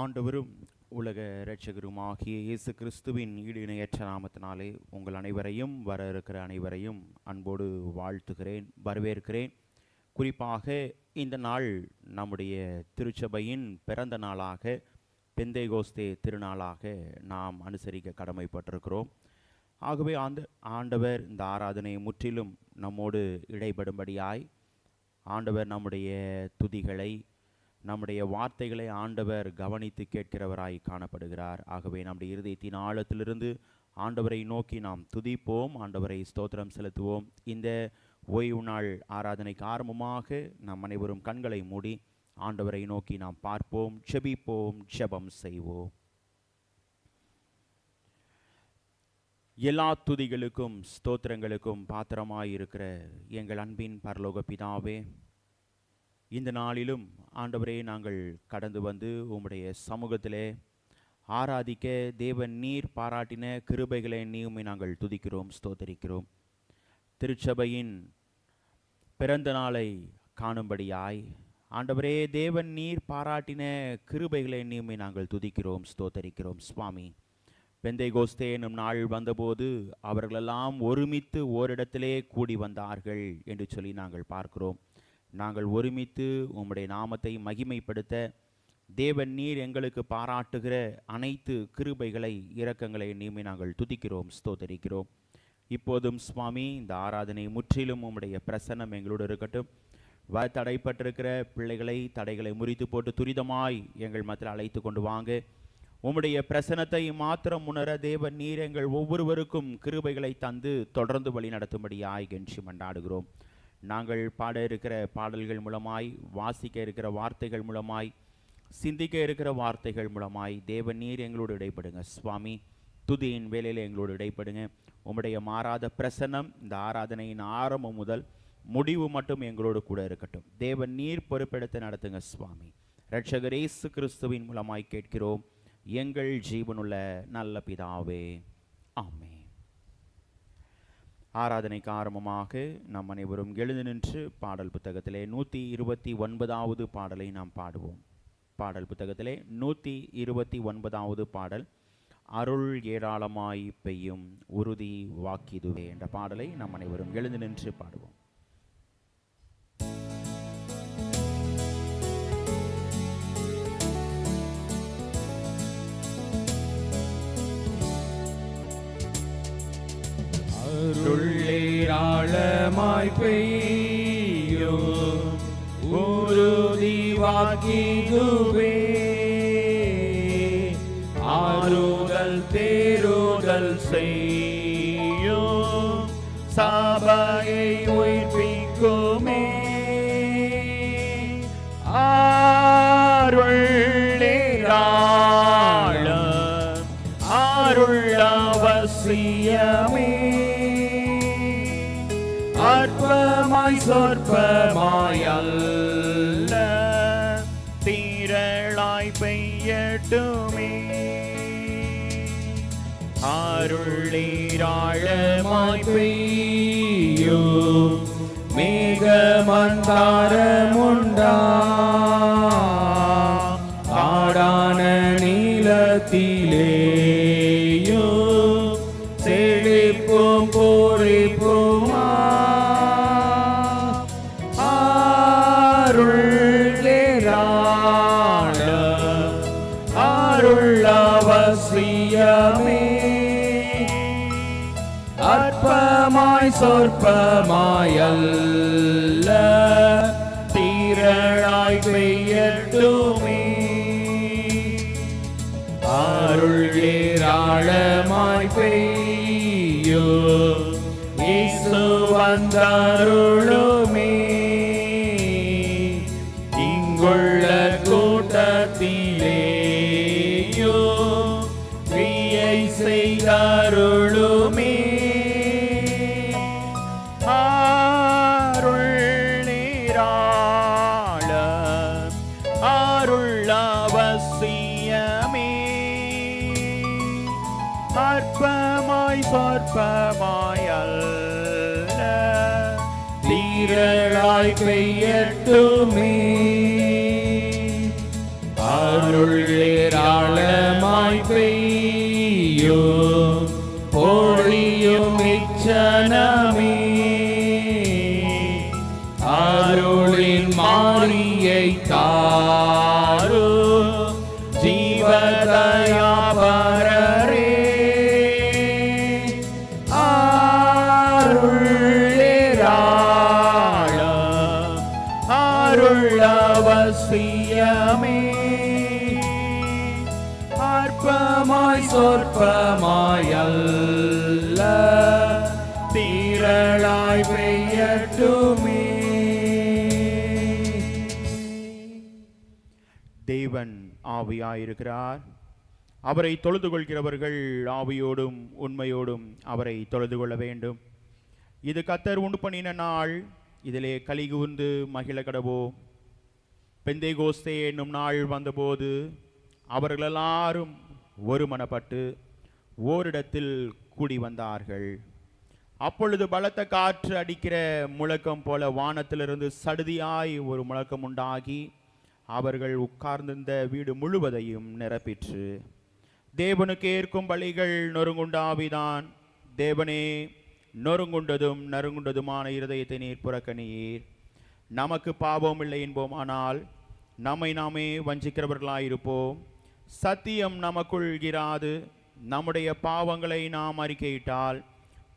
ஆண்டவரும் உலக இரட்சகருமாகிய இயேசு கிறிஸ்துவின் ஈடு இணையற்ற நாமத்தினாலே உங்கள் அனைவரையும் வர இருக்கிற அனைவரையும் அன்போடு வாழ்த்துகிறேன், வரவேற்கிறேன். குறிப்பாக இந்த நாள் நம்முடைய திருச்சபையின் பிறந்த நாளாக, பெந்தேகோஸ்தே திருநாளாக நாம் அனுசரிக்க கடமைப்பட்டிருக்கிறோம். ஆகவே ஆண்டவர் இந்த ஆராதனை முற்றிலும் நம்மோடு இடைபடும்படியாய் ஆண்டவர் நம்முடைய துதிகளை, நம்முடைய வார்த்தைகளை ஆண்டவர் கவனித்து கேட்கிறவராய் காணப்படுகிறார். ஆகவே நம்முடைய இருதயத்தின் ஆழத்திலிருந்து ஆண்டவரை நோக்கி நாம் துதிப்போம், ஆண்டவரை ஸ்தோத்திரம் செலுத்துவோம். இந்த ஓய்வு நாள் ஆராதனைக்கு ஆரம்பமாக நாம் அனைவரும் கண்களை மூடி ஆண்டவரை நோக்கி நாம் பார்ப்போம், ஜெபிப்போம், ஜெபம் செய்வோம். எல்லா துதிகளுக்கும் ஸ்தோத்திரங்களுக்கும் பாத்திரமாயிருக்கிற எங்கள் அன்பின் பரலோக பிதாவே, இந்த நாளிலும் ஆண்டவரே நாங்கள் கடந்து வந்து உம்முடைய சமூகத்திலே ஆராதிக்க தேவன் நீர் பாராட்டின கிருபைகளை நீயுமே நாங்கள் துதிக்கிறோம், ஸ்தோத்தரிக்கிறோம். திருச்சபையின் பிறந்த நாளை காணும்படியாய் ஆண்டவரே தேவன் நீர் பாராட்டின கிருபைகளை நீயுமே நாங்கள் துதிக்கிறோம், ஸ்தோத்தரிக்கிறோம். சுவாமி, பெந்தேகோஸ்தே என்னும் நாள் வந்தபோது அவர்களெல்லாம் ஒருமித்து ஓரிடத்திலே கூடி வந்தார்கள் என்று சொல்லி நாங்கள் பார்க்கிறோம். நாங்கள் ஒருமித்து உம்முடைய நாமத்தை மகிமைப்படுத்த தேவன் நீர் எங்களுக்கு பாராட்டுகிற அனைத்து கிருபைகளை, இரக்கங்களை நீமே நாங்கள் துதிக்கிறோம், ஸ்தோத்தரிக்கிறோம். இப்போதும் சுவாமி, இந்த ஆராதனை முற்றிலும் உம்முடைய பிரசன்னம் எங்களோடு இருக்கட்டும். தடைப்பட்டிருக்கிற பிள்ளைகளை, தடைகளை முறித்து போட்டு துரிதமாய் எங்கள் மத்தியில் அழைத்து கொண்டு வாங்க. உம்முடைய பிரசனத்தை மாத்திரம் உணர தேவன் நீர் எங்கள் ஒவ்வொருவருக்கும் கிருபைகளை தந்து தொடர்ந்து வழி நடத்தும்படியாய் கெஞ்சி மன்றாடுகிறோம். நாங்கள் பாட இருக்கிற பாடல்கள் மூலமாய், வாசிக்க இருக்கிற வார்த்தைகள் மூலமாய், சிந்திக்க இருக்கிற வார்த்தைகள் மூலமாய் தேவன் நீர் எங்களோடு இடைப்படுங்க. சுவாமி, துதியின் வேலையில் எங்களோடு இடைப்படுங்க. உம்முடைய மாறாத பிரசன்னம் இந்த ஆராதனையின் ஆரம்பம் முதல் முடிவு மட்டும் எங்களோடு கூட இருக்கட்டும். தேவன் நீர் பொறுப்பெடுத்து நடத்துங்க சுவாமி. இரட்சகர் இயேசு கிறிஸ்துவின் மூலமாய் கேட்கிறோம் எங்கள் ஜீவனுள்ள நல்ல பிதாவே, ஆமென். ஆராதனைக்கு ஆரம்பமாக நாம் அனைவரும் எழுந்து நின்று பாடல் புத்தகத்திலே 129வது பாடலை நாம் பாடுவோம். பாடல் புத்தகத்திலே 129வது பாடல், அருள் ஏராளமாய் பெய்யும் உறுதி வாக்கிதுவே என்ற பாடலை நாம் அனைவரும் எழுந்து நின்று பாடுவோம். அருளேராளமாய் பெய்யும் உறுதி வாக்கிதுவே, ஆறுதல் தேறுதல் செய்யும் சபையை உயிர்ப்பிக்குமே. அருளேராளம் அருள் அவசியமே, அற்பமாய் சொற்பமாய் அல்ல திரளாய் பெய்யட்டுமே. அருளேராளமாய் பெய்யும் மேகமந்தாரமுண்டா, ஆடான நீலத்திலேயும் செழிப்பும் பொறிப்புமா. அருள் அவசியமே, அற்பமாய் சொற்பமாய் அல்ல திரளாய் பெய்யட்டுமே. அருள் ஏராளமாய் பெய்யும் இயேசு வந்தருளுமே. இங்குள்ள கூட்டத்திலேயும் கிரியை செய்தருளுமே. அருள் ஏராளம் அருள் அவசியமே, அற்பமாய் சொற்பமாய் அல்ல திரளாய் பெய்யட்டுமே. அருள் ஏராளமாய் பெய்யும் பொழியும் இச்சனமே அருளின் மாரியை தாரும் ஜீவதயாபரரே அருள் அவசியமே அற்பமாய் சொற்பமாய் அல்ல திரளாய் பெய்யட்டுமே. தேவன் ஆவியாயிருக்கிறார். அவரை தொழுது கொள்கிறவர்கள் ஆவியோடும் உண்மையோடும் அவரை தொழுது கொள்ள வேண்டும். இது கர்த்தர் உண்டு பண்ணின நாள், இதிலே கலிகூர்ந்து மகிழ கடவோம். பெந்தேகோஸ்தே என்னும் நாள் வந்தபோது அவர்கள் எல்லாரும் ஒருமனப்பட்டு ஓரிடத்தில் கூடி வந்தார்கள். அப்பொழுது பலத்த காற்று அடிக்கிற முழக்கம் போல வானத்திலிருந்து சடுதியாய் ஒரு முழக்கம் உண்டாகி அவர்கள் உட்கார்ந்திருந்த வீடு முழுவதையும் நிரப்பிற்று. தேவனுக்கு ஏற்கும் பலிகள் நொறுங்குண்டாவிதான். தேவனே, நொறுங்குண்டதும் நறுங்குண்டதுமான இருதயத்தை நீர் புறக்கணியீர். நமக்கு பாவம் இல்லை என்போம், ஆனால் நம்மை நாமே வஞ்சிக்கிறவர்களாயிருப்போம். சத்தியம் நமக்குள் இராது. நம்முடைய பாவங்களை நாம் அறிக்கையிட்டால்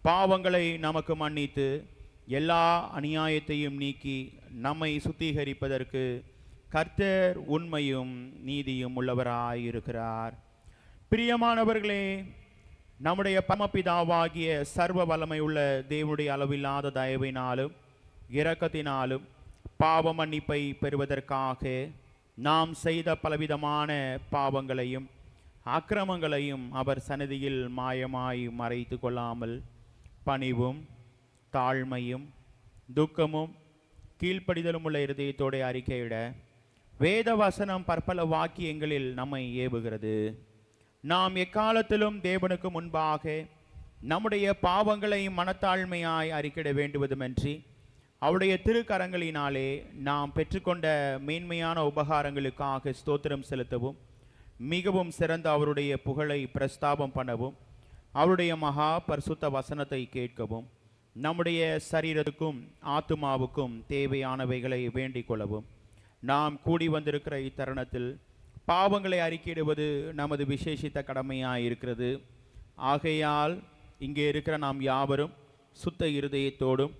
பாவங்களை நமக்கு மன்னித்து எல்லா அநியாயத்தையும் நீக்கி நம்மை சுத்திகரிப்பதற்கு கர்த்தர் உண்மையும் நீதியும் உள்ளவராயிருக்கிறார். பிரியமானவர்களே, நம்முடைய பரமபிதாவாகிய சர்வ வல்லமை உள்ள தேவனுடைய அளவில்லாத தயவினாலும் இரக்கத்தினாலும் பாவ மன்னிப்பை பெறுவதற்காக நாம் செய்த பலவிதமான பாவங்களையும் அக்கிரமங்களையும் அவர் சந்நிதியில் மாயமாய் மறைத்து கொள்ளாமல் பணிவும் தாழ்மையும் துக்கமும் கீழ்ப்படிதலும் உள்ள இருதயத்தோடு அறிக்கையிட வேத வசனம் பற்பல வாக்கியங்களில் நம்மை ஏவுகிறது. நாம் எக்காலத்திலும் தேவனுக்கு முன்பாக நம்முடைய பாவங்களை மனத்தாழ்மையாய் அறிக்கையிட வேண்டுவதுமின்றி அவருடைய திருக்கரங்களினாலே நாம் பெற்றுக்கொண்ட மேன்மையான உபகாரங்களுக்காக ஸ்தோத்திரம் செலுத்தவும் மிகவும் சிறந்த அவருடைய புகழை பிரஸ்தாபம் பண்ணவும் அவருடைய மகா பரிசுத்த வசனத்தை கேட்கவும் நம்முடைய சரீரத்துக்கும் ஆத்துமாவுக்கும் தேவையானவைகளை வேண்டிக் கொள்ளவும் நாம் கூடி வந்திருக்கிற இத்தருணத்தில் பாவங்களை அறிக்கையிடுவது நமது விசேஷித்த கடமையாக இருக்கிறது. ஆகையால் இங்கே இருக்கிற நாம் யாவரும் சுத்த இருதயத்தோடும்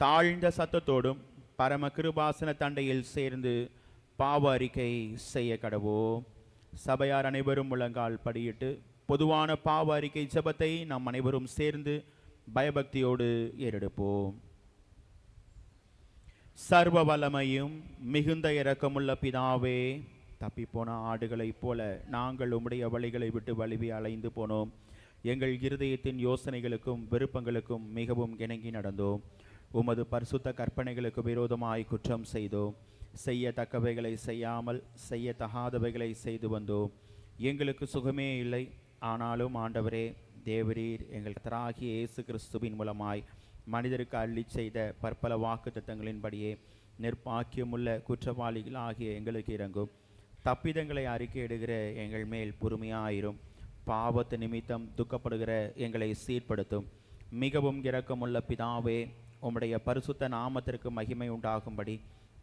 தாழ்ந்த சத்தத்தோடும் பரம கிருபாசன தண்டையில் சேர்ந்து பாவ அறிக்கை செய்ய கடவோம். சபையார் அனைவரும் முழங்கால் படியிட்டு பொதுவான பாவ அறிக்கை ஜெபத்தை நாம் அனைவரும் சேர்ந்து பயபக்தியோடு ஏறெடுப்போம். சர்வ வல்லமையும் மிகுந்த இரக்கமுள்ள பிதாவே, தப்பிப்போன ஆடுகளைப் போல நாங்கள் உம்முடைய வழிகளை விட்டு வழுவி அலைந்து போனோம். எங்கள் இருதயத்தின் யோசனைகளுக்கும் விருப்பங்களுக்கும் மிகவும் இணங்கி நடந்தோம். உமது பரிசுத்த கற்பனைகளுக்கு விரோதமாய் குற்றம் செய்தோம். செய்யத்தக்கவைகளை செய்யாமல் செய்யத்தகாதவைகளை செய்து வந்தோம். எங்களுக்கு சுகமே இல்லை. ஆனாலும் ஆண்டவரே தேவரீர் எங்கள் கர்த்தராகிய இயேசு கிறிஸ்துவின் மூலமாய் மனிதருக்கு அள்ளி செய்த பற்பல வாக்கு திட்டங்களின்படியே நிர்பாக்கியமுள்ள குற்றவாளிகளாகிய எங்களுக்கு இறங்கும். தப்பிதங்களை அறிக்கையிடுகிற எங்கள் மேல் பொறுமையாயிரும். பாவத்து நிமித்தம் துக்கப்படுகிற எங்களை சீர்படுத்தும். மிகவும் இரக்கமுள்ள பிதாவே, உம்முடைய பரிசுத்த நாமத்திற்கு மகிமை உண்டாகும்படி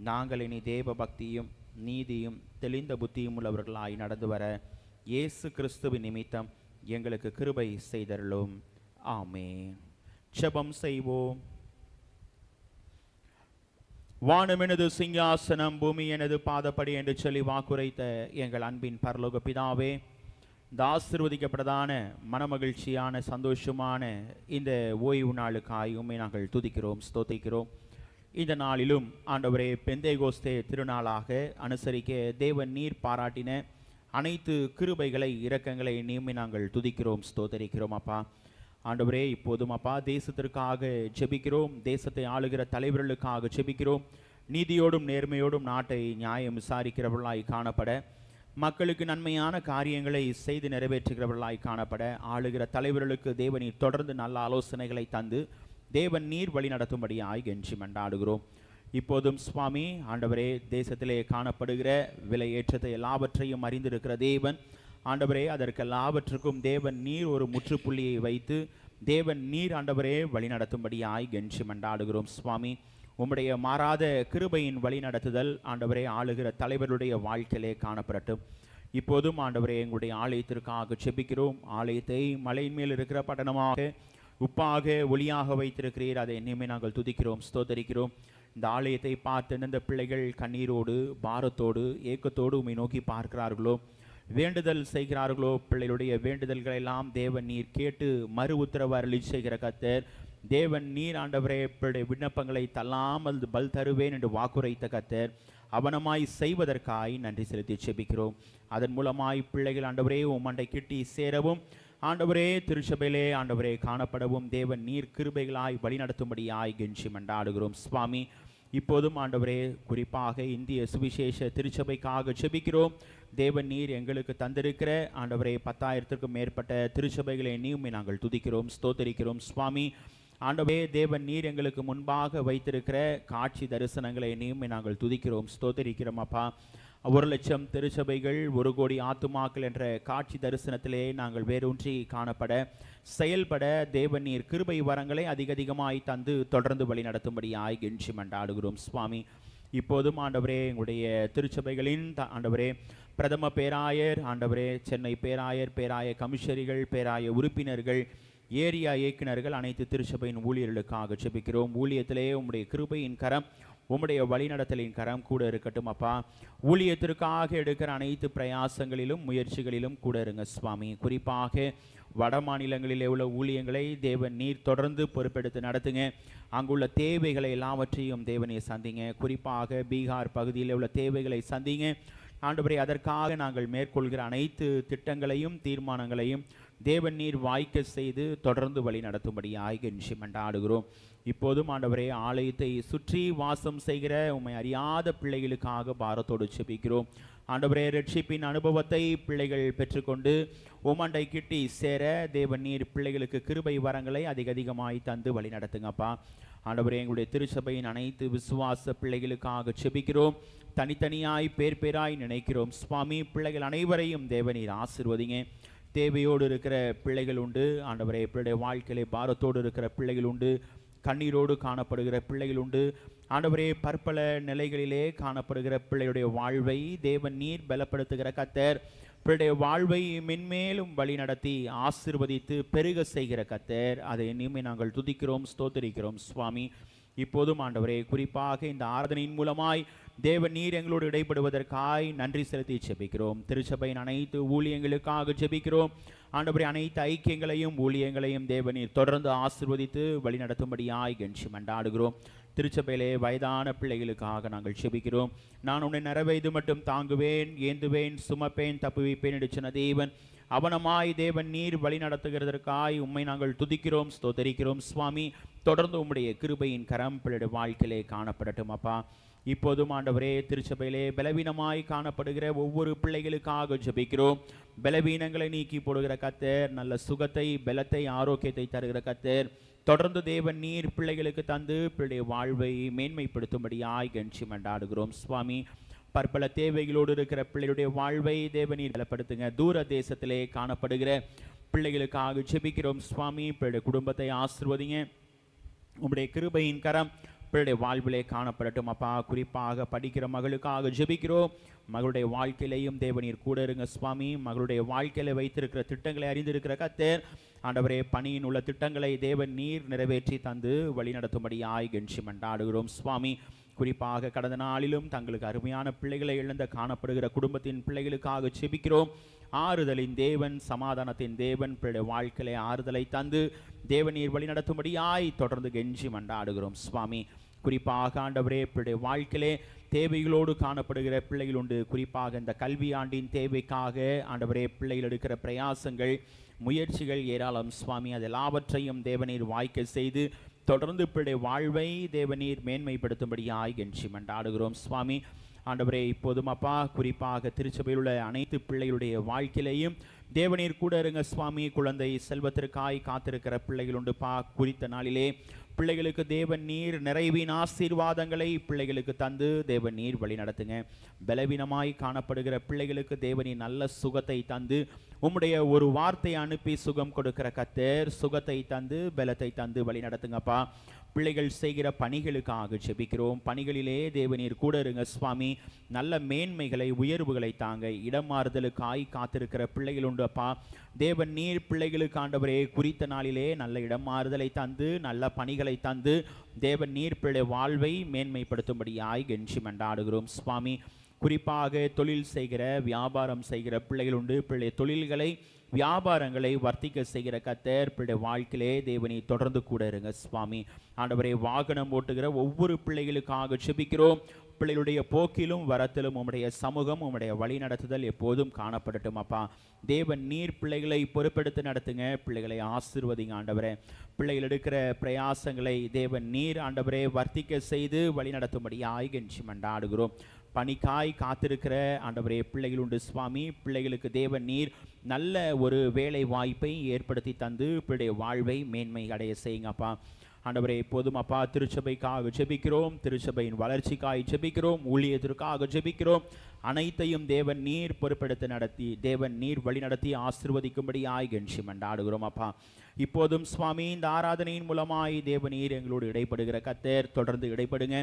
நாங்கள் இனி தேவ பக்தியும் நீதியும் தெளிந்த புத்தியும் உள்ளவர்களாய் நடந்து வர இயேசு கிறிஸ்துவின் நிமித்தம் எங்களுக்கு கிருபை செய்தருளும். ஆமென். ஜெபம் செய்வோம். வானம் எனது சிங்காசனம், பூமி எனது பாதப்படி என்று சொல்லி வாக்குரைத்த எங்கள் அன்பின் பரலோக பிதாவே, இந்த ஆசீர்வதிக்கப்பட்டதான மனமகிழ்ச்சியான சந்தோஷமான இந்த ஓய்வு நாளுக்காய் உம்மை நாங்கள் துதிக்கிறோம், ஸ்தோத்திக்கிறோம். இந்த நாளிலும் ஆண்டவரே, பெந்தேகோஸ்தே திருநாளாக அனுசரிக்க தேவன் நீர் பாராட்டின அனைத்து கிருபைகளை இரக்கங்களை நீமே நாங்கள் துதிக்கிறோம், ஸ்தோத்தரிக்கிறோம். அப்பா ஆண்டவரே, இப்போதும் அப்பா தேசத்திற்காக ஜெபிக்கிறோம். தேசத்தை ஆளுகிற தலைவர்களுக்காக ஜெபிக்கிறோம். நீதியோடும் நேர்மையோடும் நாட்டை நியாயம் விசாரிக்கிறவர்களாய் காணப்பட, மக்களுக்கு நன்மையான காரியங்களை செய்து நிறைவேற்றுகிறவர்களாய் காணப்பட, ஆளுகிற தலைவர்களுக்கு தேவனீர் தொடர்ந்து நல்ல ஆலோசனைகளை தந்து தேவன் நீர் வழி நடத்தும்படியாய் கெஞ்சி மண்டாடுகிறோம். இப்போதும் சுவாமி ஆண்டவரே, தேசத்திலே காணப்படுகிற விலை ஏற்றத்தை எல்லாவற்றையும் அறிந்திருக்கிற தேவன் ஆண்டவரே, அதற்கெல்லாவற்றுக்கும் தேவன் நீர் ஒரு முற்றுப்புள்ளியை வைத்து தேவன் நீர் ஆண்டவரே வழிநடத்தும்படியாய் கெஞ்சி மண்டாடுகிறோம் சுவாமி. உம்முடைய மாறாத கிருபையின் வழி நடத்துதல் ஆண்டவரே ஆளுகிற தலைவருடைய வாழ்க்கையிலே காணப்படட்டும். இப்போதும் ஆண்டவரே, எங்களுடைய ஆலயத்திற்காக செபிக்கிறோம். ஆலயத்தை மலையின் மேல் இருக்கிற பட்டணமாக உப்பாக ஒளியாக வைத்திருக்கிறீர். அதை இனிமே நாங்கள் துதிக்கிறோம், ஸ்தோத்தரிக்கிறோம். இந்த ஆலயத்தை பார்த்து இந்த பிள்ளைகள் கண்ணீரோடு பாரத்தோடு ஏக்கத்தோடு உம்மை நோக்கி பார்க்கிறார்களோ, வேண்டுதல் செய்கிறார்களோ, பிள்ளைகளுடைய வேண்டுதல்களை எல்லாம் தேவன் நீர் கேட்டு மறு உத்தரவு அருளி செய்கிற கர்த்தர். தேவன் நீர் ஆண்டவரே பிள்ளைய விண்ணப்பங்களை தள்ளாமல் பல் தருவேன் என்று வாக்குரைத்த கர்த்தர். அவனமாய் செய்வதற்காய் நன்றி செலுத்தி செபிக்கிறோம். அதன் மூலமாய் பிள்ளைகள் ஆண்டவரே உம்மண்டை கிட்டி சேரவும், ஆண்டவரே திருச்சபையிலே ஆண்டவரே காணப்படவும் தேவன் நீர் கிருபைகளாய் வழிநடத்தும்படியாய் கெஞ்சி மண்டாடுகிறோம் சுவாமி. இப்போதும் ஆண்டவரே, குறிப்பாக இந்திய சுவிசேஷ திருச்சபைக்காக செபிக்கிறோம். தேவன் நீர் எங்களுக்கு தந்திருக்கிற ஆண்டவரே 10,000க்கும் மேற்பட்ட திருச்சபைகளை எண்ணியுமே நாங்கள் துதிக்கிறோம், ஸ்தோத்தரிக்கிறோம் சுவாமி. ஆண்டவரே, தேவன் நீர் எங்களுக்கு முன்பாக வைத்திருக்கிற காட்சி தரிசனங்களை எண்ணியுமே நாங்கள் துதிக்கிறோம், ஸ்தோத்தரிக்கிறோம் அப்பா. 1,00,000 திருச்சபைகள் 1 கோடி ஆத்துமாக்கள் என்ற காட்சி தரிசனத்திலே நாங்கள் வேரூன்றி காணப்பட செயல்பட தேவன் நீர் கிருபை வரங்களை அதிகமாய் தந்து தொடர்ந்து வழி நடத்தும்படியாய் கெஞ்சி மண்டாடுகிறோம் சுவாமி. இப்போதும் ஆண்டவரே, எங்களுடைய திருச்சபைகளின் ஆண்டவரே பிரதம பேராயர் ஆண்டவரே, சென்னை பேராயர், பேராய கமிஷனரிகள், பேராய உறுப்பினர்கள், ஏரியா இயக்குநர்கள், அனைத்து திருச்சபையின் ஊழியர்களுக்காக செபிக்கிறோம். ஊழியத்திலே உம்முடைய கிருபையின் கரம், உம்முடைய வழிநடத்தலின் கரம் கூட இருக்கட்டும் அப்பா. ஊழியத்திற்காக எடுக்கிற அனைத்து பிரயாசங்களிலும் முயற்சிகளிலும் கூட இருங்க சுவாமி. குறிப்பாக வட மாநிலங்களிலே உள்ள ஊழியங்களை தேவன் நீர் தொடர்ந்து பொறுப்பெடுத்து நடத்துங்க. அங்குள்ள தேவைகளை எல்லாவற்றையும் தேவனை சந்திங்க. குறிப்பாக பீகார் பகுதியில் உள்ள தேவைகளை சந்திங்க ஆண்டவரே. அதற்காக நாங்கள் மேற்கொள்கிற அனைத்து திட்டங்களையும் தீர்மானங்களையும் தேவன் நீர் வாய்க்க செய்து தொடர்ந்து வழி நடத்தும்படியாய் கெஞ்சி மண்டாடுகிறோம். இப்போதும் ஆண்டவரே, ஆலயத்தை சுற்றி வாசம் செய்கிற உம்மை அறியாத பிள்ளைகளுக்காக பாரத்தோடு செபிக்கிறோம். ஆண்டவரே, ரட்சிப்பின் அனுபவத்தை பிள்ளைகள் பெற்றுக்கொண்டு உமண்டை கிட்டி சேர தேவன் நீர் பிள்ளைகளுக்கு கிருபை வரங்களை அதிகமாய் தந்து வழி நடத்துங்கப்பா. ஆண்டவரே, எங்களுடைய திருச்சபையின் அனைத்து விசுவாச பிள்ளைகளுக்காக செபிக்கிறோம். தனித்தனியாய் பேராய் நினைக்கிறோம் சுவாமி. பிள்ளைகள் அனைவரையும் தேவநீர் ஆசீர்வதிங்க. தேவையோடு இருக்கிற பிள்ளைகள் உண்டு ஆண்டவரே, பிள்ளைய வாழ்க்கையிலே பாரத்தோடு இருக்கிற பிள்ளைகள் உண்டு, கண்ணீரோடு காணப்படுகிற பிள்ளைகள் உண்டு ஆண்டவரே. பற்பல நிலைகளிலே காணப்படுகிற பிள்ளையுடைய வாழ்வை தேவன் நீர் பலப்படுத்துகிற கர்த்தர். பிள்ளைய வாழ்வை மென்மேலும் வழி நடத்தி ஆசீர்வதித்து பெருக செய்கிற கர்த்தர். அதை இனிமே நாங்கள் துதிக்கிறோம், ஸ்தோத்திரிக்கிறோம் சுவாமி. இப்போதும் ஆண்டவரே, குறிப்பாக இந்த ஆராதனையின் மூலமாய் தேவன் நீர் எங்களோடு இடைப்படுவதற்காய் நன்றி செலுத்தி ஜெபிக்கிறோம். திருச்சபையின் அனைத்து ஊழியங்களுக்காக ஜெபிக்கிறோம் ஆண்டவரே. அனைத்து ஐக்கியங்களையும் ஊழியங்களையும் தேவநீர் தொடர்ந்து ஆசீர்வதித்து வழி நடத்தும்படியாய் கெஞ்சி மண்டாடுகிறோம். திருச்சபையிலே வயதான பிள்ளைகளுக்காக நாங்கள் ஜெபிக்கிறோம். நான் உன்னை நரவயது மட்டும் தாங்குவேன், ஏந்துவேன், சுமப்பேன், தப்புவிப்பேன் என்று சொன்ன தேவன் அவனமாய் தேவன் நீர் வழி நடத்துகிறதற்காய் உம்மை நாங்கள் துதிக்கிறோம், ஸ்தோத்தரிக்கிறோம் சுவாமி. தொடர்ந்து உம்முடைய கிருபையின் கரம் பிள்ளையுடைய வாழ்க்கையிலே காணப்படட்டும் அப்பா. இப்போதும் ஆண்டவரே, திருச்சபையிலே பலவீனமாய் காணப்படுகிற ஒவ்வொரு பிள்ளைகளுக்காக ஜெபிக்கிறோம். பலவீனங்களை நீக்கி போடுகிற கர்த்தர், நல்ல சுகத்தை, பலத்தை, ஆரோக்கியத்தை தருகிற கர்த்தர். தொடர்ந்து தேவன் நீர் பிள்ளைகளுக்கு தந்து பிள்ளைய வாழ்வை மேன்மைப்படுத்தும்படியாய் கெஞ்சி மண்டாடுகிறோம் சுவாமி. பற்பல தேவைகளோடு இருக்கிற பிள்ளைகளுடைய வாழ்வை தேவநீர் பலப்படுத்துங்க. தூர தேசத்திலே காணப்படுகிற பிள்ளைகளுக்காக ஜெபிக்கிறோம் சுவாமி. பிள்ளைய குடும்பத்தை ஆசீர்வதிங்க. உம்முடைய கிருபையின் கரம் பிள்ளைய வாழ்விலே காணப்படட்டும் அப்பா. குறிப்பாக படிக்கிற மகளுக்காக ஜெபிக்கிறோம். மகளுடைய வாழ்க்கையிலையும் தேவநீர் கூட இருங்க சுவாமி. மகளுடைய வாழ்க்கையில வைத்திருக்கிற திட்டங்களை அறிந்திருக்கிற கர்த்தர் ஆண்டவரே, பணியின் உள்ள திட்டங்களை தேவன் நீர் நிறைவேற்றி தந்து வழி நடத்தும்படியாய் கெஞ்சி மண்டாடுகிறோம் சுவாமி. குறிப்பாக கடந்த நாளிலும் தங்களுக்கு அருமையான பிள்ளைகளை இழந்த காணப்படுகிற குடும்பத்தின் பிள்ளைகளுக்காக செபிக்கிறோம். ஆறுதலின் தேவன், சமாதானத்தின் தேவன் பிள்ளைய வாழ்க்கையிலே ஆறுதலை தந்து தேவநீர் வழி நடத்தும்படியாய் தொடர்ந்து கெஞ்சி மண்டாடுகிறோம் சுவாமி. குறிப்பாக ஆண்டவரே, பிள்ளைய வாழ்க்கையிலே தேவைகளோடு காணப்படுகிற பிள்ளைகள் உண்டு. குறிப்பாக இந்த கல்வி ஆண்டின் தேவைக்காக ஆண்டவரே பிள்ளைகள் எடுக்கிற பிரயாசங்கள், முயற்சிகள் ஏராளம் சுவாமி. அது எல்லாவற்றையும் தேவநீர் வாய்க்க செய்து தொடர்ந்து பிள்ளை வாழ்வை தேவநீர் மேன்மைப்படுத்தும்படியாய் கெஞ்சி மண்டாடுகிறோம் சுவாமி. ஆண்டவரே, இப்போதும் அப்பா, குறிப்பாக திருச்சபையில் உள்ள அனைத்து பிள்ளைகளுடைய வாழ்க்கையிலையும் தேவநீர் கூட இருங்க சுவாமி. குழந்தை செல்வத்திற்காய் காத்திருக்கிற பிள்ளைகள் உண்டுப்பா. குறித்த நாளிலே பிள்ளைகளுக்கு தேவன் நீர் நிறைவின் ஆசீர்வாதங்களை பிள்ளைகளுக்கு தந்து தேவன் நீர் வழி நடத்துங்க. பலவீனமாய் காணப்படுகிற பிள்ளைகளுக்கு தேவனின் நல்ல சுகத்தை தந்து உம்முடைய ஒரு வார்த்தை அனுப்பி சுகம் கொடுக்கிற கர்த்தர் சுகத்தை தந்து பலத்தை தந்து வழி நடத்துங்கப்பா. பிள்ளைகள் செய்கிற பணிகளுக்காக ஜெபிக்கிறோம். பணிகளிலே தேவநீர் கூட இருங்க சுவாமி. நல்ல மேன்மைகளை உயர்வுகளை தாங்க. இடம் மாறுதலுக்காய் காத்திருக்கிற பிள்ளைகள் உண்டு அப்பா. தேவன் நீர் பிள்ளைகளுக்கு ஆண்டவரே குறித்த நாளிலே நல்ல இடம் மாறுதலை தந்து நல்ல பணிகளை தந்து தேவன் நீர் பிள்ளை வாழ்வை மேன்மைப்படுத்தும்படியாய் கெஞ்சி மன்றாடுகிறோம் சுவாமி. குறிப்பாக தொழில் செய்கிற வியாபாரம் செய்கிற பிள்ளைகள் உண்டு. பிள்ளை தொழில்களை வியாபாரங்களை வர்த்திக்க செய்கிற கர்த்தர் பிள்ளை வாழ்க்கையிலே தேவனை தொடர்ந்து கூட இருங்க சுவாமி. ஆண்டவரே வாகனம் ஓட்டுகிற ஒவ்வொரு பிள்ளைகளுக்காக ஜெபிக்கிறோம். பிள்ளைகளுடைய போக்கிலும் வரத்திலும் உம்முடைய சமூகம் உம்முடைய வழி நடத்துதல் எப்போதும் காணப்படட்டும் அப்பா. தேவன் நீர் பிள்ளைகளை பொறுப்பெடுத்து நடத்துங்க. பிள்ளைகளை ஆசீர்வதிங்க ஆண்டவரே. பிள்ளைகள் எடுக்கிற பிரயாசங்களை தேவன் நீர் ஆண்டவரே வர்த்திக்க செய்து வழி நடத்தும்படியாய் கெஞ்சி மன்றாடுகிறோம். பணிக்காய் காத்திருக்கிற ஆண்டவரே பிள்ளைகள் உண்டு சுவாமி. பிள்ளைகளுக்கு தேவன் நீர் நல்ல ஒரு வேலை வாய்ப்பை ஏற்படுத்தி தந்து பிள்ளைய வாழ்வை மேன்மை அடைய செய்யுங்கப்பா. ஆண்டவரே எப்போதும் அப்பா திருச்சபைக்காக ஜெபிக்கிறோம். திருச்சபையின் வளர்ச்சிக்காய் ஜெபிக்கிறோம். ஊழியத்திற்காக ஜெபிக்கிறோம். அனைத்தையும் தேவன் நீர் பொறுப்பெடுத்து நடத்தி தேவன் நீர் வழி நடத்தி ஆசீர்வதிக்கும்படியாய் கெஞ்சி மன்றாடுகிறோம் அப்பா. இப்போதும் சுவாமி இந்த ஆராதனையின் மூலமாய் தேவநீர் எங்களோடு இடைப்படுகிற கர்த்தர் தொடர்ந்து இடைப்படுங்க.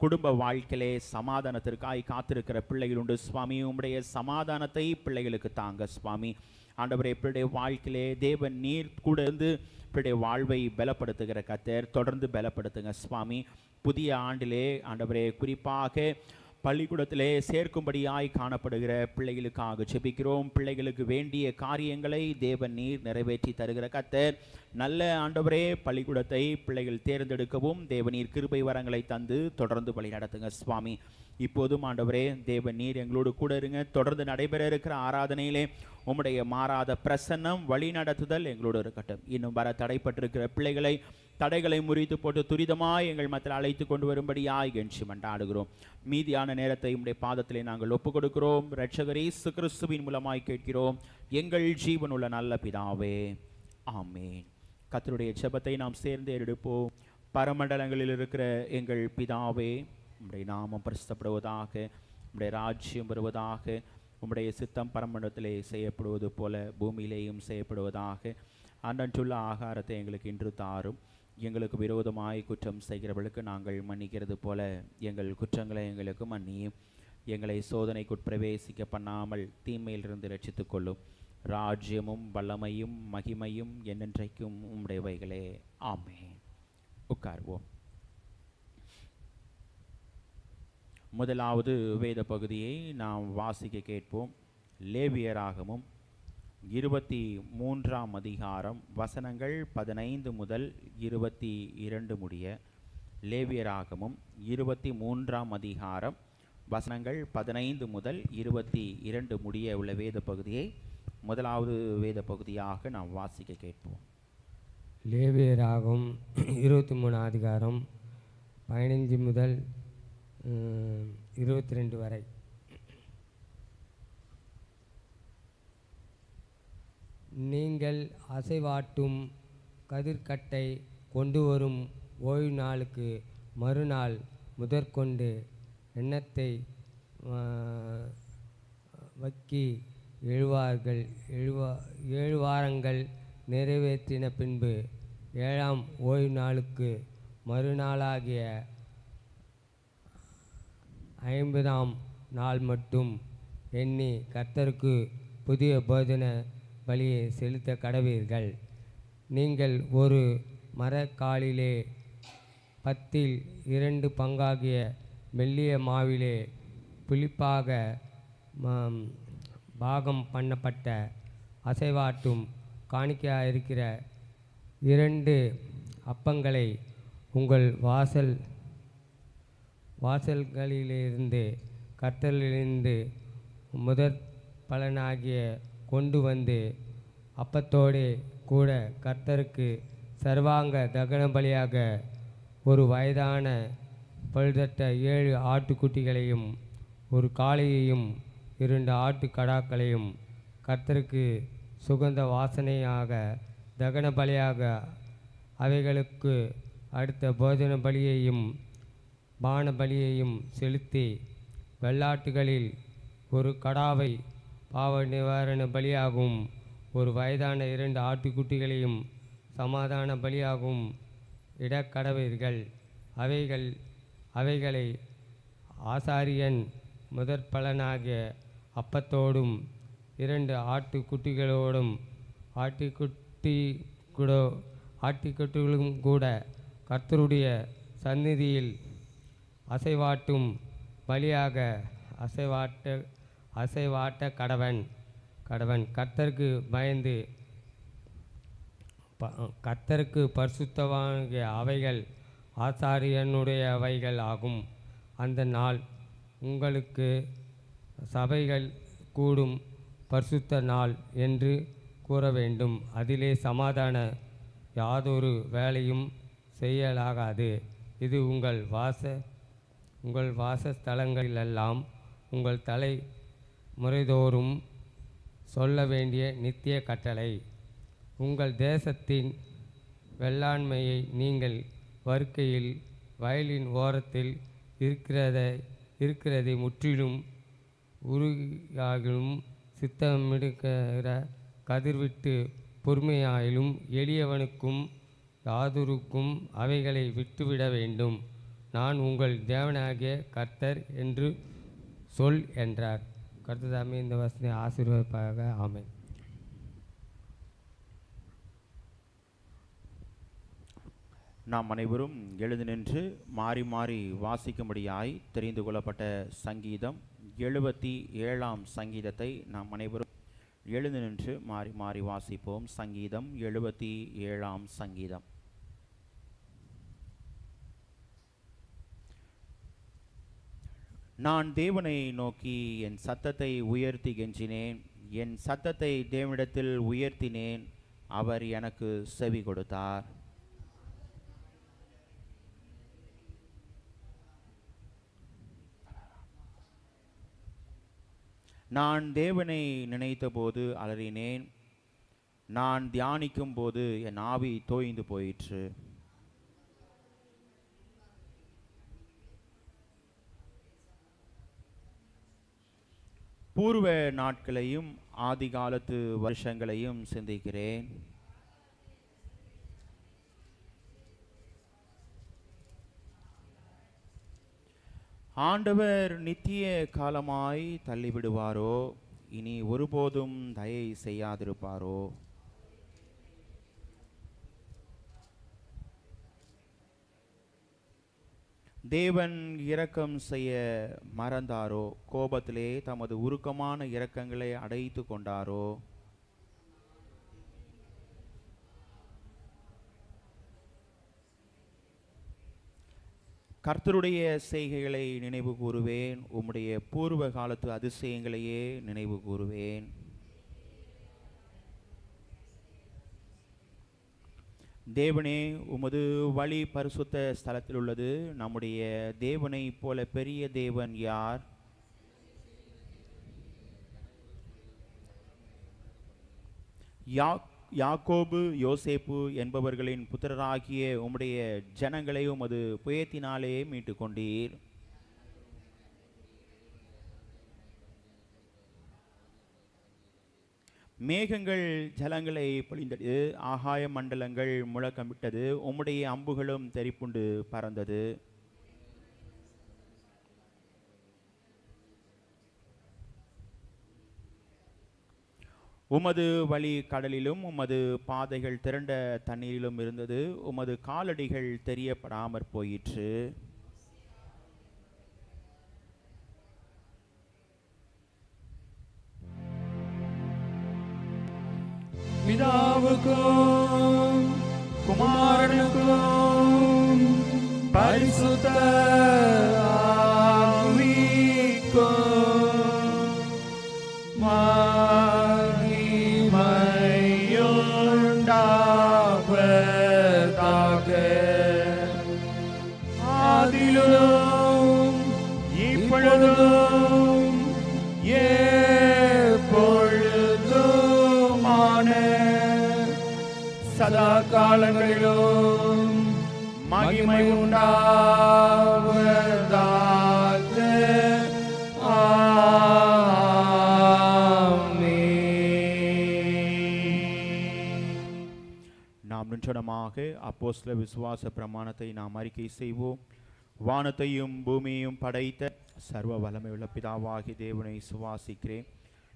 குடும்ப வாழ்க்கையிலே சமாதானத்திற்காய் காத்திருக்கிற பிள்ளைகள் உண்டு சுவாமி. உம்முடைய சமாதானத்தை பிள்ளைகளுக்கு தாங்க சுவாமி. ஆண்டவரே பிள்ளைய வாழ்க்கையிலே தேவன் நீர் கூட இருந்து பிள்ளைய வாழ்வை பலப்படுத்துகிற கர்த்தர் தொடர்ந்து பலப்படுத்துங்க சுவாமி. புதிய ஆண்டிலே ஆண்டவரே குறிப்பாக பள்ளிக்கூடத்திலே சேர்க்கும்படியாய் காணப்படுகிற பிள்ளைகளுக்காக ஜெபிக்கிறோம். பிள்ளைகளுக்கு வேண்டிய காரியங்களை தேவன் நீர் நிறைவேற்றி தருகிற கர்த்தர் நல்ல ஆண்டவரே பள்ளிக்கூடத்தை பிள்ளைகள் தேர்ந்தெடுக்கவும் தேவநீர் கிருபை வரங்களை தந்து தொடர்ந்து வழி நடத்துங்க சுவாமி. இப்போதும் ஆண்டவரே தேவன் நீர் எங்களோடு கூட இருங்க. தொடர்ந்து நடைபெற இருக்கிற ஆராதனையிலே உம்முடைய மாறாத பிரசன்னம் வழி நடத்துதல் எங்களோடு இருக்கட்டும். இன்னும் வர தடைப்பட்டிருக்கிற பிள்ளைகளை தடைகளை முறித்து போட்டு துரிதமாய் எங்கள் மத்தியில் அழைத்து கொண்டு வரும்படியாய் கெஞ்சி மன்றாடுகிறோம். மீதியான நேரத்தை உம்முடைய பாதத்திலே நாங்கள் ஒப்புக் கொடுக்கிறோம். இரட்சகர் இயேசு கிறிஸ்துவின் மூலமாய் கேட்கிறோம் எங்கள் ஜீவனுள்ள நல்ல பிதாவே, ஆமேன். கர்த்தருடைய ஜெபத்தை நாம் சேர்ந்து எடுப்போம். பரமண்டலங்களில் இருக்கிற எங்கள் பிதாவே, உம்முடைய நாமம் பரிசுத்தப்படுவதாக, உம்முடைய ராஜ்யம் வருவதாக, உம்முடைய சித்தம் பரமண்டலத்திலே செய்யப்படுவது போல பூமியிலேயும் செய்யப்படுவதாக. அன்றன்றுள்ள ஆகாரத்தை எங்களுக்கு இன்று தாரும். எங்களுக்கு விரோதமாய் குற்றம் செய்கிறவர்களுக்கு நாங்கள் மன்னிக்கிறது போல எங்கள் குற்றங்களை எங்களுக்கு மன்னியும். எங்களை சோதனைக்குட்பிரவேசிக்க பண்ணாமல் தீமையிலிருந்து ரட்சித்துக் கொள்ளும். ராஜ்யமும் வல்லமையும் மகிமையும் என்னென்றைக்கும் உம்முடையவைகளே, ஆமென். உட்கார்வோம். முதலாவது வேத பகுதியை நாம் வாசிக்க கேட்போம். லேவியராகமம் 23ஆம் அதிகாரம் வசனங்கள் 15 முதல் 22 முடிய. லேவியராகமம் 23ஆம் அதிகாரம் வசனங்கள் 15 முதல் 22 முடிய உள்ள வேத பகுதியை முதலாவது வேத பகுதியாக நாம் வாசிக்க கேட்போம். லேவியராகமம் 23ஆம் அதிகாரம் 15 முதல் 22 வரை. நீங்கள் அசைவாட்டும் கதிர்கட்டை கொண்டு வரும் ஓய்வு நாளுக்கு மறுநாள் முதற்கொண்டு எண்ணத்தை வக்கி ஏழு வாரங்கள் நிறைவேற்றின பின்பு 7ஆம் ஓய்வு நாளுக்கு மறுநாளாகிய 50ஆம் நாள் மட்டும் எண்ணி கர்த்தருக்கு புதிய போஜன பலியை செலுத்த கடவீர்கள். நீங்கள் ஒரு மரக்காலிலே 10 பங்காகிய மெல்லிய மாவிலே புளிப்பாக பாகம் பண்ணப்பட்ட அசைவாட்டும் காணிக்கையாக இருக்கிற 2 அப்பங்களை உங்கள் வாசல்களிலிருந்து கர்த்தரிலிருந்து முதற் பலனாகிய கொண்டு வந்து அப்பத்தோடு கூட கர்த்தருக்கு சர்வாங்க தகன பலியாக ஒரு வயதான பழுதற்ற 7 ஆட்டுக்குட்டிகளையும் ஒரு காளையையும் 2 ஆட்டுக்கடாக்களையும் கர்த்தருக்கு சுகந்த வாசனையாக தகன பலியாக அவைகளுக்கு அடுத்த போஜன பலியையும் பான பலியையும் செலுத்தி வெள்ளாட்டுகளில் ஒரு கடாவை பாவ நிவாரண பலியாகவும் ஒரு வயதான 2 ஆட்டுக்குட்டிகளையும் சமாதான பலியாகவும் இடக்கடவீர்கள். அவைகளை ஆசாரியன் முதற் பலனாகிய அப்பத்தோடும் 2 ஆட்டுக்குட்டிகளோடும் ஆட்டுக்குட்டிகளும் கூட கர்த்தருடைய சந்நிதியில் அசைவாட்டும் பலியாக அசைவாட்ட கடவன். கர்த்தருக்கு பயந்து கர்த்தருக்கு பரிசுத்தவாகிய அவைகள் ஆசாரியனுடையவைகள் ஆகும். அந்த நாள் உங்களுக்கு சபைகள் கூடும் பரிசுத்த நாள் என்று கூற வேண்டும். அதிலே சமாதான யாதொரு வேலையும் செய்யலாகாது. இது உங்கள் வாசஸ்தலங்களிலெல்லாம் உங்கள் தலை முறைதோறும் சொல்ல வேண்டிய நித்திய கட்டளை. உங்கள் தேசத்தின் வெள்ளாண்மையை நீங்கள் வருகையில் வயலின் ஓரத்தில் இருக்கிறதை முற்றிலும் உருகிலும் சித்தமிடுகிற கதிர்விட்டு பொறுமையாயிலும் எளியவனுக்கும் யாதொருக்கும் அவைகளை விட்டுவிட வேண்டும். நான் உங்கள் தேவனாகிய கர்த்தர் என்று சொல் என்றார். கர்த்ததாமே இந்த வசனத்தை ஆசீர்வதிப்பாக. ஆமென். நாம் அனைவரும் எழுந்து நின்று மாறி மாறி வாசிக்கும்படியாய் தெரிந்து கொள்ளப்பட்ட சங்கீதம் 77ஆம் சங்கீதத்தை நாம் அனைவரும் எழுந்து நின்று மாறி மாறி வாசிப்போம். சங்கீதம் 77ஆம் சங்கீதம். நான் தேவனை நோக்கி என் சத்தத்தை உயர்த்தி கெஞ்சினேன். என் சத்தத்தை தேவனிடத்தில் உயர்த்தினேன். அவர் எனக்கு செவி கொடுத்தார். நான் தேவனை நினைத்தபோது அலறினேன். நான் தியானிக்கும் போது என் ஆவி தோய்ந்து போயிற்று. பூர்வ நாட்களையும் ஆதி காலத்து வருஷங்களையும் சிந்திக்கிறேன். ஆண்டவர் நித்திய காலமாய் தள்ளிவிடுவாரோ? இனி ஒருபோதும் தயை செய்யாதிருப்பாரோ? தேவன் இரக்கம் செய்ய மறந்தாரோ? கோபத்திலே தமது உருக்கமான இரக்கங்களை அடைத்து கொண்டாரோ? கர்த்தருடைய செய்கைகளை நினைவு கூறுவேன். உம்முடைய பூர்வ காலத்து அதிசயங்களையே நினைவு கூறுவேன். தேவனே, உமது வழி பரிசுத்த ஸ்தலத்தில் உள்ளது. நம்முடைய தேவனை போல பெரிய தேவன் யார்? யாக்கோபு யோசேப்பு என்பவர்களின் புத்திரராகிய உம்முடைய ஜனங்களை உமது புயத்தினாலே மீட்டு கொண்டீர். மேகங்கள் ஜலங்களை பொழிந்தது, ஆகாய மண்டலங்கள் முழக்கமிட்டது, உம்முடைய அம்புகளும் தெரிப்புண்டு பறந்தது. உமது வழி கடலிலும் உமது பாதைகள் திரண்ட தண்ணீரிலும் இருந்தது. உமது காலடிகள் தெரியப்படாமற் போயிற்று. பிதாவுக்கும் குமாரனுக்கும் பரிசுத்த ஆவிக்கும் மகிமையுண்டாவதாக. ஆதியிலும் இப்பொழுதும் எப்பொழுதுமான சதா காலங்களிலும் மகிமை உண்டாவதாக. நாம் நின்றனமாக அப்போஸ்தல விசுவாச பிரமாணத்தை நாம் அறிக்கை செய்வோம். வானத்தையும் பூமியையும் படைத்த சர்வ வல்லமையுள்ள பிதாவாகிய தேவனை சுவாசிக்கிறேன்.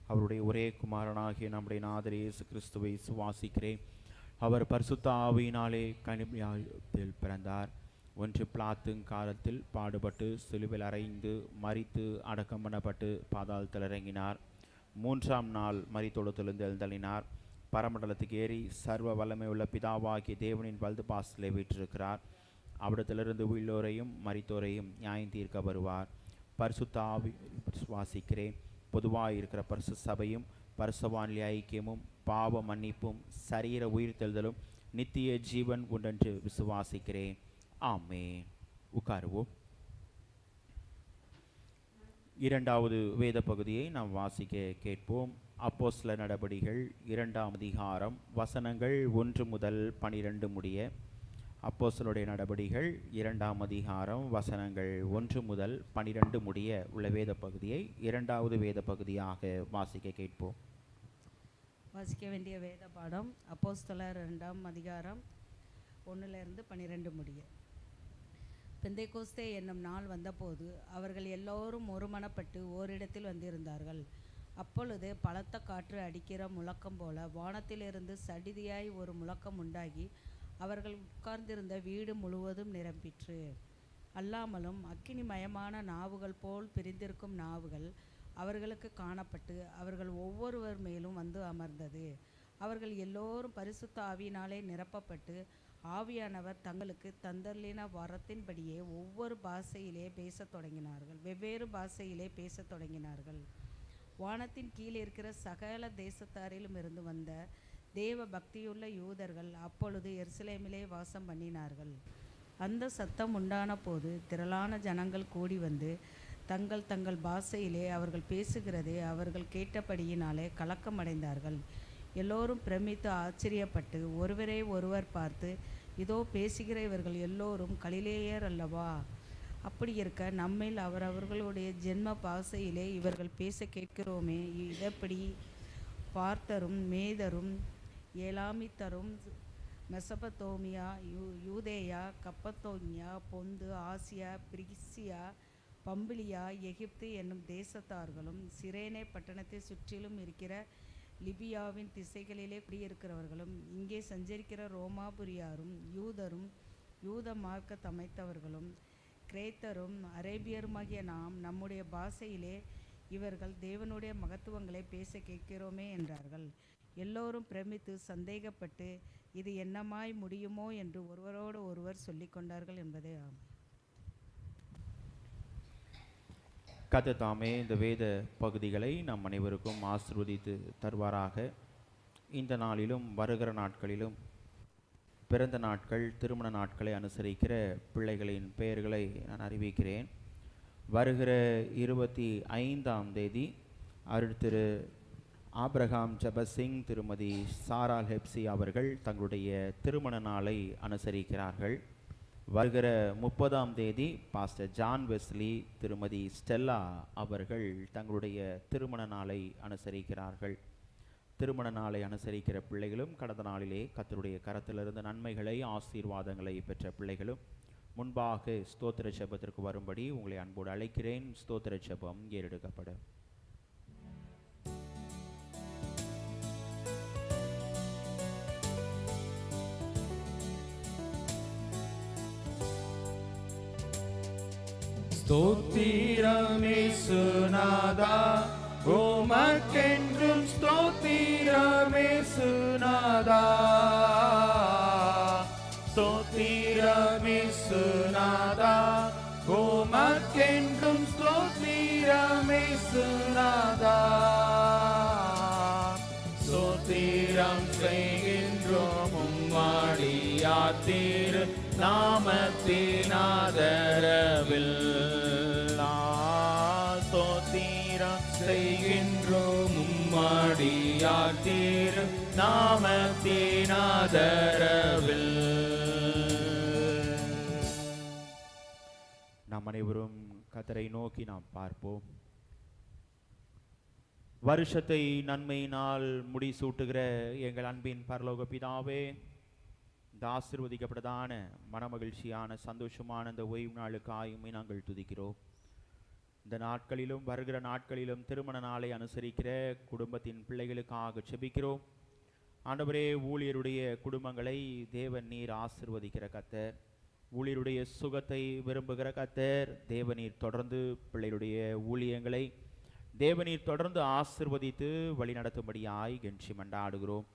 அவருடைய ஒரே குமாரனாகிய நம்முடைய நாதர் இயேசு கிறிஸ்துவை சுவாசிக்கிறேன். அவர் பரிசுத்த ஆவியினாலே கன்னியாத்தில் பிறந்தார். ஒன்று பிலாத்துங் காலத்தில் பாடுபட்டு சிலுவையில் அறைந்து மரித்து அடக்கம் பண்ணப்பட்டு பாதாளத்தில் இறங்கினார். 3ஆம் நாள் மரித்தொழுத்திலிருந்து எழுந்தள்ளினார். பரமண்டலத்துக்கு ஏறி சர்வ வல்லமை உள்ள பிதாவாகிய தேவனின் வலது பாசத்திலே வீற்றிருக்கிறார். அவ்விடத்திலிருந்து உள்ளோரையும் மரித்தோரையும் நியாயம் தீர்க்க வருவார். பரிசுத்த ஆவி சுவாசிக்கிறேன். பொதுவாக இருக்கிற பரிசு சபையும் பரிசுத்தவான்களின் ஐக்கியமும் பாவ மன்னிப்பும் சரீர உயிர்த்தெழுதலும் நித்திய ஜீவன் உண்டென்று விசுவாசிக்கிறேன். ஆமென். உட்காருவோம். இரண்டாவது வேத பகுதியை நாம் வாசிக்க கேட்போம். அப்போஸ்தல நடபடிகள் 2ஆம் அதிகாரம் வசனங்கள் 1 முதல் 12 முடிய. அப்போஸ்தலருடைய நடபடிகள் 2ஆம் அதிகாரம் வசனங்கள் 1 முதல் 12 முடிய உள்ள வேத பகுதியை இரண்டாவது வேத பகுதியாக வாசிக்க கேட்போம். வாசிக்க வேண்டிய வேத பாடம் அப்போஸ்தலர் 2ஆம் அதிகாரம் 1 12 முடிய. பெந்தைக்கோஸ்தே என்னும் நாள் வந்தபோது அவர்கள் எல்லோரும் ஒருமனப்பட்டு ஓரிடத்தில் வந்திருந்தார்கள். அப்பொழுது பலத்த காற்று அடிக்கிற முழக்கம் போல வானத்திலிருந்து சடிதியாய் ஒரு முழக்கம் உண்டாகி அவர்கள் உட்கார்ந்திருந்த வீடு முழுவதும் நிரம்பிற்று. அல்லாமலும் அக்கினிமயமான நாவுகள் போல் பிரிந்திருக்கும் நாவுகள் அவர்களுக்கு காணப்பட்டு அவர்கள் ஒவ்வொருவர் மேலும் வந்து அமர்ந்தது. அவர்கள் எல்லோரும் பரிசுத்த ஆவியினாலே நிரப்பப்பட்டு ஆவியானவர் தங்களுக்கு தந்தர்லின வரத்தின்படியே வெவ்வேறு பாஷையிலே பேசத் தொடங்கினார்கள். வானத்தின் கீழே இருக்கிற சகல தேசத்தாரிலும் இருந்து வந்த தேவ பக்தியுள்ள யூதர்கள் அப்பொழுது எருசலேமிலே வாசம் பண்ணினார்கள். அந்த சத்தம் உண்டான போது திரளான ஜனங்கள் கூடி வந்து தங்கள் தங்கள் பாஷையிலே அவர்கள் பேசுகிறதை அவர்கள் கேட்டபடியினாலே கலக்கமடைந்தார்கள். எல்லோரும் பிரமித்து ஆச்சரியப்பட்டு ஒருவரை ஒருவர் பார்த்து, இதோ பேசுகிற இவர்கள் எல்லோரும் கலிலேயர் அல்லவா? அப்படி இருக்க நம்மில் அவரவர்களுடைய ஜென்ம பாஷையிலே இவர்கள் பேச கேட்கிறோமே, இதப்படி பார்த்தரும் மேதரும் ஏலாமித்தரும் மெசபத்தோமியா யூதேயா கப்பத்தோனியா பொந்து ஆசியா பிரிசியா பம்பிலியா எகிப்து என்னும் தேசத்தார்களும் சிரேனே பட்டணத்தை சுற்றிலும் இருக்கிற லிபியாவின் திசைகளிலே குடியிருக்கிறவர்களும் இங்கே சஞ்சரிக்கிற ரோமாபுரியாரும் யூதரும் யூத மார்க்க தமைத்தவர்களும் கிரேத்தரும் அரேபியருமாகிய நாம் நம்முடைய பாஷையிலே இவர்கள் தேவனுடைய மகத்துவங்களை பேச கேட்கிறோமே என்றார்கள். எல்லோரும் பிரமித்து சந்தேகப்பட்டு இது என்னமாய் முடியுமோ என்று ஒருவரோடு ஒருவர் சொல்லிக் கொண்டார்கள் என்பதே ஆம். கர்த்தர் தாமே இந்த வேத பகுதிகளை நம் அனைவருக்கும் ஆசீர்வதித்து தருவாராக. இந்த நாளிலும் வருகிற நாட்களிலும் பிறந்த நாட்கள் திருமண நாட்களை அனுசரிக்கிற பிள்ளைகளின் பெயர்களை நான் அறிவிக்கிறேன். வருகிற 25ஆம் தேதி அருட்திரு ஆப்ரஹாம் ஜபசிங் திருமதி சாரா ஹெப்சி அவர்கள் தங்களுடைய திருமண நாளை அனுசரிக்கிறார்கள். வருகிற 30ஆம் தேதி பாஸ்டர் ஜான் வெஸ்லி திருமதி ஸ்டெல்லா அவர்கள் தங்களுடைய திருமண நாளை அனுசரிக்கிறார்கள். திருமண நாளை அனுசரிக்கிற பிள்ளைகளும் கடந்த நாளிலே கர்த்தருடைய கரத்திலிருந்து நன்மைகளை ஆசீர்வாதங்களை பெற்ற பிள்ளைகளும் முன்பாக ஸ்தோத்திர ஜெபத்திற்கு வரும்படி உங்களை அன்போடு அழைக்கிறேன். ஸ்தோத்திர ஜெபம் ஏறெடுக்கப்படும். ஸ்தோத்திரமே சுனாதா உமக்கென்றும் ஸ்தோத்திரமே சுனாதா ஸ்தோத்திரமே சுனாதா உமக்கென்றும் ஸ்தோத்திரமே சுனாதா ஸ்தோத்திரம் செய்கின்றோம் உம்மாடியாத்தீர் நாமத்தின் ஆதரவில் ஸ்தோத்திரம் செய்கின்றோம் உம்மாடியாத்தீர் நாமத்தின் ஆதரவில் அனைவரும் கர்த்தரை நோக்கி நாம் பார்ப்போம். வருஷத்தை நன்மையினால் முடிசூட்டுகிற எங்கள் அன்பின் பரலோக பிதாவே, இந்த ஆசீர்வதிக்கப்பட்டதான மனமகிழ்ச்சியான சந்தோஷமான இந்த ஓய்வு நாளுக்காயுமே நாங்கள் துதிக்கிறோம். இந்த நாட்களிலும் வருகிற நாட்களிலும் திருமண நாளை அனுசரிக்கிற குடும்பத்தின் பிள்ளைகளுக்காக செபிக்கிறோம். ஆண்டவரே, ஊழியருடைய குடும்பங்களை தேவன் நீர் ஆசீர்வதிக்கிற கர்த்தர், ஊழியருடைய சுகத்தை விரும்புகிற கர்த்தர், தேவநீர் தொடர்ந்து பிள்ளைகளுடைய ஊழியங்களை தேவநீர் தொடர்ந்து ஆசீர்வதித்து வழிநடத்தும்படியாய் கெஞ்சி மன்றாடுகிறோம்.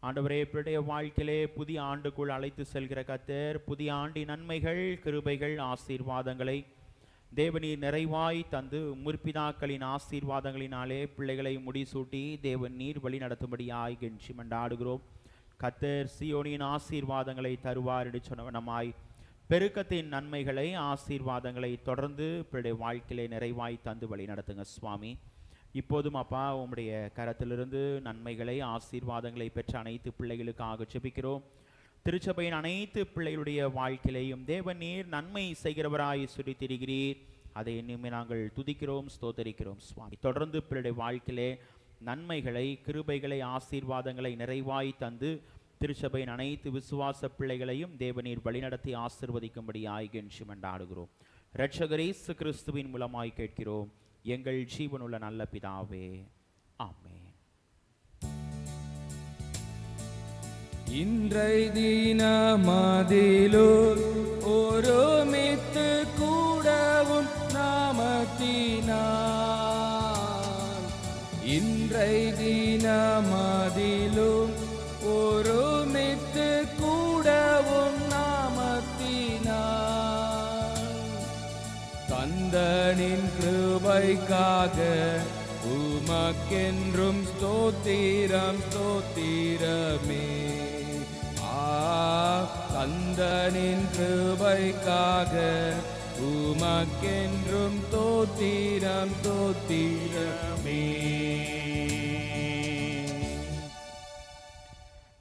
ஆண்டவரே, பிள்ளைய வாழ்க்கையிலே புதிய ஆண்டுக்குள் அழைத்து செல்கிற கர்த்தர், புதிய ஆண்டின் நன்மைகள், கிருபைகள், ஆசீர்வாதங்களை தேவநீர் நிறைவாய் தந்து முற்பிதாக்களின் ஆசீர்வாதங்களினாலே பிள்ளைகளை முடிசூட்டி தேவன் நீர் வழி நடத்தும்படியாய் கெஞ்சி மன்றாடுகிறோம். கர்த்தர் சீயோனின் ஆசீர்வாதங்களை தருவார் என்று சொன்னவனமாய் பெருக்கத்தின் நன்மைகளை, ஆசீர்வாதங்களை தொடர்ந்து பிள்ளை வாழ்க்கையிலே நிறைவாய் தந்து வழி நடத்துங்க சுவாமி. இப்போதும் அப்பா, உம்முடைய கரத்திலிருந்து நன்மைகளை, ஆசீர்வாதங்களை பெற்ற அனைத்து பிள்ளைகளுக்காக ஜெபிக்கிறோம். திருச்சபையின் அனைத்து பிள்ளைகளுடைய வாழ்க்கையிலையும் தேவன் நீர் நன்மை செய்கிறவராய் சுரித்திருக்கிறீர். அதை இனிமே நாங்கள் துதிக்கிறோம், ஸ்தோத்தரிக்கிறோம் சுவாமி. தொடர்ந்து பிள்ளைடைய வாழ்க்கையிலே நன்மைகளை, கிருபைகளை, ஆசீர்வாதங்களை நிறைவாய் தந்து திருச்சபையின் அனைத்து விசுவாச பிள்ளைகளையும் தேவநீர் வழிநடத்தி ஆசீர்வதிக்கும்படியாய் கெஞ்சி மன்றாடுகிறோம். இரட்சகர் இயேசு கிறிஸ்துவின் மூலமாய் கேட்கிறோம் எங்கள் ஜீவனுள்ள நல்ல பிதாவே, ஆமென். இன்றை தினமதிலோ ஒருமித்து கூடவும் நாமத்தினார், இன்றை தினமதிலும் ஒருமித்து கூடவும் நாமத்தினார், தந்தனின் கிருபைக்காக உமக்கென்றும் ஸ்தோத்திரம் ஸ்தோத்திரமே. தந்தனின் கிருபைக்காக உமக்கென்றும் ஸ்தோத்திரம் ஸ்தோத்திரமே.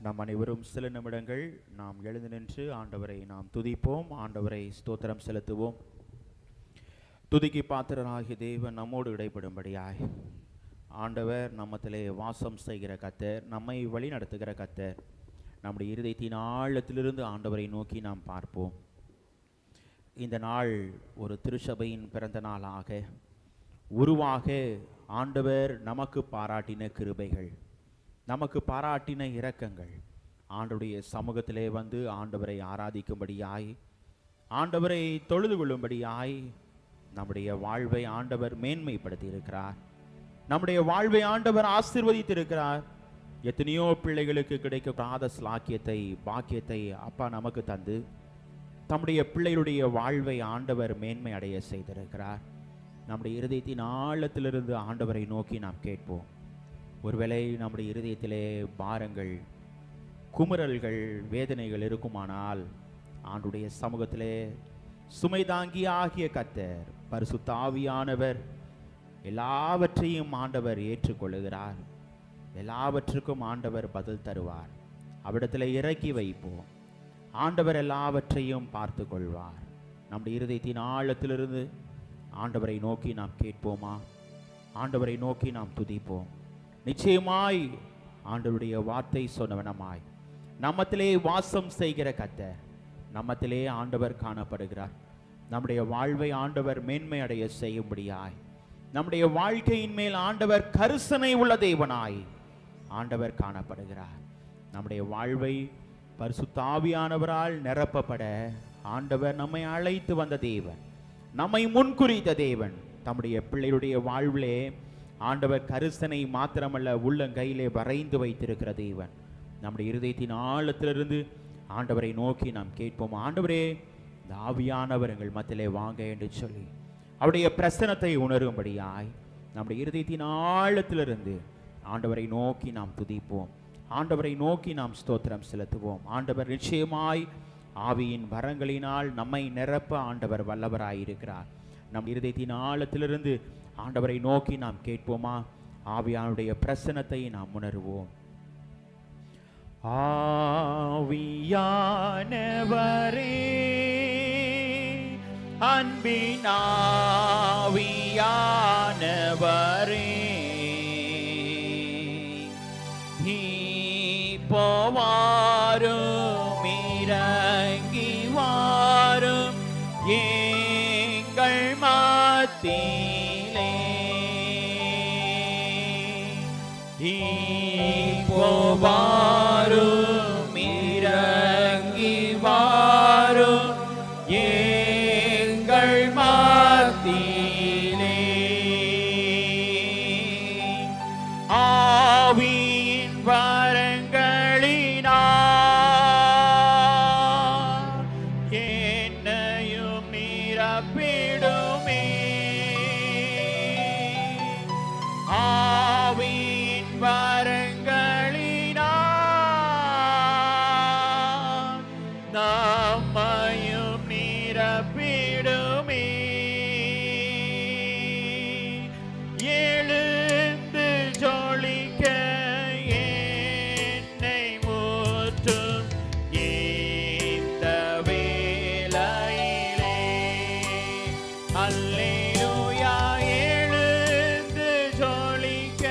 நம் அனைவரும் சில நிமிடங்கள் நாம் எழுந்து நின்று ஆண்டவரை நாம் துதிப்போம், ஆண்டவரை ஸ்தோத்திரம் செலுத்துவோம். துதிக்கு பாத்திரராகிய தேவன் நம்மோடு இடைப்படும்படியாய் ஆண்டவர் நம்மத்திலே வாசம் செய்கிற கர்த்தர், நம்மை வழி நடத்துகிற கர்த்தர், நம்முடைய இருதயத்தின் ஆழத்திலிருந்து ஆண்டவரை நோக்கி நாம் பார்ப்போம். இந்த நாள் ஒரு திருச்சபையின் பிறந்த நாளாக உருவாக ஆண்டவர் நமக்கு பாராட்டின கிருபைகள், நமக்கு பாராட்டின இரக்கங்கள், ஆண்டவருடைய சமூகத்திலே வந்து ஆண்டவரை ஆராதிக்கும்படியாய், ஆண்டவரை தொழுது கொள்ளும்படியாய் நம்முடைய வாழ்வை ஆண்டவர் மேன்மைப்படுத்தி இருக்கிறார். நம்முடைய வாழ்வை ஆண்டவர் ஆசீர்வதித்திருக்கிறார். எத்தனையோ பிள்ளைகளுக்கு கிடைக்காத ஸ்லாக்கியத்தை, பாக்கியத்தை அப்பா நமக்கு தந்து தம்முடைய பிள்ளைகளுடைய வாழ்வை ஆண்டவர் மேன்மை அடைய செய்திருக்கிறார். நம்முடைய இருதயத்தின் ஆழத்திலிருந்து ஆண்டவரை நோக்கி நாம் கேட்போம். ஒருவேளை நம்முடைய இருதயத்திலே பாரங்கள், குமுறல்கள், வேதனைகள் இருக்குமானால் ஆண்டுடைய சமூகத்திலே சுமை தாங்கி ஆகிய கர்த்தர், பரிசுத்த ஆவியானவர் எல்லாவற்றையும் ஆண்டவர் ஏற்றுக்கொள்ளுகிறார். எல்லாவற்றுக்கும் ஆண்டவர் பதில் தருவார். அவ்விடத்தில் இறக்கி வைப்போம். ஆண்டவர் எல்லாவற்றையும் பார்த்து கொள்வார். நம்முடைய இருதயத்தின் ஆழத்திலிருந்து ஆண்டவரை நோக்கி நாம் கேட்போமா? ஆண்டவரை நோக்கி நாம் துதிப்போம். நிச்சயமாய் ஆண்டவருடைய வார்த்தை சொன்னவனமாய் நம்மத்திலே வாசம் செய்கிற கர்த்தர், நம்மத்திலே ஆண்டவர் காணப்படுகிறார். நம்முடைய வாழ்வை ஆண்டவர் மேன்மை அடைய செய்யும்படியாய், நம்முடைய வாழ்க்கையின் மேல் ஆண்டவர் கரிசனை உள்ள தேவனாய் ஆண்டவர் காணப்படுகிறார். நம்முடைய வாழ்வை பரிசுத்த ஆவியானவரால் நிரப்பப்பட ஆண்டவர் நம்மை அழைத்து வந்த தேவன், நம்மை முன்குறித்த தேவன். தம்முடைய பிள்ளைகளுடைய வாழ்விலே ஆண்டவர் கரிசனை மாத்திரமல்ல, உள்ளங்கையிலே வரைந்து வைத்திருக்கிற தேவன். நம்முடைய இருதயத்தின் ஆழத்திலிருந்து ஆண்டவரை நோக்கி நாம் கேட்போம். ஆண்டவரே, இந்த ஆவியானவர் எங்கள் மத்தியிலே வாங்க என்று சொல்லி அவருடைய பிரசனத்தை உணரும்படியாய் நம்முடைய இருதயத்தின் ஆழத்திலிருந்து ஆண்டவரை நோக்கி நாம் துதிப்போம். ஆண்டவரை நோக்கி நாம் ஸ்தோத்திரம் செலுத்துவோம். ஆண்டவர் நிச்சயமாய் ஆவியின் வரங்களினால் நம்மை நிரப்ப ஆண்டவர் வல்லவராயிருக்கிறார். நம் இருதயத்தின் ஆழத்திலிருந்து ஆண்டவரை நோக்கி நாம் கேட்போமா? ஆவியானுடைய பிரசனத்தை நாம் உணர்வோம். ஆவியானவரே அன்பினாவியானவரே இப்போவாரும் இறங்கி வாரும் எங்கள் மத்தியிலே இப்போவாரும் இறங்கி வாரும் எங்கள் மத்தியிலே ஆவியின் வரங்களினால் என்னையும் நிரப்பிடுமே ஆவியின் வரங்களினால் நம்மையும் நிரப்பிடுமே எழுந்து ஜொலிக்க என்னை முற்றும் இந்த வேளையிலே அல்லேலூயா எழுந்து ஜொலிக்க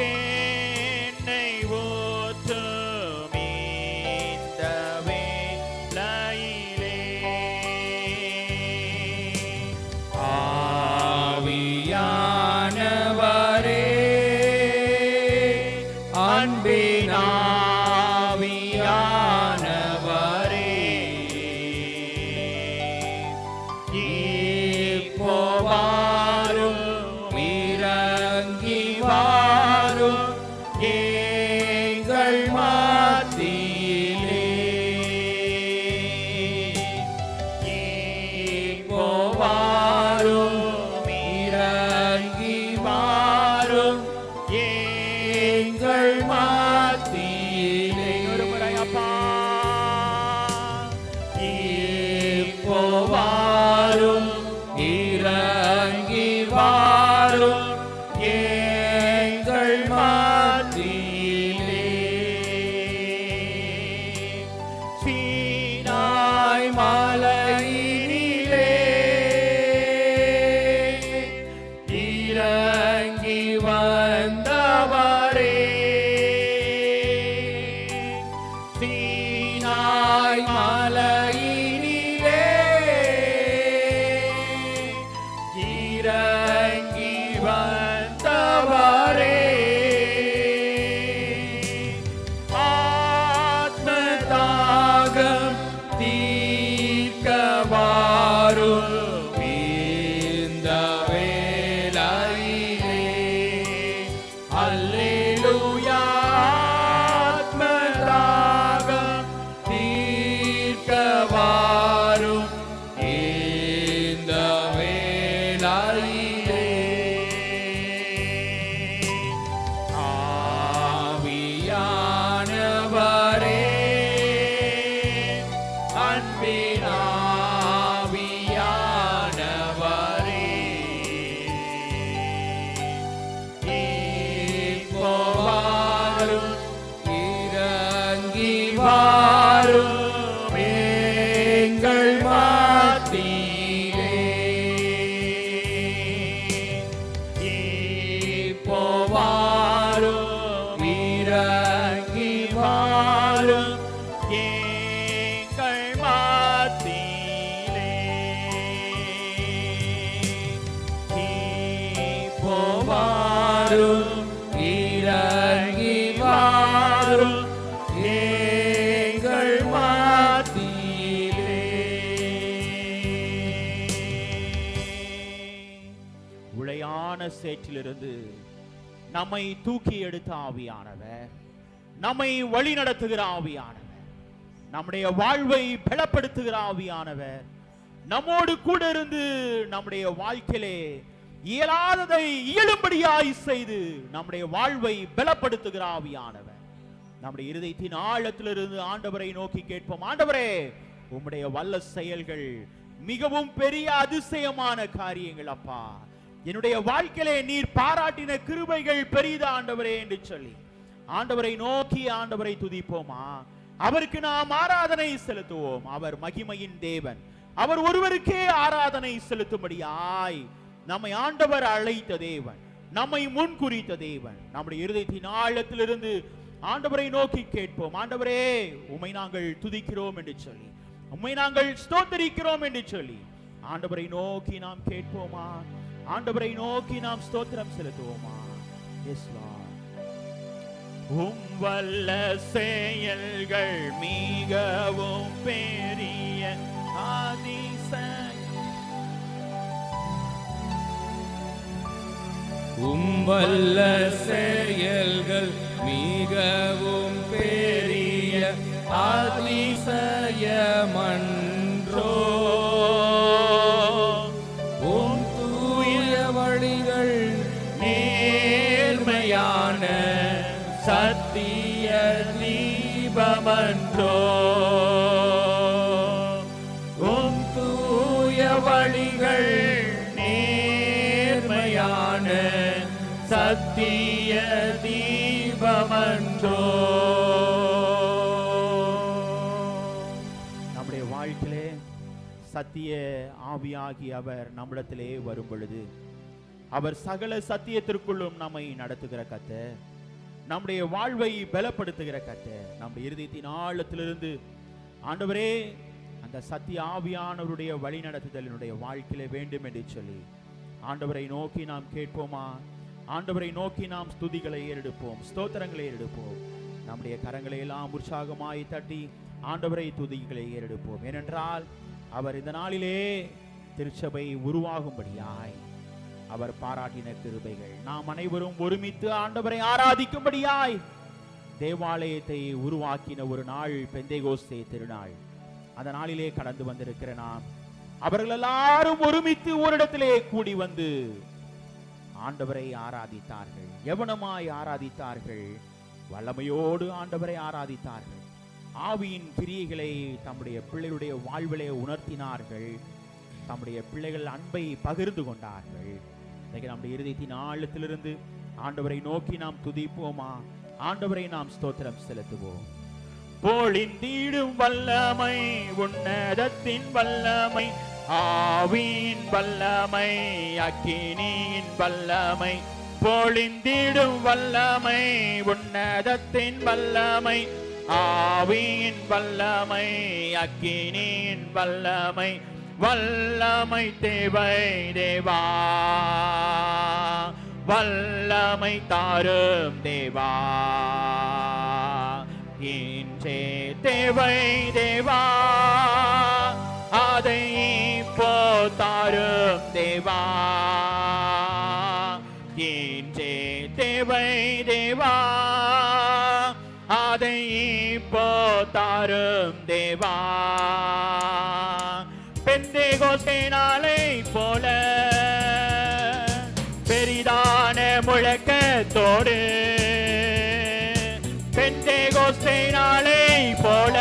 என்னை ஊற்றும் இந்த வேளையிலே ஆவியானவரே அன்பினாவியானவரே இப்போவாரும் இறங்கி வாரும் எங்கள் மத்தியிலே இப்போவாரும் இறங்கி வாரும் எங்கள் மத்தியிலே ஒரு முறை அப்பா இப்போவாரும் இறங்கி வாரும் எங்கள் மத்தியிலே சீனாய் மலையினிலே இறங்கி வந்தவரே சீனாய் மலையினிலே இறங்கி வந்தவரே ஆத்மதாகம் தீர்க்க வாரும் இந்த வேளையிலே அல்லேலூயா ஆத்மதாகம் தீர்க்க வாரும் இந்த வேளையிலே ஆவியானவரே அன்பினாவியானவரே இப்போவாரும் இறங்கி வாரும் எங்கள் மத்தியிலே இப்போவாரும் இறங்கி வாரும் எங்கள் மத்தியிலே இப்போவாரும் இறங்கி வாரும் எங்கள் மத்தியிலே உளையான சேற்றிலிருந்து நம்மை தூக்கி எடுத்த ஆவியானவர் நம்மை வழி நடத்துகிற ஆவியானவர் நம்முடைய வாழ்வை பலப்படுத்துகிற ஆவியானவர் நம்மோடு கூட இருந்து நம்முடைய வாழ்க்கையிலே இயலாததை இயலும்படியாய் செய்து நம்முடைய வாழ்வை பலப்படுத்துகிற ஆவியானவர் நம்முடைய இருதயத்தின் ஆழத்திலிருந்து ஆண்டவரை நோக்கி கேட்போம். ஆண்டவரே, உம்முடைய வல்ல செயல்கள் மிகவும் பெரிய அதிசயமான காரியங்கள் அப்பா. என்னுடைய வாழ்க்கையிலே நீர் பாராட்டின கிருபைகள் பெரிதா ஆண்டவரே என்று சொல்லி ஆண்டவரை நோக்கி ஆண்டவரை துதிப்போமா. அவருக்கு நாம் ஆராதனை செலுத்துவோம். அவர் மகிமையின் தேவன், அவர் ஒருவருக்கே ஆராதனை செலுத்தும்படியாய் நம்மை ஆண்டவர் அழைத்த தேவன், நம்மை முன்குறித்த தேவன். நம்முடைய இருதயத்தின் ஆழத்திலிருந்து ஆண்டவரை நோக்கி கேட்போம். ஆண்டவரே, உம்மை நாங்கள் துதிக்கிறோம் என்று சொல்லி, உம்மை நாங்கள் ஸ்தோத்திரிக்கிறோம் என்று சொல்லி ஆண்டவரை நோக்கி நாம் கேட்போமா? ஆண்டவரை நோக்கி நாம் ஸ்தோத்திரம் செலுத்துவோமா? S Lord. உம் வல்ல செயல்கள் மிகவும் பெரிய வல்ல செயல்கள் மிகவும் பெரிய அதிசயமன்றோ. உம் தூய வழிகள் நேர்மையான சத்திய தீபமன்றோ. உம் தூய வழிகள் நேர்மையான சத்திய தீபமன்றோ. நம்முடைய வாழ்க்கையிலே சத்திய ஆவியாகி அவர் நம்மிடத்திலே வரும் பொழுது அவர் சகல சத்தியத்திற்குள்ளும் நம்மை நடத்துகிற கர்த்தர், நம்முடைய வாழ்வை பலப்படுத்துகிற கர்த்தர். நம்முடைய இருதயத்தின் ஆழத்திலிருந்து ஆண்டவரே, அந்த சத்திய ஆவியானவருடைய வழி நடத்துதல் என்னுடைய வாழ்க்கையில வேண்டும் என்று சொல்லி ஆண்டவரை நோக்கி நாம் கேட்போமா? ஆண்டவரை நோக்கி நாம் ஸ்துதிகளை ஏறெடுப்போம், ஸ்தோத்திரங்களை ஏறெடுப்போம். நம்முடைய கரங்களை எல்லாம் உற்சாகமாய் தட்டி ஆண்டவரை துதிகளை ஏறெடுப்போம். ஏனென்றால் அவர் இந்த நாளிலே திருச்சபை உருவாகும்படியாய் அவர் பாராட்டின கிருபைகள், நாம் அனைவரும் ஒருமித்து ஆண்டவரை ஆராதிக்கும்படியாய் தேவாலயத்தை உருவாக்கின ஒரு நாள் பெந்தேகோஸ்தே திருநாள். அந்த நாளிலே கடந்து வந்திருக்கிற நாம் அவர்கள் எல்லாரும் ஒருமித்து ஓரிடத்திலே கூடி வந்து ஆண்டவரை ஆராதித்தார்கள். எவனமாய் ஆராதித்தார்கள்? வல்லமையோடு ஆண்டவரை ஆராதித்தார்கள். ஆவியின் கிரியைகளை தம்முடைய பிள்ளைகளுடைய வாழ்விலே உணர்த்தினார்கள். தம்முடைய பிள்ளைகள் அன்பை பகிர்ந்து கொண்டார்கள். நம்முடைய இருதயத்தின் ஆழத்திலிருந்து ஆண்டவரை நோக்கி நாம் துதிப்போமா? ஆண்டவரை நாம் ஸ்தோத்திரம் செலுத்துவோம். பொழிந்திடும் வல்லமை, உன்னதத்தின் வல்லமை, ஆவியின் வல்லமை, அக்கினியின் வல்லமை. பொழிந்திடும் வல்லமை, உன்னதத்தின் வல்லமை, ஆவியின் வல்லமை, அக்கினியின் வல்லமை. வல்லமை தேவை தேவா, வல்லமை தாரும் தேவா. இன்றே தேவை தேவா, அதை இப்போ தாரும் தேவா. இன்றே தேவை தேவா, அதை இப்போ தாரும் தேவா. பெந்தேகோஸ்தே நாளை போல பெரிதான முழக்கத்தோடு, பெந்தேகோஸ்தே நாளை போல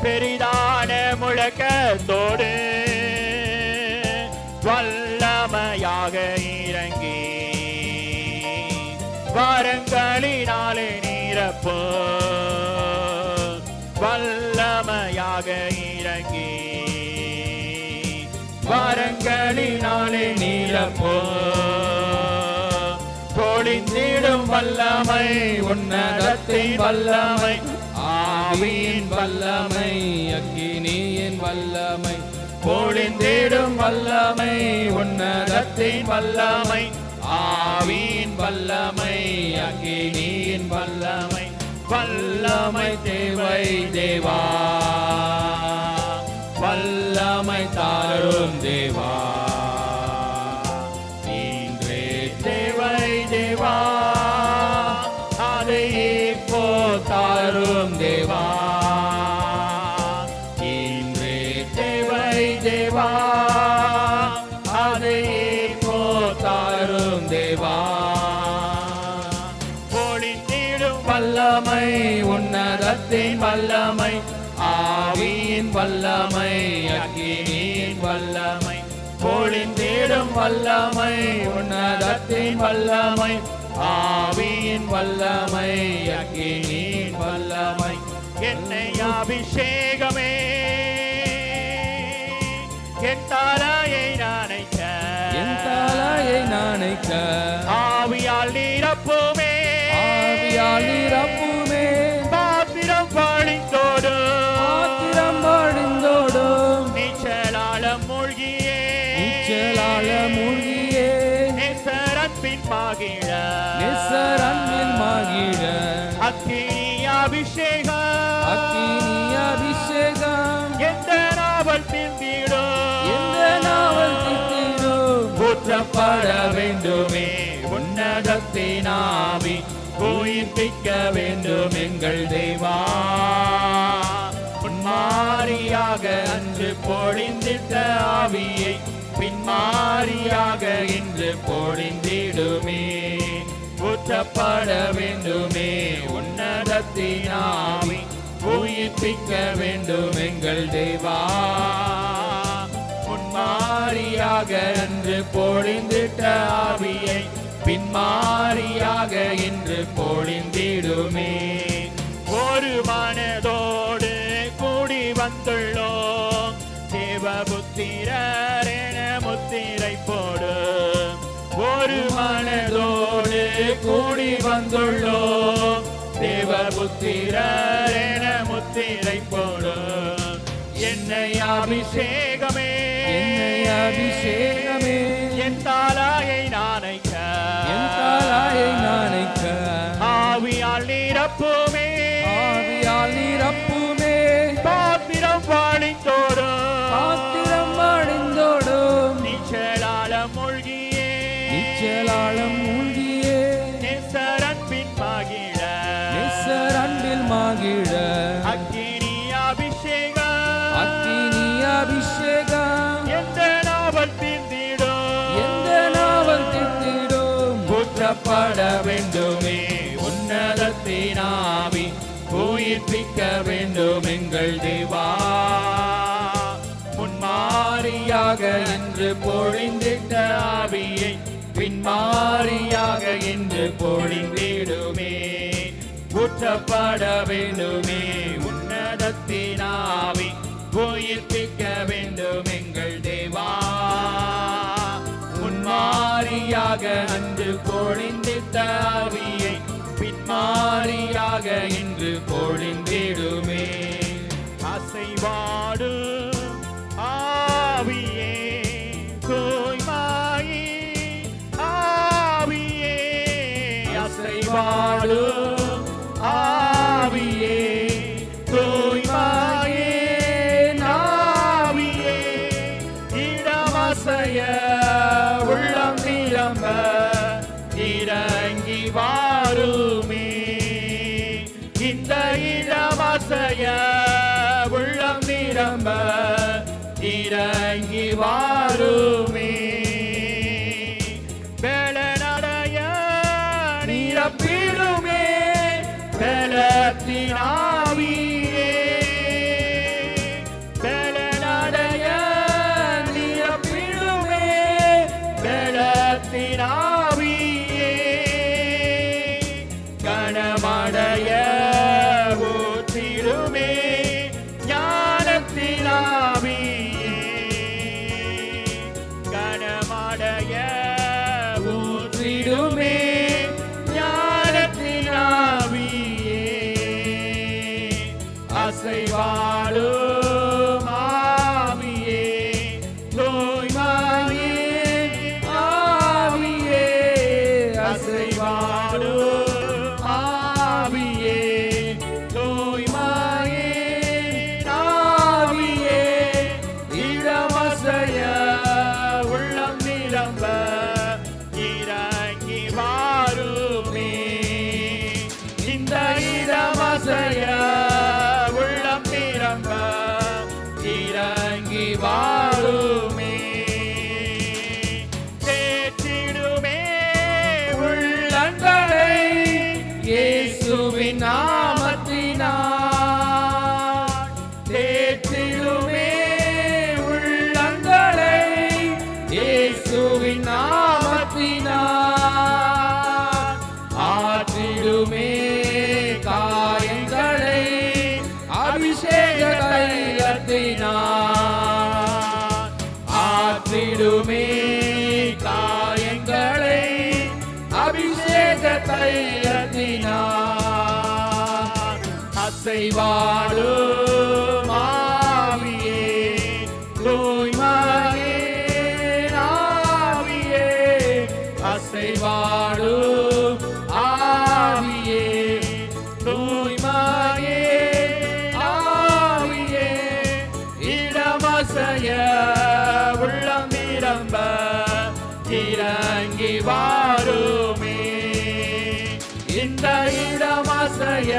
பெரிதான முழக்கத்தோடு வல்லமையாக இறங்கி வரங்களினாலே நிரப்பு. வல்லமையாக இறங்கி வரங்களினாலே நிரப்பு. பொழிந்திடும் வல்லமை, உன்னதத்தின் வல்லமை, ஆவியின் வல்லமை, அக்கினியின் வல்லமை. பொழிந்திடும் வல்லமை, உன்னதத்தின் வல்லமை, ஆவியின் வல்லமை, அக்கினியின் வல்லமை. வல்லமை தேவை தேவா, வல்லமை தாரும் தேவா. இன்றே தேவை தேவா, அதை இப்போ தாரும் தேவா. இன்றே தேவை தேவா, அதை இப்போ தாரும் தேவா. பொழிந்திடும் வல்லமை, உன்னதத்தின் வல்லமை, ஆவியின் வல்லமை, அக்கினியின் வல்லமை. பொழிந்திடும் வல்லமை, உன்னதத்தின் வல்லமை, ஆவியின் வல்லமை, அக்கினியின் வல்லமை. என்னை அபிஷேகமே என் தலையை நனைக்க என் தலையை நனைக்க ஆவியால் நிரப்புமே ஆவியால் நிரப்புமே பாத்திரம் வழிந்தோடும் பாத்திரம் வழிந்தோடும் நீச்சலாலம் மூழ்கியே நீச்சலால மூழ்கியே நேசரன்பின் மகிழ நேசர் அன்பில் மகிழ அக்கினி அபிஷேகம் அக்கினி அபிஷேகம் எந்த நாவல் திந்திடும் எந்த நாவல் தித்திடும் ஊற்றப்பட வேண்டுமே உன்னதத்தின் ஆவி உயிர்ப்பிக்க வேண்டும் எங்கள் தேவா முன்மாரியாக அன்று பொழிந்திட்ட ஆவியை பின்மாரியாக இன்று பொழிந்திடுமே ஊற்றப்பட வேண்டுமே உன்னதத்தின் ஆவி உயிர்ப்பிக்க வேண்டும் எங்கள் தேவா முன்மாரியாக அன்று பொழிந்திட்ட ஆவியை பின்மாரியாக இன்று பொழிந்திடுமே ஒரு மனதோடு கூடி வந்துள்ளோம் தேவபுத்திரர் என முத்திரை போடு ஒரு மனதோடு கூடி வந்துள்ளோம் தேவபுத்திரர் என முத்திரை போடு என்னை அபிஷேகமே என்னை அபிஷேகமே என் தாலாயை நானைக்க என் தாலாயை நனைக்க ஆவியால் நிரப்புமே ஆவியால் நிரப்புமே பாத்திரம் வழிந்தோடும் பாத்திரம் வழிந்தோடும் நீச்சலால மூழ்கியே நீச்சலாலம் மூழ்கியே நேசரன்பின் மகிழ நேசர் அன்பில் மகிழ அக்கினி அபிஷேகம் அக்கினி அபிஷேகம் எந்த நாவல் திந்திடும் எந்த நாவல் தித்திடும் ஊற்றப்பட வேண்டுமே உன்னதத்தின் ஆவி உயிர்ப்பிக்க வேண்டும் எங்கள் தேவா முன்மாரியாக என்று பொழிந்திட்ட ஆவியை பின்மாரியாக என்று பொழிந்திடுமே ஊற்றப்பட வேண்டுமே உன்னதத்தின் ஆவி உயிர்ப்பிக்க வேண்டும் எங்கள் தேவா முன்மாரியாக அன்று பொழிந்திட்ட ஆவியை பின்மாரியாக இன்று பொழிந்திடுமே அசைவாடு ஆவியே தூய்மாயி ஆவியே அசைவாடு ஆவியே தூய்மாயே நாவியே இடமசைய உள்ளம் நிரம்ப இறங்கி வாருமே இந்த இடமசைய உள்ளம் நிரம்ப இறங்கி வாருமே பெலனடைய நிரப்பிடுமே பெலத்தின் ஆவியே பெலனடைய நிரப்பிடுமே பெலத்தின் ஆவியே கணமடைய ஊற்றிடுமே ஞானத்தின் ஆவியே கணமடைய ஊற்றிடுமே ஞானத்தின் ஆவியே அசைவாடும் ஆவியே தூய்மையே ஆவியே அசைவாடும் ஆவியே தூய்மையே ஆவியே இடமசைய உள்ளம் நிரம்ப இறங்கி வாருமே இந்த இடமசைய உள்ளம் நிரம்ப இறங்கி வாருமே தேற்றிடுமே உள்ளங்களை இயேசுவின் நாமத்தினால் தேற்றிடுமே உள்ளங்களை இயேசுவின் நாமத்தினால் ஆற்றிடுமே காயங்களை அபிஷேக தைலத்தினால் வாருமே காயங்களை அபிஷேக தைலத்தினார் அசைவாடும் ஆவியே தூய்மையே ஆவியே அசைவாடும் ஆவியே தூய்மையே ஆவியே இடமசைய உள்ளம் நிரம்ப இறங்கி வாருமே இந்த இடமசைய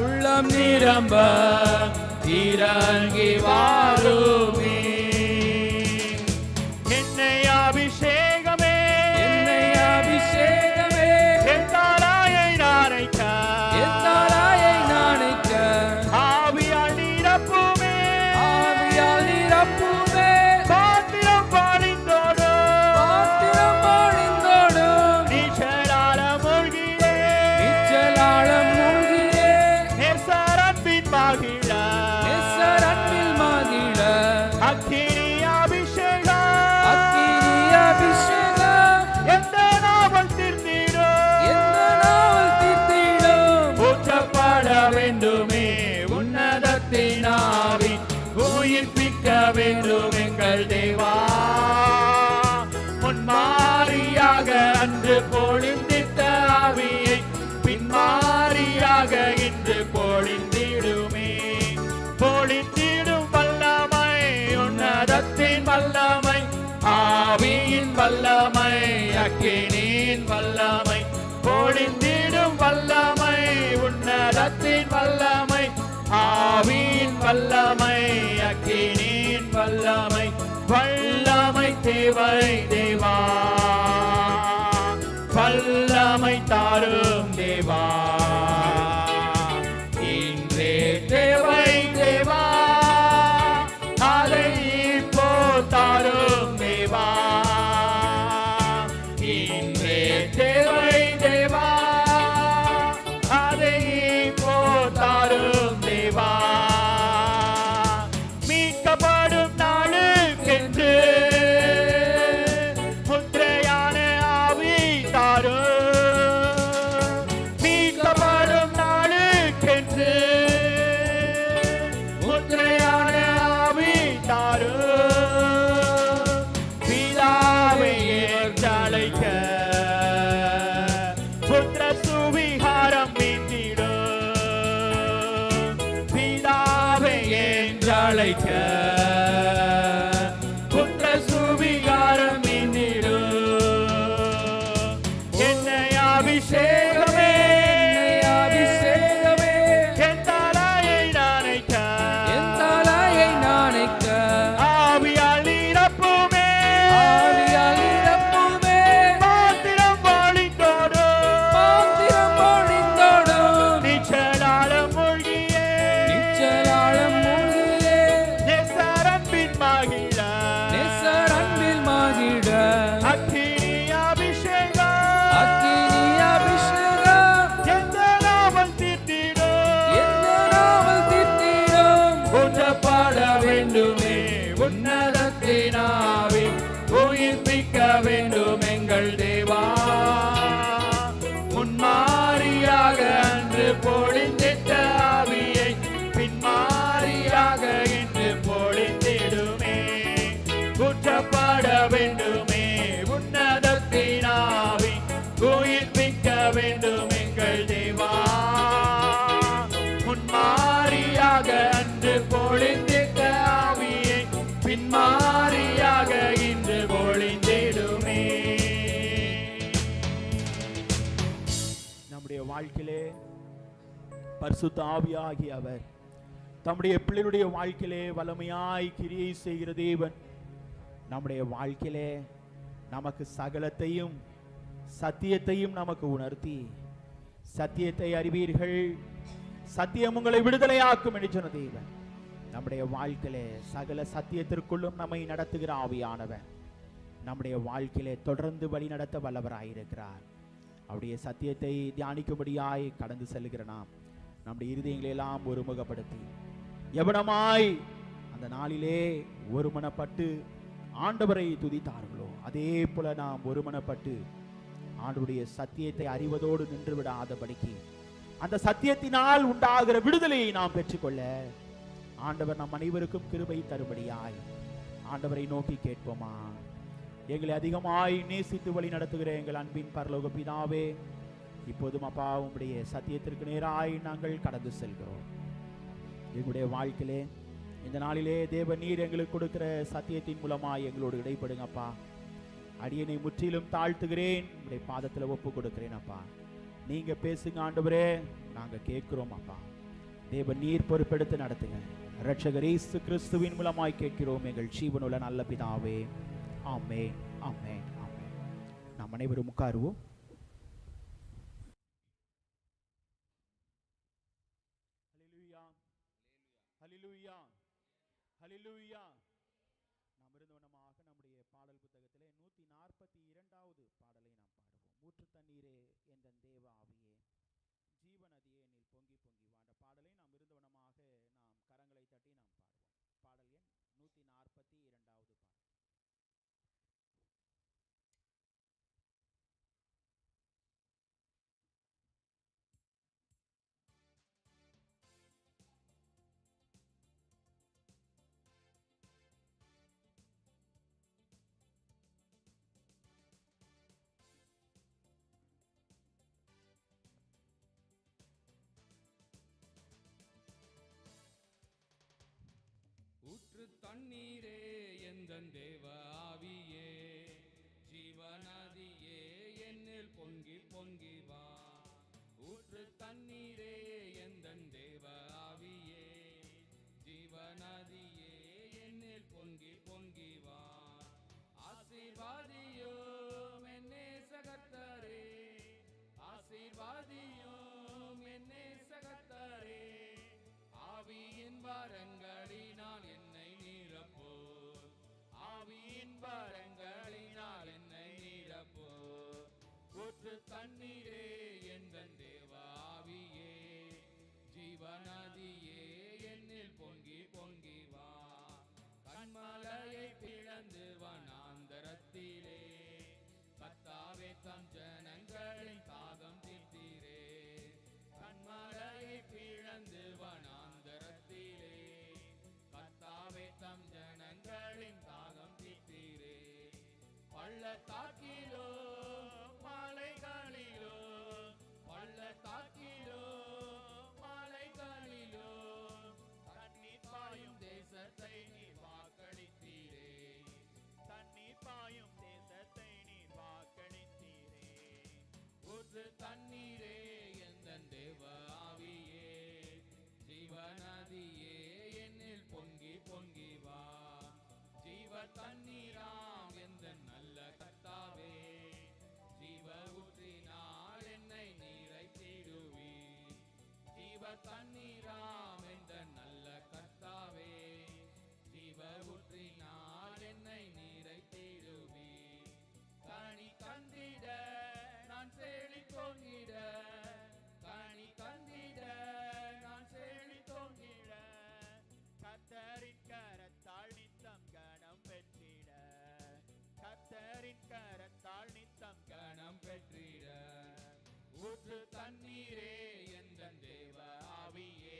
உள்ளம் நிரம்ப இறங்கி வாருமே என்னை அபிஷேகமே என்னை அபிஷேகமே என் தாராயை நானைக்க ஆவியால் நிரப்புமே பாத்திரம் பாலிந்தோடும் நீச்சலால மூழ்கியே நேசரன்பின் மகிழ அக்கினி அபிஷேகம் எந்த நாவல் தீர்த்திடும் ஊற்றப்பட வேண்டுமே உன்னதத்தின் ஆவி உயிர்ப்பிக்க வேண்டும் எங்கள் தேவா முன்மாரியாக அன்று பொழிந்திட்ட ஆவியை பின்மாரியாக இன்று பொழிந்திடுமே பொழிந்திடும் வல்லமை உன்னதத்தின் வல்லமை ஆவியின் வல்லமை அக்கினியின் வல்லமை பொழிந்திடும் வல்லமை உன்னதத்தின் வல்லமை ஆவியின் வல்லமை அக்கினியின் வல்லமை வல்லமை தேவை தேவா வல்லமை தாரும் தேவா இன்றே தேவை தேவா அதை இப்போ தாரும் தேவா இன்றே தேவை தேவா அதை இப்போ தாரும் தேவா மீட்கப்படும் நாளுக்கென்று முத்திரையான ஆவி தாரும் மீட்கப்படும் நாளுக்கென்று முத்திரையான ஆவி தாரும் பிதாவை ஏற்றழைக்க புத்திர சுவிகாரம் மீந்திடும் பிதாவை ஏற்றழைக்க புத்திர சுவிகாரம் மீந்திடும் என்னை அபிஷேகமே என் தாராயை நானைக்க ஆவியால் நிரப்புமே பாத்திரம் பாலிந்தோடும் நீச்சலால மூழ்கியே நேசரன்பின் மகிழ அக்கினி அபிஷேகம் எந்த நாவல் தீர்த்திடும் ஊற்றப்பட வேண்டுமே உன்னதத்தின் ஆவி உயிர்ப்பிக்க வேண்டும் எங்கள் தேவா முன்மாரியாக அன்று பொழிந்திட்ட ஆவியை பின்மாரியாக இன்று பொழிந்திடுமே ஊற்றப்பட வேண்டுமே உன்னதத்தின் ஆவி உயிர்ப்பிக்க வேண்டும் எங்கள் தேவா முன்மாரியாக அன்று பொழிந்திட்ட ஆவியை பின்மாரியாக இன்று பொழிந்திடுமே நம்முடைய வாழ்க்கையிலே பரிசுத்த ஆவியாகிய அவர் தம்முடைய பிள்ளைகளுடைய வாழ்க்கையிலே வல்லமையாய் கிரியை செய்கிற தேவன் நம்முடைய வாழ்க்கையிலே நமக்கு சகலத்தையும் சத்தியத்தையும் நமக்கு உணர்த்தி சத்தியத்தை அறிவீர்கள் சத்தியம் உங்களை விடுதலையாக்கும் என்று சொன்ன தேவன் நம்முடைய வாழ்க்கையிலே சகல சத்தியத்திற்குள்ளும் நம்மை நடத்துகிற ஆவியானவர் நம்முடைய வாழ்க்கையிலே தொடர்ந்து வழி நடத்த வல்லவராயிருக்கிறார். அவருடைய சத்தியத்தை தியானிக்கும்படியாய் கடந்து செல்கிற நாம் நம்முடைய இருதயங்களெல்லாம் ஒருமுகப்படுத்தி எவனமாய் அந்த நாளிலே ஒருமனப்பட்டு ஆண்டவரை துதித்தார்களோ அதே போல நாம் ஒருமனப்பட்டு ஆண்டவருடைய சத்தியத்தை அறிவதோடு நின்று விடாதபடிக்கு அந்த சத்தியத்தினால் உண்டாகிற விடுதலையை நாம் பெற்றுக்கொள்ள ஆண்டவர் நம் அனைவருக்கும் கிருபை தரும்படியாய் ஆண்டவரை நோக்கி கேட்போமா. எங்களை அதிகமாய் நேசித்து வழி நடத்துகிற எங்கள் அன்பின் பரலோக பிதாவே, இப்போதும் அப்பா உம்முடைய சத்தியத்திற்கு நேராய் நாங்கள் கடந்து செல்கிறோம். எங்களுடைய வாழ்க்கையிலே இந்த நாளிலே தேவ நீர் எங்களுக்கு கொடுக்கிற சத்தியத்தின் மூலமாய் எங்களோடு இடைப்படுங்க அப்பா. அடியனை முற்றிலும் தாழ்த்துகிறேன், உங்களுடைய பாதத்தில் ஒப்பு கொடுக்கிறேன் அப்பா. நீங்க பேசுங்க ஆண்டவரே, நாங்க கேட்கிறோம் அப்பா. தேவ நீர் பொறுப்பெடுத்து நடத்துங்க. இரட்சகர் இயேசு கிறிஸ்துவின் மூலமாய் கேட்கிறோம் எங்கள் ஜீவனுள்ள நல்ல பிதாவே. ஆமென், ஆமென், ஆமென். நாம் அனைவரும் உட்காருவோம். ஹல்லேலூயா, ஹல்லேலூயா, ஹல்லேலூயா. நாம் இருந்தவனமாக நம்முடைய பாடல் புத்தகத்திலே 142வது பாடலை நாம் பாடுவோம். ஊற்று தண்ணீரே என்ற தேவ ஆவியே, ஜீவநதியே நீர் பொங்கி பொங்கி வா. அந்த பாடலை நாம் இருந்தவனமாக நாம் கரங்களை தட்டி நாம் பாடுவோம். பாடல் எண் 142வது பாடல். ஊற்று தண்ணீரே எந்தன் தேவ ஆவியே, ஜீவநதியே என்னில் பொங்கி பொங்கி வா. ஊற்று தண்ணீரே எந்தன் தேவ ஆவியே, ஜீவநதியே என்னில் பொங்கி பொங்கி வா. ஆசீர்வாதியோம் என்னே சகத்தரே, ஆசீர்வாதியோம் என்னே சகத்தரே. ஆவியின் வரங்களினால் என்னை நீரப்போ, ஆவியின் வரங்களினால் என்னை நீரப்போ. ஊற்று தண்ணீரே எந்தன் தேவ ஆவியே, ஜீவநதியே என்னில் பொங்கி பொங்கி வா. கண்மலையை பிளந்து வனாந்தரத்திலே கர்த்தாவே தம் ஜனங்களின் தாகம் தீர்த்தீரே. கண்மலையை பிளந்து வனாந்தரத்திலே கர்த்தாவே தம் ஜனங்களின் தாகம் தீர்த்தீரே. பள்ளத்தாக்கிலோ மலைகளிலோ, பள்ளத்தாக்கிலோ மலைகளிலோ தண்ணீர் பாயும் தேசத்தை நீர் வாக்களித்தீரே. தண்ணீர் பாயும் தேசத்தை நீர் வாக்களித்தீரே. ஊற்று தண்ணீரே எந்தன் தேவ ஆவியே, ஜீவநதியே என்னில் பொங்கி பொங்கி வா. ஜீவ தண்ணீராம் எந்தன் நல்ல கர்த்தாவே, ஜீவ ஊற்றினால் என்னை நீரைத்திடுவி. ஜீவ தண்ணீராம் எந்தன் நல்ல கர்த்தாவே, ஜீவ ஊற்றினால் என்னை நீரைத்திடுவி. கனி தந்திட நான் செழித்தோங்கிட, கனி தந்திட நான் செழித்தோங்கிட. கர்த்தரின் கரத்தால் நித்தம் கனம் பெற்றிட, கர்த்தரின் கரத்தால் நித்தம் கனம் பெற்றிட. ஊற்று தண்ணீரே எந்தன் தேவ ஆவியே,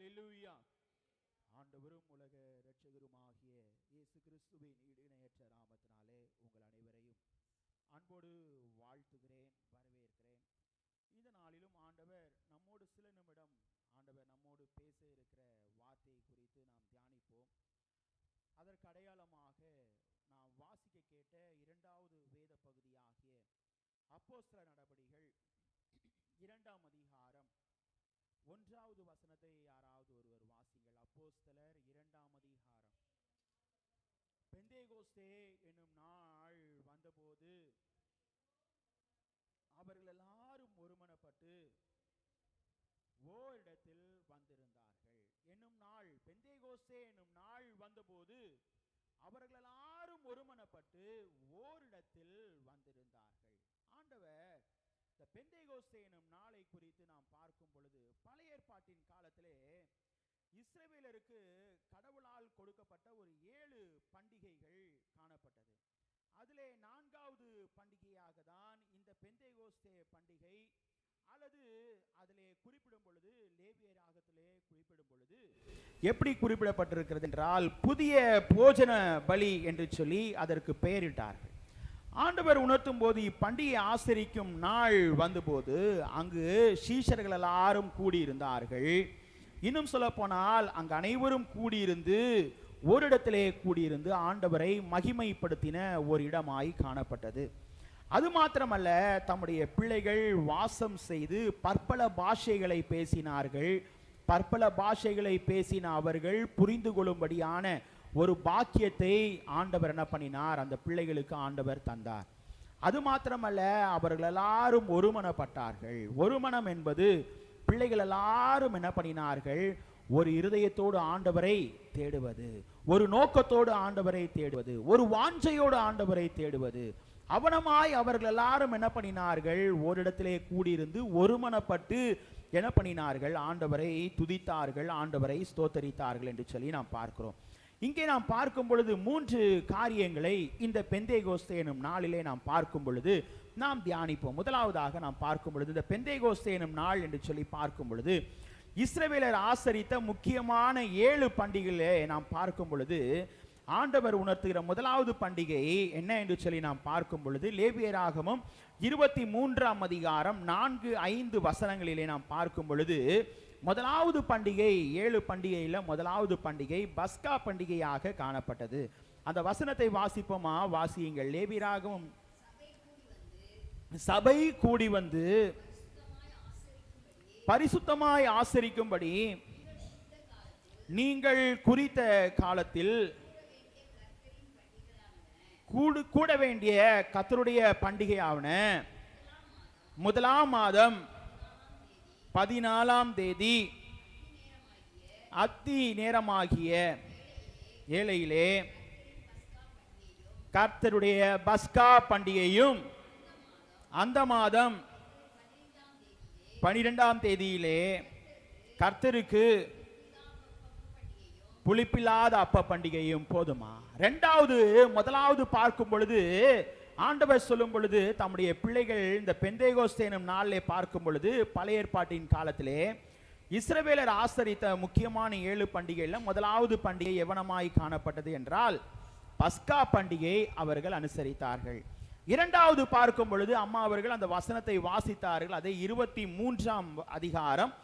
ஹalleluya. ஆண்டவரும் உலக இரட்சகருமாகிய இயேசு கிறிஸ்துவின் இணையற்ற நாமத்தினாலே உங்கள் அனைவரையும் அன்போடு வாழ்த்துகிறேன், வரவேற்கிறேன். இந்த நாளிலும் ஆண்டவர் நம்மோடு சில நிமிடம் ஆண்டவர் நம்மோடு பேச இருக்கிற வார்த்தையை குறித்து நாம் தியானிப்போம். அதற்கு அடையாளமாக நாம் வாசிக்க கேட்ட இரண்டாவது வேத பகுதியாகிய அப்போஸ்தலர் நடபடிகள் 2ஆம் அதிகாரம் 1வது வசனத்தை யாராவது ஒருவர் வாசிங்கள். அப்போஸ்தலர் 2ஆம் அதிகாரம். பெந்தேகோஸ்தே என்னும் நாள் வந்தபோது அவர்கள் எல்லாரும் ஒருமனப்பட்டு ஓரிடத்தில் வந்திருந்தார்கள். என்னும் நாள், பெந்தேகோஸ்தே என்னும் நாள் வந்தபோது அவர்கள் எல்லாரும் ஒருமனப்பட்டு ஓரிடத்தில் வந்திருந்தார்கள். ஆண்டவர் இந்த பெந்தேகோஸ்தே என்னும் நாளை குறித்து நாம் பார்க்கும் பொழுது, பழைய ஏற்பாட்டின் காலத்திலே இஸ்ரவேலருக்கு கடவுளால் கொடுக்கப்பட்ட ஒரு 7 பண்டிகைகள் காணப்பட்டது. அதிலே 4வது பண்டிகையாக தான் இந்த பெந்தேகோஸ்தே பண்டிகை, அல்லது அதிலே குறிப்பிடும் பொழுது, லேவியராகத்திலே குறிப்பிடும் பொழுது எப்படி குறிப்பிடப்பட்டிருக்கிறது என்றால், புதிய போஜன பலி என்று சொல்லி அதற்கு பெயரிட்டார்கள். ஆண்டவர் உணர்த்தும் போது இப்பண்டிகை ஆசரிக்கும் நாள் வந்தபோது அங்கு சீஷர்கள் எல்லாரும் கூடியிருந்தார்கள். இன்னும் சொல்ல போனால் அங்கு அனைவரும் கூடியிருந்து ஓரிடத்திலே கூடியிருந்து ஆண்டவரை மகிமைப்படுத்தின ஒரு இடமாய் காணப்பட்டது. அது மாத்திரமல்ல, தம்முடைய பிள்ளைகள் வாசம் செய்து பற்பல பாஷைகளை பேசினார்கள். பற்பல பாஷைகளை பேசின அவர்கள் புரிந்து கொள்ளும்படியான ஒரு பாக்கியத்தை ஆண்டவர் என்ன பண்ணினார், அந்த பிள்ளைகளுக்கு ஆண்டவர் தந்தார். அது மாத்திரமல்ல, அவர்கள் எல்லாரும் ஒருமனப்பட்டார்கள். ஒருமனம் என்பது பிள்ளைகள் எல்லாரும் என்ன பண்ணினார்கள், ஒரு இருதயத்தோடு ஆண்டவரை தேடுவது, ஒரு நோக்கத்தோடு ஆண்டவரை தேடுவது, ஒரு வாஞ்சையோடு ஆண்டவரை தேடுவது. அவனமாய் அவர்கள் எல்லாரும் என்ன பண்ணினார்கள், ஓரிடத்திலே கூடியிருந்து ஒருமனப்பட்டு என்ன பண்ணினார்கள், ஆண்டவரை துதித்தார்கள், ஆண்டவரை ஸ்தோத்தரித்தார்கள் என்று சொல்லி நாம் பார்க்கிறோம். இங்கே நாம் பார்க்கும் பொழுது 3 காரியங்களை இந்த பெந்தேகோஸ்தே எனும் நாளிலே நாம் பார்க்கும் பொழுது நாம் தியானிப்போம். முதலாவதாக நாம் பார்க்கும் பொழுது, இந்த பெந்தேகோஸ்தே எனும் நாள் என்று சொல்லி பார்க்கும் பொழுது இஸ்ரவேலர் ஆசரித்த முக்கியமான 7 பண்டிகைகளை நாம் பார்க்கும் பொழுது ஆண்டவர் உணர்த்துகிற முதலாவது பண்டிகை என்ன என்று சொல்லி நாம் பார்க்கும் பொழுது, லேவியராகமம் 23ஆம் அதிகாரம் 4-5 வசனங்களிலே நாம் பார்க்கும் பொழுது, முதலாவது பண்டிகை 7 பண்டிகையில முதலாவது பண்டிகை பஸ்கா பண்டிகையாக காணப்பட்டது. அந்த வசனத்தை வாசிப்போமா? வாசியுங்கள். லேவியராகமம், சபை கூடி வந்து பரிசுத்தமாய் ஆசரிக்கும்படி நீங்கள் குறித்த காலத்தில் கூட வேண்டிய கர்த்தருடைய பண்டிகையாவன 1ஆம் மாதம் 14ஆம் தேதி அத்தி நேரமாகிய ஏழையிலே கர்த்தருடைய பஸ்கா பண்டிகையும் அந்த மாதம் 12ஆம் தேதியிலே கர்த்தருக்கு புளிப்பில்லாத அப்ப பண்டிகையும். போதுமா? முதலாவது பார்க்கும் பொழுது ஆண்டவர் சொல்லும் பொழுது தம்முடைய பிள்ளைகள் இந்த பெந்தேகோஸ்தே எனும் நாளிலே பார்க்கும் பொழுது, பழைய ஏற்பாட்டின் காலத்திலே இஸ்ரவேலர் ஆசரித்த முக்கியமான 7 பண்டிகையில் முதலாவது பண்டிகை எவனமாய் காணப்பட்டது என்றால் பஸ்கா பண்டிகை அவர்கள் அனுசரித்தார்கள். 2வது பார்க்கும் பொழுது அம்மா அவர்கள் அந்த வசனத்தை வாசித்தார்கள். அதை 23ஆம் அதிகாரம்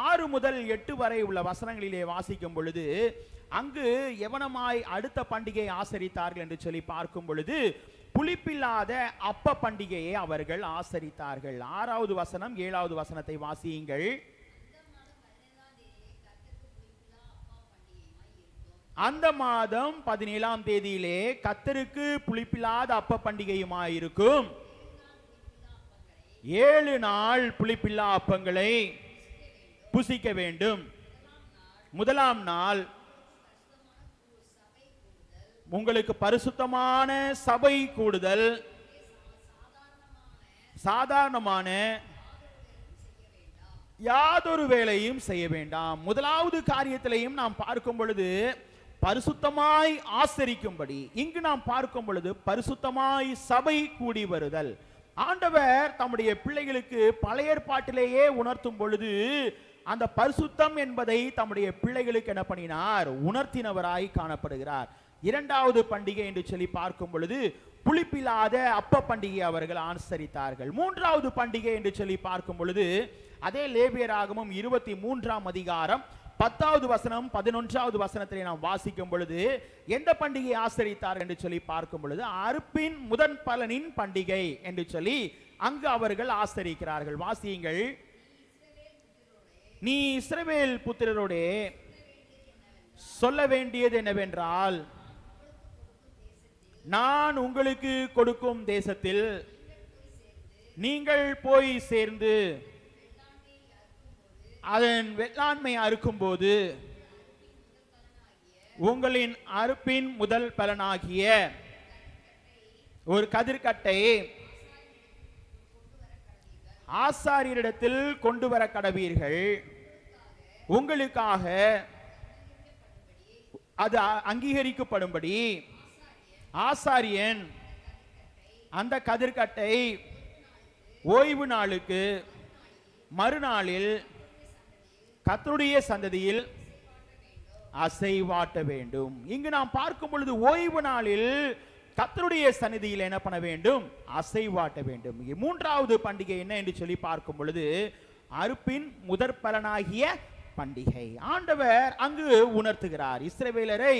6 முதல் 8 வரை உள்ள வசனங்களிலே வாசிக்கும் பொழுது அங்கு எவனமாய் அடுத்த பண்டிகை ஆசரித்தார்கள் என்று சொல்லி பார்க்கும் பொழுது புளிப்பில்லாத அப்ப பண்டிகையை அவர்கள் ஆசரித்தார்கள். 6வது வசனம் 7வது வசனத்தை வாசியுங்கள். அந்த மாதம் 17ஆம் தேதியிலே கர்த்தருக்கு புளிப்பில்லாத அப்ப பண்டிகையுமாயிருக்கும். 7 நாள் புளிப்பில்லா அப்பங்களை புசிக்க வேண்டும். முதலாம் நாள் உங்களுக்கு பரிசுத்தமான சபை கூடுதல், சாதாரணமான யாதொரு வேலையும் செய்ய வேண்டாம். முதலாவது காரியத்திலையும் நாம் பார்க்கும் பொழுது பரிசுத்தமாய் ஆசரிக்கும்படி, இங்கு நாம் பார்க்கும் பொழுது பரிசுத்தமாய் சபை கூடி வருதல். ஆண்டவர் தம்முடைய பிள்ளைகளுக்கு பழைய ஏற்பாட்டிலேயே உணர்த்தும் பொழுது அந்த பரிசுத்தம் என்பதை தம்முடைய பிள்ளைகளுக்கு என்ன பண்ணினார்? உணர்த்தினவராய் காணப்படுகிறார். இரண்டாவது பண்டிகை என்று சொல்லி பார்க்கும் பொழுது புளிப்பில்லாத அப்ப பண்டிகை அவர்கள் ஆசரித்தார்கள். மூன்றாவது பண்டிகை என்று சொல்லி பார்க்கும் பொழுது அதே லேவியராகமம் 23ஆம் அதிகாரம் 10வது வசனம் 11வது வசனத்திலே நாம் வாசிக்கும் பொழுது எந்த பண்டிகை ஆசரித்தார் என்று சொல்லி பார்க்கும் பொழுது அறுப்பின் முதன் பலனின் பண்டிகை என்று சொல்லி அங்கு அவர்கள் ஆசரிக்கிறார்கள். வாசியுங்கள். நீ இஸ்ரவேல் புத்திரரோடே சொல்ல வேண்டியது என்னவென்றால், நான் உங்களுக்கு கொடுக்கும் தேசத்தில் நீங்கள் போய் சேர்ந்து அதன் வெள்ளாண்மை அறுக்கும் போது உங்களின் அறுப்பின் முதல் பலனாகிய ஒரு கதிர்கட்டை ஆசாரியரிடத்தில் கொண்டு வர கடவீர்கள். உங்களுக்காக அது அங்கீகரிக்கப்படும்படி ஆசாரியன் அந்த கதிர்கட்டை ஓய்வு நாளுக்கு மறுநாளில் கர்த்தருடைய சந்ததியில் அசைவாட்ட வேண்டும். இங்கு நாம் பார்க்கும் பொழுது ஓய்வு நாளில் கர்த்தருடைய சந்நிதியில் என்ன பண்ண வேண்டும்? அசைவாட்ட வேண்டும். மூன்றாவது பண்டிகை என்ன என்று சொல்லி பார்க்கும் பொழுது அறுப்பின் முதற் பலனாகிய பண்டிகை ஆண்டவர் அங்கு உணர்த்துகிறார். இஸ்ரவேலரை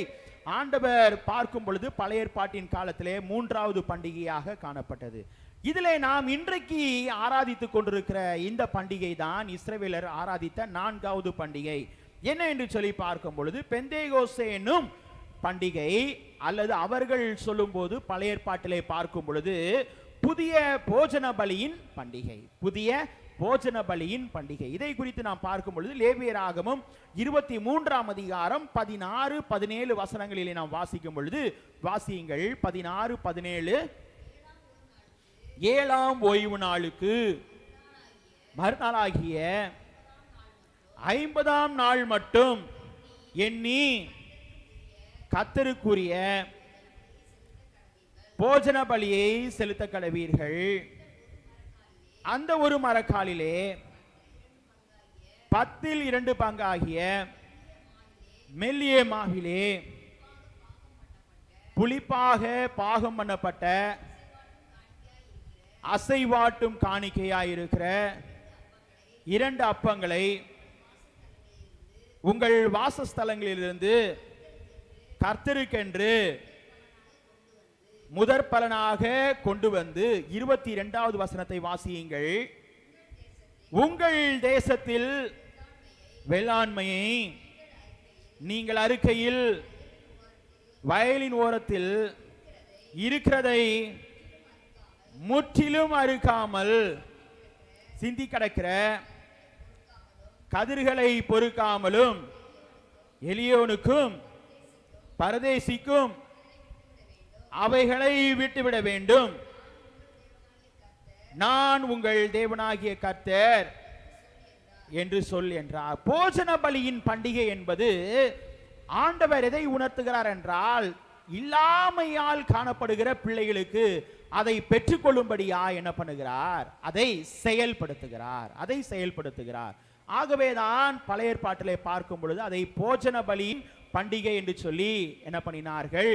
ஆண்டவர் பார்க்கும் பொழுது பழைய ஏற்பாட்டின் காலத்திலே மூன்றாவது பண்டிகையாக காணப்பட்டது. இதிலே நாம் இன்றைக்கு ஆராதித்துக் கொண்டிருக்கிற இந்த பண்டிகை தான் இஸ்ரவேலர் ஆராதித்த நான்காவது பண்டிகை. என்ன என்று சொல்லி பார்க்கும் பொழுது பெந்தேகோஸ்தே என்னும் பண்டிகை, அல்லது அவர்கள் சொல்லும் போது பழைய ஏற்பாட்டிலே பார்க்கும் பொழுது புதிய போஜன பலியின் பண்டிகை. புதிய போஜன பலியின் பண்டிகை. இதை குறித்து நாம் பார்க்கும் பொழுது லேவியராகமம் 23ஆம் அதிகாரம் 16, 17 வசனங்களிலே நாம் வாசிக்கும் பொழுது வாசியுங்கள். 16, 17. ஏழாம் ஓய்வு நாளுக்கு மறுநாளாகிய 50ஆம் நாள் மட்டும் எண்ணி கர்த்தருக்குரிய போஜன பலியை செலுத்த கடவீர்கள். அந்த ஒரு மரக்காலிலே 10 பங்காகிய மெல்லிய மாவிலே புளிப்பாக பாகம் பண்ணப்பட்ட அசைவாட்டும் காணிக்கையாயிருக்கிற 2 அப்பங்களை உங்கள் வாசஸ்தலங்களிலிருந்து கர்த்தருக்கென்று முதற் பலனாக கொண்டு வந்து 22வது வசனத்தை வாசியுங்கள். உங்கள் தேசத்தில் வேளாண்மையை நீங்கள் அறுக்கையில் வயலின் ஓரத்தில் இருக்கிறதை முற்றிலும் அறுக்காமல் சிந்தி கிடக்கிற கதிர்களை பொறுக்காமலும் எளியோனுக்கும் பரதேசிக்கும் அவைகளை விட்டுவிட வேண்டும். நான் உங்கள் தேவனாகிய கர்த்தர் என்று சொல் என்றார். போஜன பலியின் பண்டிகை என்பது ஆண்டவர் எதை உணர்த்துகிறார் என்றால், இல்லாமையால் காணப்படுகிற பிள்ளைகளுக்கு அதை பெற்றுக்கொள்ளும்படியா என்ன பண்ணுகிறார்? அதை செயல்படுத்துகிறார். ஆகவேதான் பழைய ஏற்பாட்டிலே பார்க்கும் பொழுது அதை போஜன பலியின் பண்டிகை என்று சொல்லி என்ன பண்ணினார்கள்?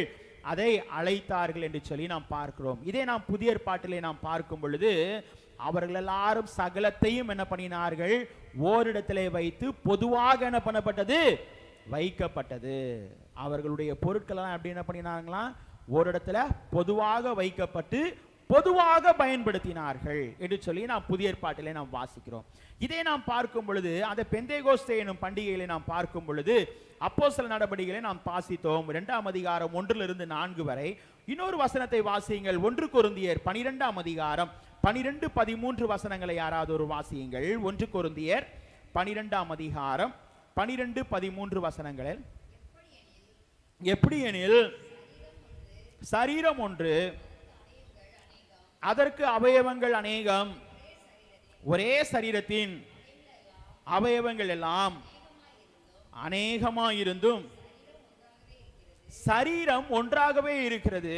அதை அழைத்தார்கள் என்று சொல்லி நாம் பார்க்கிறோம். இதே நாம் புதிய ஏற்பாட்டிலே நாம் பார்க்கும் பொழுது அவர்கள் எல்லாரும் சகலத்தையும் என்ன பண்ணினார்கள்? ஓரிடத்திலே வைத்து பொதுவாக என்ன பண்ணப்பட்டது? வைக்கப்பட்டது. அவர்களுடைய பொருட்கள் எப்படி என்ன பண்ணினார்களாம்? ஓரிடத்துல பொதுவாக வைக்கப்பட்டு பொதுவாக பயன்படுத்தினார்கள் என்று சொல்லி நாம் புதிய ஏற்பாட்டிலே நாம் வாசிக்கிறோம். இதை நாம் பார்க்கும் பொழுது அந்த பெந்தேகோஸ்தே எனும் பண்டிகைகளை நாம் பார்க்கும் பொழுது அப்போஸ்தலர் நடபடிகளை நாம் வாசித்தோம். 2ஆம் அதிகாரம் 1 - 4 வரை. இன்னொரு வசனத்தை வாசியுங்கள். 1 கொரிந்தியர் 12ஆம் அதிகாரம் 12, 13 வசனங்களை யாராவது ஒரு வாசியுங்கள். 1 கொரிந்தியர் 12ஆம் அதிகாரம் 12, 13 வசனங்களில். எப்படி எனில் சரீரம் ஒன்று, அதற்கு அவயவங்கள் அநேகம், ஒரே சரீரத்தின் அவயவங்கள் எல்லாம் அநேகமாயிருந்தும் சரீரம் ஒன்றாகவே இருக்கிறது.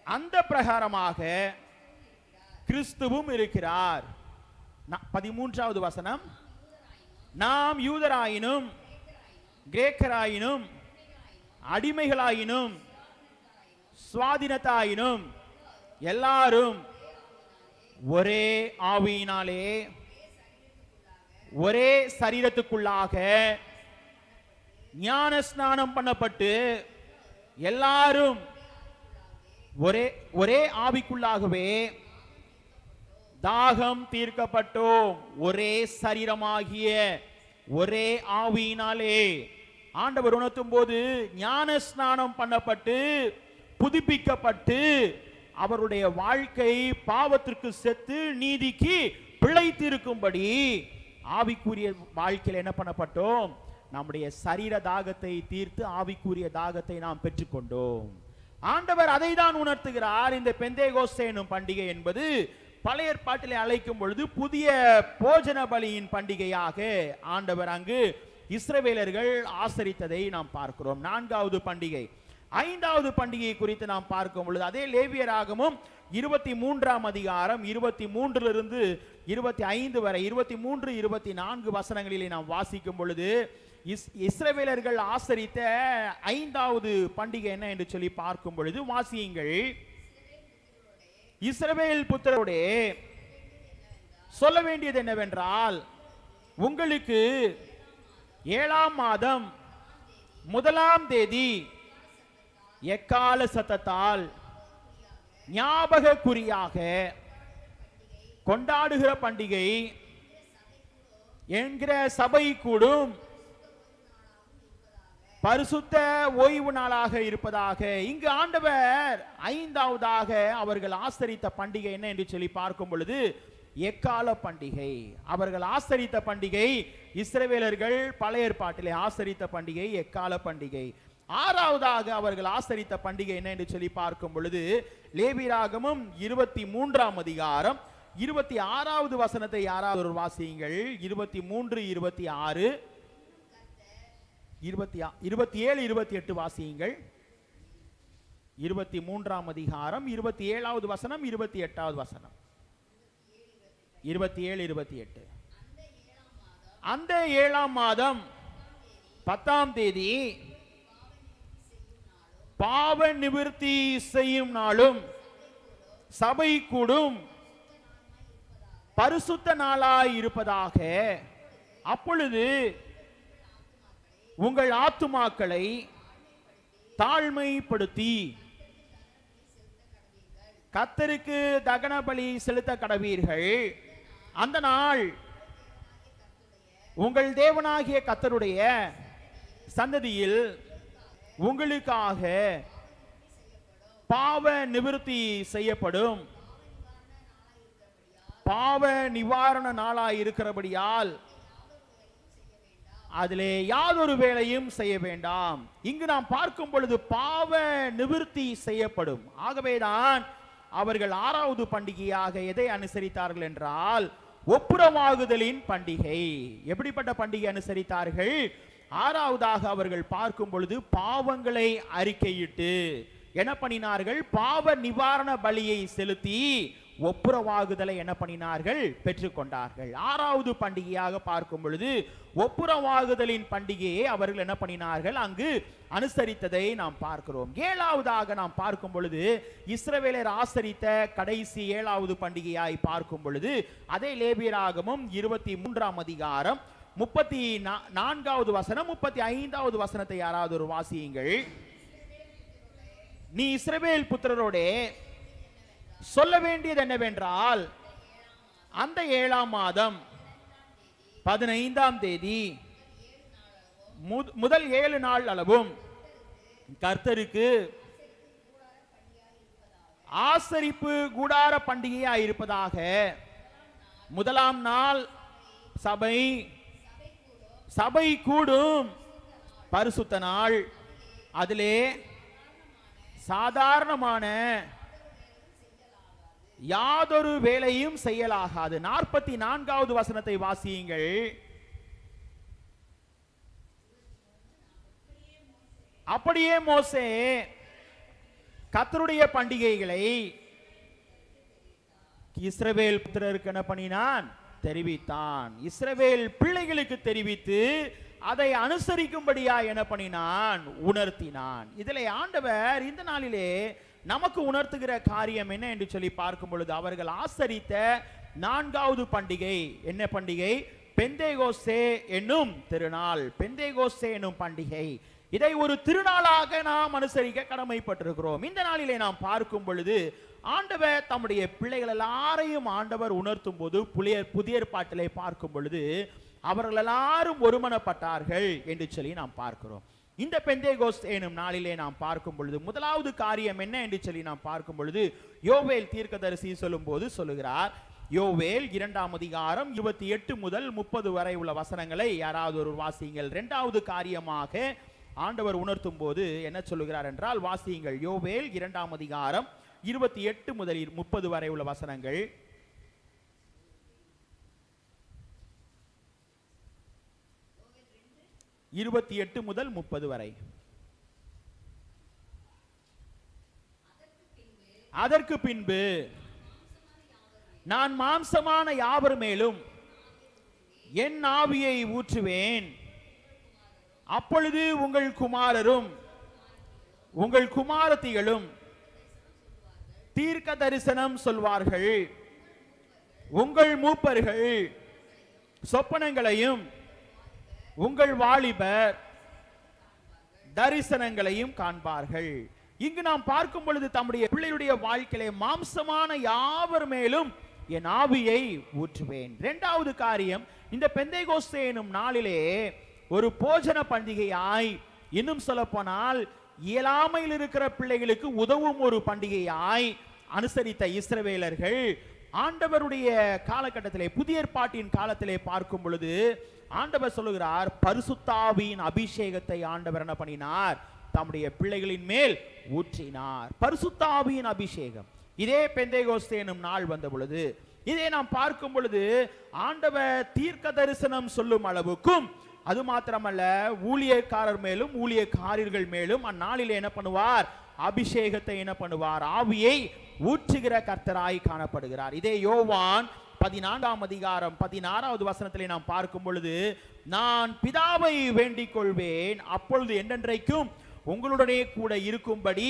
அந்த பிரகாரமாக கிறிஸ்துவும் இருக்கிறார். 13வது வசனம். நாம் யூதராயினும் கிரேக்கராயினும் அடிமைகளாயினும் சுவாதீனத்தாயினும் எல்லாரும் ஒரே ஆவியினாலே ஒரே சரீரத்துக்குள்ளாக ஞான ஸ்நானம் பண்ணப்பட்டு எல்லாரும் ஒரே ஆவிக்குள்ளாகவே தாகம் தீர்க்கப்பட்டோம். ஒரே சரீரமாகிய ஒரே ஆவியினாலே ஆண்டவர் உணர்த்தும் போது ஞான ஸ்நானம் பண்ணப்பட்டு புதுப்பிக்கப்பட்டு அவருடைய வாழ்க்கை பாவத்திற்கு செத்து நீதிக்கு பிழைத்திருக்கும்படி ஆவிக்குரிய வாழ்க்கையில் என்ன பண்ணப்பட்டோம்? நம்முடைய சரீர தாகத்தை தீர்த்து ஆவிக்குரிய தாகத்தை நாம் பெற்றுக்கொண்டோம். ஆண்டவர் அதை தான் உணர்த்துகிறார். இந்த பெந்தேகோஸ்தே எனும் பண்டிகை என்பது பழைய ஏற்பாட்டிலே அழைக்கும் பொழுது புதிய போஜன பலியின் பண்டிகையாக ஆண்டவர் அங்கு இஸ்ரவேலர்கள் ஆசரித்ததை நாம் பார்க்கிறோம். 4வது பண்டிகை. 5வது பண்டிகை குறித்து நாம் பார்க்கும் பொழுது அதே லேவியராகமும் 23ஆம் அதிகாரம் 23 25 வரை 23 24 வசனங்களிலே நாம் வாசிக்கும் பொழுது இஸ்ரவேலர்கள் ஆசரித்த 5வது பண்டிகை என்ன என்று சொல்லி பார்க்கும் பொழுது வாசியுங்கள். இஸ்ரவேல் புத்திரரோடே சொல்ல வேண்டியது என்னவென்றால், உங்களுக்கு 7ஆம் மாதம் 1ஆம் தேதி எக்கால சத்தத்தால் ஞாபக குறியாக கொண்டாடுகிற பண்டிகை என்கிற சபை கூடும் பரிசுத்த ஓய்வு நாளாக இருப்பதாக. இங்கு ஆண்டவர் 5வதாக அவர்கள் ஆசரித்த பண்டிகை என்ன என்று சொல்லி பார்க்கும் பொழுது எக்கால பண்டிகை. அவர்கள் ஆசரித்த பண்டிகை, இஸ்ரவேலர்கள் பழைய ஏற்பாட்டிலே ஆசரித்த பண்டிகை எக்கால பண்டிகை. 6வதாக அவர்கள் ஆசரித்த பண்டிகை என்ன என்று சொல்லி பார்க்கும் பொழுது லேவியராகமும் 23ஆம் அதிகாரம் 26வது வசனத்தை யாராவது ஒரு வாசியுங்கள். 23 26 27 28 வாசியுங்கள். 23ஆம் அதிகாரம் 27வது வசனம் 28வது வசனம் 27 28. அந்த 7ஆம் மாதம் 10ஆம் தேதி பாவ நிவிர்த்தி செய்யும் நாளும் சபை கூடும் பரிசுத்த நாளாய் இருப்பதாக. அப்பொழுது உங்கள் ஆத்துமாக்களை தாழ்மைப்படுத்தி கர்த்தருக்கு தகன பலி செலுத்த கடவீர்கள். அந்த நாள் உங்கள் தேவனாகிய கர்த்தருடைய சந்ததியில் உங்களுக்காக பாவ நிவிர்த்தி செய்யப்படும். பாவ நிவாரண நாளாய் இருக்கிறபடியால் அதிலே யாதொரு வேலையும் செய்ய வேண்டாம். இங்கு நாம் பார்க்கும் பொழுது பாவ நிவிர்த்தி செய்யப்படும். ஆகவேதான் அவர்கள் 6வது பண்டிகையாக எதை அனுசரித்தார்கள் என்றால் ஒப்புரவாகுதலின் பண்டிகை. எப்படிப்பட்ட பண்டிகை அனுசரித்தார்கள்? 6வதாக அவர்கள் பார்க்கும் பொழுது பாவங்களை அறிக்கையிட்டு என்ன பண்ணினார்கள்? பாவ நிவாரண பலியை செலுத்தி ஒப்புரவாகுதலை என்ன பண்ணினார்கள்? பெற்றுக்கொண்டார்கள். 6வது பண்டிகையாக பார்க்கும் பொழுது ஒப்புரவாகுதலின் பண்டிகையை அவர்கள் என்ன பண்ணினார்கள்? அங்கு அனுசரித்ததை நாம் பார்க்கிறோம். 7வதாக நாம் பார்க்கும் பொழுது இஸ்ரவேலர் ஆசரித்த கடைசி 7வது பண்டிகையாய் பார்க்கும் பொழுது அதே லேவியராகமும் 23ஆம் அதிகாரம் 34வது வசனம் 35வது வசனத்தை யாராவது ஒரு வாசியுங்கள். நீ இஸ்ரவேல் புத்திரரோடே சொல்ல வேண்டியது என்னவென்றால், அந்த 7ஆம் மாதம் 15ஆம் தேதி முதல் 7 நாள் அளவும் கர்த்தருக்கு ஆசரிப்பு கூடார பண்டிகையாய் இருப்பதாக. முதலாம் நாள் சபை கூடும் பரிசுத்த நாள். அதிலே சாதாரணமான யாதொரு வேலையும் செய்யலாகாது. 44வது வசனத்தை வாசியுங்கள். அப்படியே மோசே கர்த்தருடைய பண்டிகைகளை இஸ்ரவேல் புத்திரருக்கு என்ன பண்ணினான்? தெரிவித்தான். இஸ்ரவேல் பிள்ளைகளுக்கு தெரிவித்து அதை அனுசரிக்கும்படியா என்ன பண்ணினான்? உணர்த்தினான். இதிலே ஆண்டவர் இந்த நாளிலே நமக்கு உணர்த்துகிற காரியம் என்ன என்று சொல்லி பார்க்கும் பொழுது, அவர்கள் ஆசரித்த 4வது பண்டிகை என்ன பண்டிகை? பெந்தேகோஸ்தே என்னும் திருநாள். பெந்தேகோஸ்தே என்னும் பண்டிகை, இதை ஒரு திருநாளாக நாம் அனுசரிக்க கடமைப்பட்டிருக்கிறோம். இந்த நாளிலே நாம் பார்க்கும் பொழுது ஆண்டவர் தம்முடைய பிள்ளைகள் எல்லாரையும் ஆண்டவர் உணர்த்தும் போது புதிய ஏற்பாட்டிலே பார்க்கும் பொழுது அவர்கள் எல்லாரும் ஒருமனப்பட்டார்கள் என்று சொல்லி நாம் பார்க்கிறோம். இந்த பெந்தேகோஸ்தே எனும் நாளிலே நாம் பார்க்கும் பொழுது முதலாவது காரியம் என்ன என்று சொல்லி நாம் பார்க்கும் பொழுது, யோவேல் தீர்க்கதரிசி சொல்லும் போது சொல்லுகிறார். யோவேல் 2ஆம் அதிகாரம் 28 முதல் 30 வரை உள்ள வசனங்களை யாராவது ஒரு வாசியுங்கள். 2வது காரியமாக ஆண்டவர் உணர்த்தும் போது என்ன சொல்லுகிறார் என்றால், வாசியுங்கள். யோவேல் 2ஆம் அதிகாரம் 28 முதல் 30 வரை உள்ள வசனங்கள். இருபத்தி முதல் 30 வரை. அதற்கு பின்பு நான் மாம்சமான யாவர் மேலும் என் ஆவியை ஊற்றுவேன். அப்பொழுது உங்கள் குமாரரும் உங்கள் குமாரத்திகளும் தீர்க்க தரிசனம் சொல்வார்கள். உங்கள் மூப்பர்கள் சொப்பனங்களையும் உங்கள் வாலிபர் தரிசனங்களையும் காண்பார்கள். இங்கு நாம் பார்க்கும் பொழுது தம்முடைய பிள்ளையுடைய வாழ்க்கையிலே மாம்சமான யாவர் மேலும் என் ஆவியை ஊற்றுவேன். 2வது காரியம், இந்த பெந்தேகோஸ்தே எனும் நாளிலே ஒரு போஜன பண்டிகையாய், இன்னும் சொல்ல போனால் இயலாமையில் இருக்கிற பிள்ளைகளுக்கு உதவும் ஒரு பண்டிகையாய் அனுசரித்த இஸ்ரவேலர்கள் ஆண்டவருடைய காலகட்டத்திலே, புதிய ஏற்பாட்டின் காலத்திலே பார்க்கும் பொழுது ஆண்டவர் சொல்லுகிறார், பரிசுத்தாவியின் அபிஷேகத்தை ஆண்டவர் என்ன பண்ணினார்? தம்முடைய பிள்ளைகளின் மேல் ஊற்றினார். பரிசுத்தாவியின் அபிஷேகம். இதே பெந்தேகோஸ்தே எனும் நாள் வந்த பொழுது, இதை நாம் பார்க்கும் பொழுது ஆண்டவர் தீர்க்க தரிசனம் சொல்லும் அளவுக்கும், அது மாத்திரமல்ல ஊழியக்காரர் மேலும் ஊழியக்காரர்கள் மேலும் அந்நாளிலே என்ன பண்ணுவார்? அபிஷேகத்தை என்ன பண்ணுவார்? ஆவியை ஊற்றுகிற கர்த்தராய் காணப்படுகிறார். இதே யோவான் 14ஆம் அதிகாரம் 16வது வசனத்திலே நாம் பார்க்கும் பொழுது, நான் பிதாவை வேண்டிக் கொள்வேன், அப்பொழுது என்றென்றைக்கும் உங்களுடனே கூட இருக்கும்படி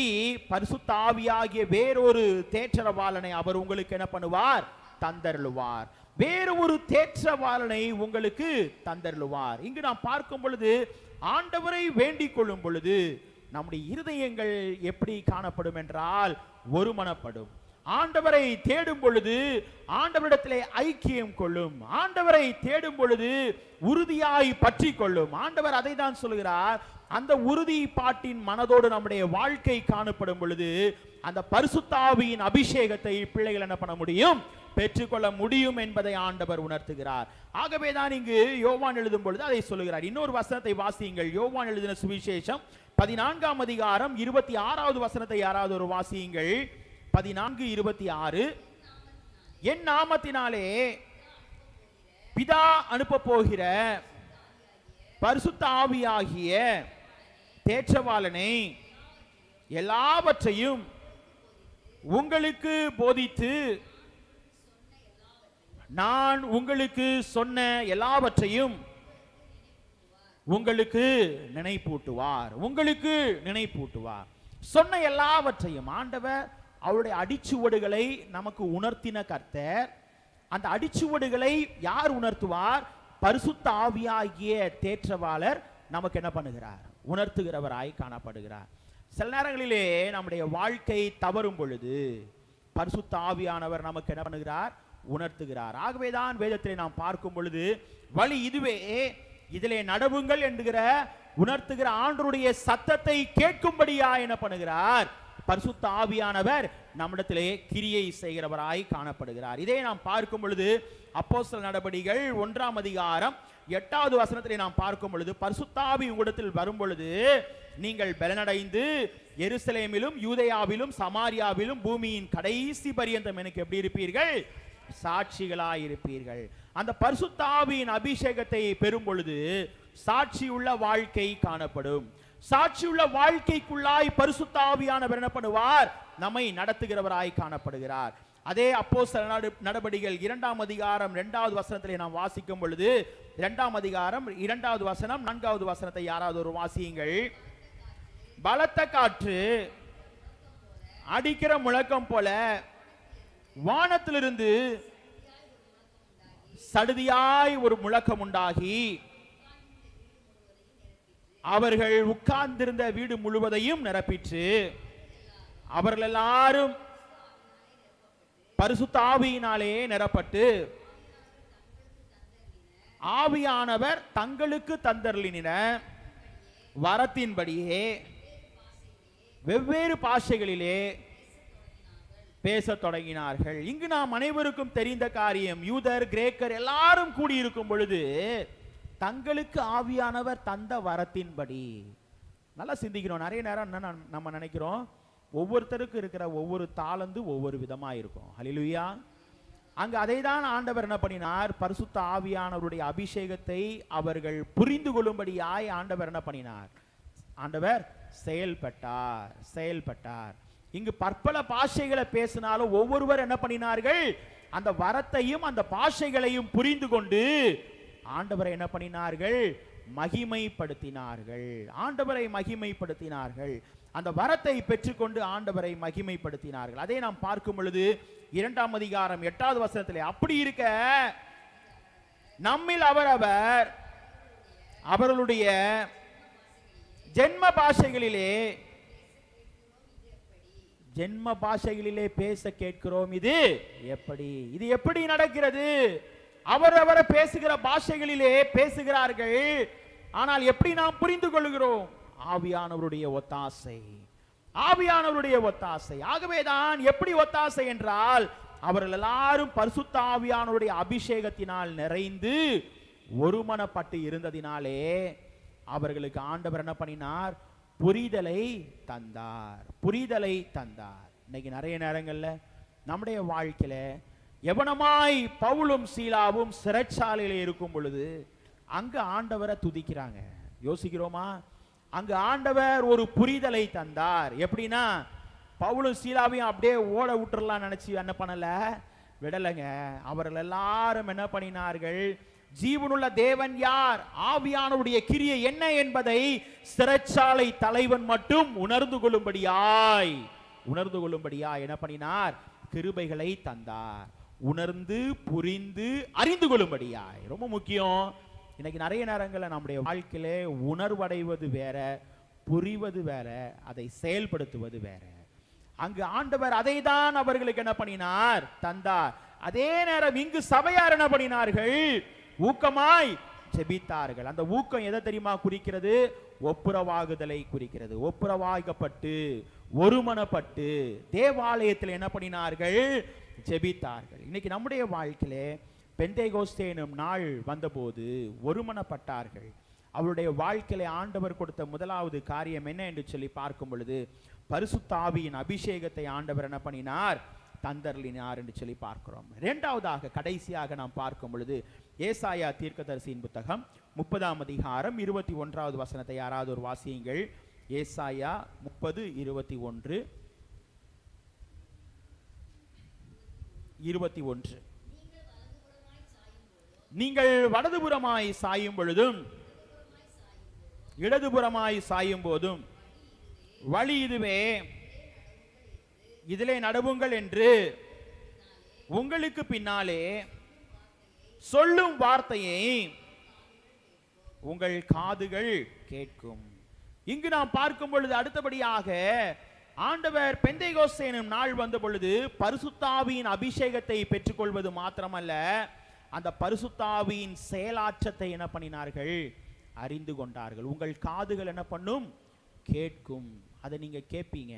பரிசுத்த ஆவியாகிய வேறொரு தேற்றரவாளனை அவர் உங்களுக்கு என்ன பண்ணுவார்? தந்தருளுவார். வேறு ஒரு தேற்றவாளனை உங்களுக்கு தந்தருளுவார். இங்கு நாம் பார்க்கும் பொழுது ஆண்டவரை வேண்டிக் கொள்ளும் பொழுது நம்முடைய இருதயங்கள் எப்படி காணப்படும் என்றால் ஒருமனப்படும். ஆண்டவரை தேடும் பொழுது ஆண்டவரிடத்திலே ஐக்கியம் கொள்ளும். ஆண்டவரை தேடும் பொழுது உறுதியாய் பற்றி கொள்ளும். ஆண்டவர் அதை தான் சொல்கிறார். அந்த உறுதி பாட்டின் மனதோடு நம்முடைய வாழ்க்கை காணப்படும் பொழுது அந்த பரிசுத்த ஆவியின் அபிஷேகத்தை பிள்ளைகள் என்ன பண்ண முடியும்? பெற்றுக்கொள்ள முடியும் என்பதை ஆண்டவர் உணர்த்துகிறார். ஆகவே தான் இங்கு யோவான் எழுதும் பொழுது அதை சொல்லுகிறார். இன்னொரு வசனத்தை வாசியுங்கள். யோவான் எழுதின சுவிசேஷம் 14ஆம் அதிகாரம் 26வது வசனத்தை யாராவது ஒரு வாசியுங்கள். 14:26. என் நாமத்தினாலே பிதா அனுப்ப போகிற பரிசுத்த ஆவியாகிய தேற்றவாளனை எல்லாவற்றையும் உங்களுக்கு போதித்து நான் உங்களுக்கு சொன்ன எல்லாவற்றையும் உங்களுக்கு நினைப்பூட்டுவார். உங்களுக்கு நினைப்பூட்டுவார். சொன்ன எல்லாவற்றையும் ஆண்டவர் அவருடைய அடிச்சுவடுகளை நமக்கு உணர்த்தின கர்த்தர். அந்த அடிச்சுவடுகளை யார் உணர்த்துவார்? பரிசுத்த ஆவியாகிய தேற்றவாளர் நமக்கு என்ன பண்ணுகிறார்? உணர்த்துகிறவராய் காணப்படுகிறார். சில நேரங்களிலே நம்முடைய வாழ்க்கை தவறும் பொழுது பரிசுத்த ஆவியானவர் நமக்கு என்ன பண்ணுகிறார்? உணர்த்துகிறார். ஆகவேதான் வேதத்திலே நாம் பார்க்கும் பொழுது வழி இதுவே, இதிலே நடவுங்கள் என்கிற உணர்த்துகிற ஆண்டவருடைய சத்தத்தை கேட்கும்படியா என்ன பண்ணுகிறார்? பரிசுத்த ஆவியானவர் நம்மிடத்திலே கிரியை செய்கிறவராய் காணப்படுகிறார். இதை நாம் பார்க்கும் பொழுது அப்போஸ்தலர் நடபடிகள் 1ஆம் அதிகாரம் 8வது வசனத்திலே நாம் பார்க்கும் பொழுது, பரிசுத்த ஆவி உங்களிடத்தில் வரும் பொழுது நீங்கள் பலனடைந்து எருசலேமிலும் யூதேயாவிலும் சமாரியாவிலும் பூமியின் கடைசி பரியந்தம் எனக்கு எப்படி இருப்பீர்கள்? சாட்சிகளாய் இருப்பீர்கள். அந்த பரிசுத்த ஆவியின் அபிஷேகத்தை பெறும் பொழுது சாட்சி உள்ள வாழ்க்கை காணப்படும். சாட்சியுள்ள வாழ்க்கைக்குள்ளாய் பரிசுத்த ஆவியானவர் என்ன பண்ணுவார்? நம்மை நடத்துகிறவராய் காணப்படுகிறார். அதே அப்போஸ்தலர் நடபடிகள் 2ஆம் அதிகாரம் 2வது வசனத்திலே நாம் வாசிக்கும் பொழுது, 2ஆம் அதிகாரம் 2வது வசனம் 4வது வசனத்தை யாராவது ஒரு வாசியுங்கள். பலத்த காற்று அடிக்கிற முழக்கம் போல வானத்திலிருந்து சடுதியாய் ஒரு முழக்கம் உண்டாகி அவர்கள் உட்கார்ந்திருந்த வீடு முழுவதையும் நிரப்பிற்று. அவர்கள் எல்லாரும் பரிசுத்த ஆவியினாலே நிரப்பட்டு ஆவியானவர் தங்களுக்கு தந்தருளின வரத்தின்படியே வெவ்வேறு பாஷைகளிலே பேசத் தொடங்கினார்கள். இங்கு நாம் அனைவருக்கும் தெரிந்த காரியம், யூதர் கிரேக்கர் எல்லாரும் கூடியிருக்கும் பொழுது தங்களுக்கு ஆவியானவர் தந்த வரத்தின்படி. நல்லா சிந்திக்கிறோம். நிறைய நேரம் நம்ம நினைக்கிறோம், ஒவ்வொருத்தருக்கு இருக்கிற ஒவ்வொரு தாளந்து ஒவ்வொரு விதமா இருக்கும். ஹல்லேலூயா. அங்கு அதை தான் ஆண்டவர் என்ன பண்ணினார்? பரிசுத்த ஆவியானவருடைய அபிஷேகத்தை அவர்கள் புரிந்து கொள்ளும்படியாய் ஆண்டவர் என்ன பண்ணினார்? ஆண்டவர் செயல்பட்டார். இங்கு பற்பல பாஷைகளை பேசினாலும் ஒவ்வொருவர் என்ன பண்ணினார்கள்? அந்த வரத்தையும் அந்த பாஷைகளையும் புரிந்து கொண்டு ஆண்டவரை என்ன பண்ணினார்கள்? மகிமைப்படுத்தினார்கள். ஆண்டவரை மகிமைப்படுத்தினார்கள். அந்த வரத்தை பெற்றுக்கொண்டு ஆண்டவரை மகிமைப்படுத்தினார்கள். அதை நாம் பார்க்கும் பொழுது 2ஆம் அதிகாரம் 8வது வசனத்திலே, அப்படி இருக்க நம்மில் அவரவர் அவர்களுடைய ஜென்ம பாஷைகளிலே பேச கேட்கிறோம். இது எப்படி நடக்கிறது? அவரவரை பேசுகிற பாஷைகளிலே பேசுகிறார்கள். ஆனால் எப்படி நாம் புரிந்து கொள்கிறோம்? ஆவியானவருடைய ஒத்தாசை. ஆகவேதான் எப்படி ஒத்தாசை என்றால், அவர்கள் எல்லாரும் பரிசுத்த ஆவியானவருடைய அபிஷேகத்தினால் நிறைந்து ஒருமனப்பட்டு இருந்ததினாலே அவர்களுக்கு ஆண்டவர் என்ன பண்ணினார்? புரிதலை தந்தார். இன்னைக்கு நிறைய நேரங்கள்ல நம்முடைய வாழ்க்கையில எவனமாய் பவுலும் சீலாவும் சிறைச்சாலையில இருக்கும் பொழுது அங்க ஆண்டவரை துதிக்கிறாங்க. யோசிக்கிறோமா? அங்கு ஆண்டவர் ஒரு புரிதலை தந்தார். எப்படின்னா, பவுலும் சீலாவையும் அப்படியே ஓட விட்டுறலாம் நினைச்சு என்ன பண்ணல, விடலைங்க. அவர்கள் எல்லாரும் என்ன பண்ணினார்கள்? ஜீவனுள்ள தேவன் யார், ஆவியானவருடைய கிரியை என்ன என்பதை சிறைச்சாலை தலைவன் மட்டும் உணர்ந்து கொள்ளும்படியாய் என்ன பண்ணினார்? கிருபைகளை தந்தார். உணர்ந்து புரிந்து அறிந்து கொள்ளும்படியாய். ரொம்ப முக்கியம். இன்னைக்கு நிறைய நேரங்களில் நம்முடைய வாழ்க்கையில உணர்வடைவது வேற, புரிவது வேற, அதை செயல்படுத்துவது வேற. அங்கு ஆண்டவர் அதை தான் அவர்களுக்கு என்ன பண்ணினார்? தந்தார். அதே நேரம் இங்கு சபையார் என்ன பண்ணினார்கள்? ஊக்கமாய் ஜெபித்தார்கள். அந்த ஊக்கம் எதை தெரியுமா குறிக்கிறது? ஒப்புரவாகுதலை குறிக்கிறது. ஒப்புரவாகப்பட்டு ஒருமனப்பட்டு தேவாலயத்தில் என்ன பண்ணினார்கள்? ஜெபித்தார்கள். இன்னைக்கு நம்முடைய வாழ்க்கையிலே பெந்தேகோஸ்தே எனும் நாள் வந்தபோது ஒருமனப்பட்டார்கள். அவருடைய வாழ்க்கையில ஆண்டவர் கொடுத்த முதலாவது காரியம் என்ன என்று சொல்லி பார்க்கும் பொழுது, பரிசுத்த ஆவியின் அபிஷேகத்தை ஆண்டவர் என்ன பண்ணினார்? தந்தருளினார் என்று சொல்லி பார்க்கிறோம். இரண்டாவதாக கடைசியாக நாம் பார்க்கும் பொழுது, ஏசாயா தீர்க்கதரிசியின் புத்தகம் 30ஆம் அதிகாரம் 21வது வசனத்தை யாராவது ஒரு வாசியுங்கள். ஏசாயா 30:21. நீங்கள் வலதுபுறமாய் சாயும் பொழுதும் இடதுபுறமாய் சாயும் போதும் வழி இதுவே, இதிலே நடவுங்கள் என்று உங்களுக்கு பின்னாலே சொல்லும் வார்த்தையை உங்கள் காதுகள் கேட்கும். இங்கு நாம் பார்க்கும் பொழுது அடுத்தபடியாக ஆண்டவர் பெந்தேகோஸ்தே எனும் நாள் வந்த பொழுது பரிசுத்த ஆவியின் அபிஷேகத்தை பெற்றுக்கொள்வது மாத்திரமல்ல, அந்த பரிசுத்த ஆவியின் செயலாற்றத்தை என்ன பண்ணினார்கள்? அறிந்து கொண்டார்கள். உங்கள் காதுகள் என்ன பண்ணும்? கேட்கும். அதை நீங்க கேட்பீங்க.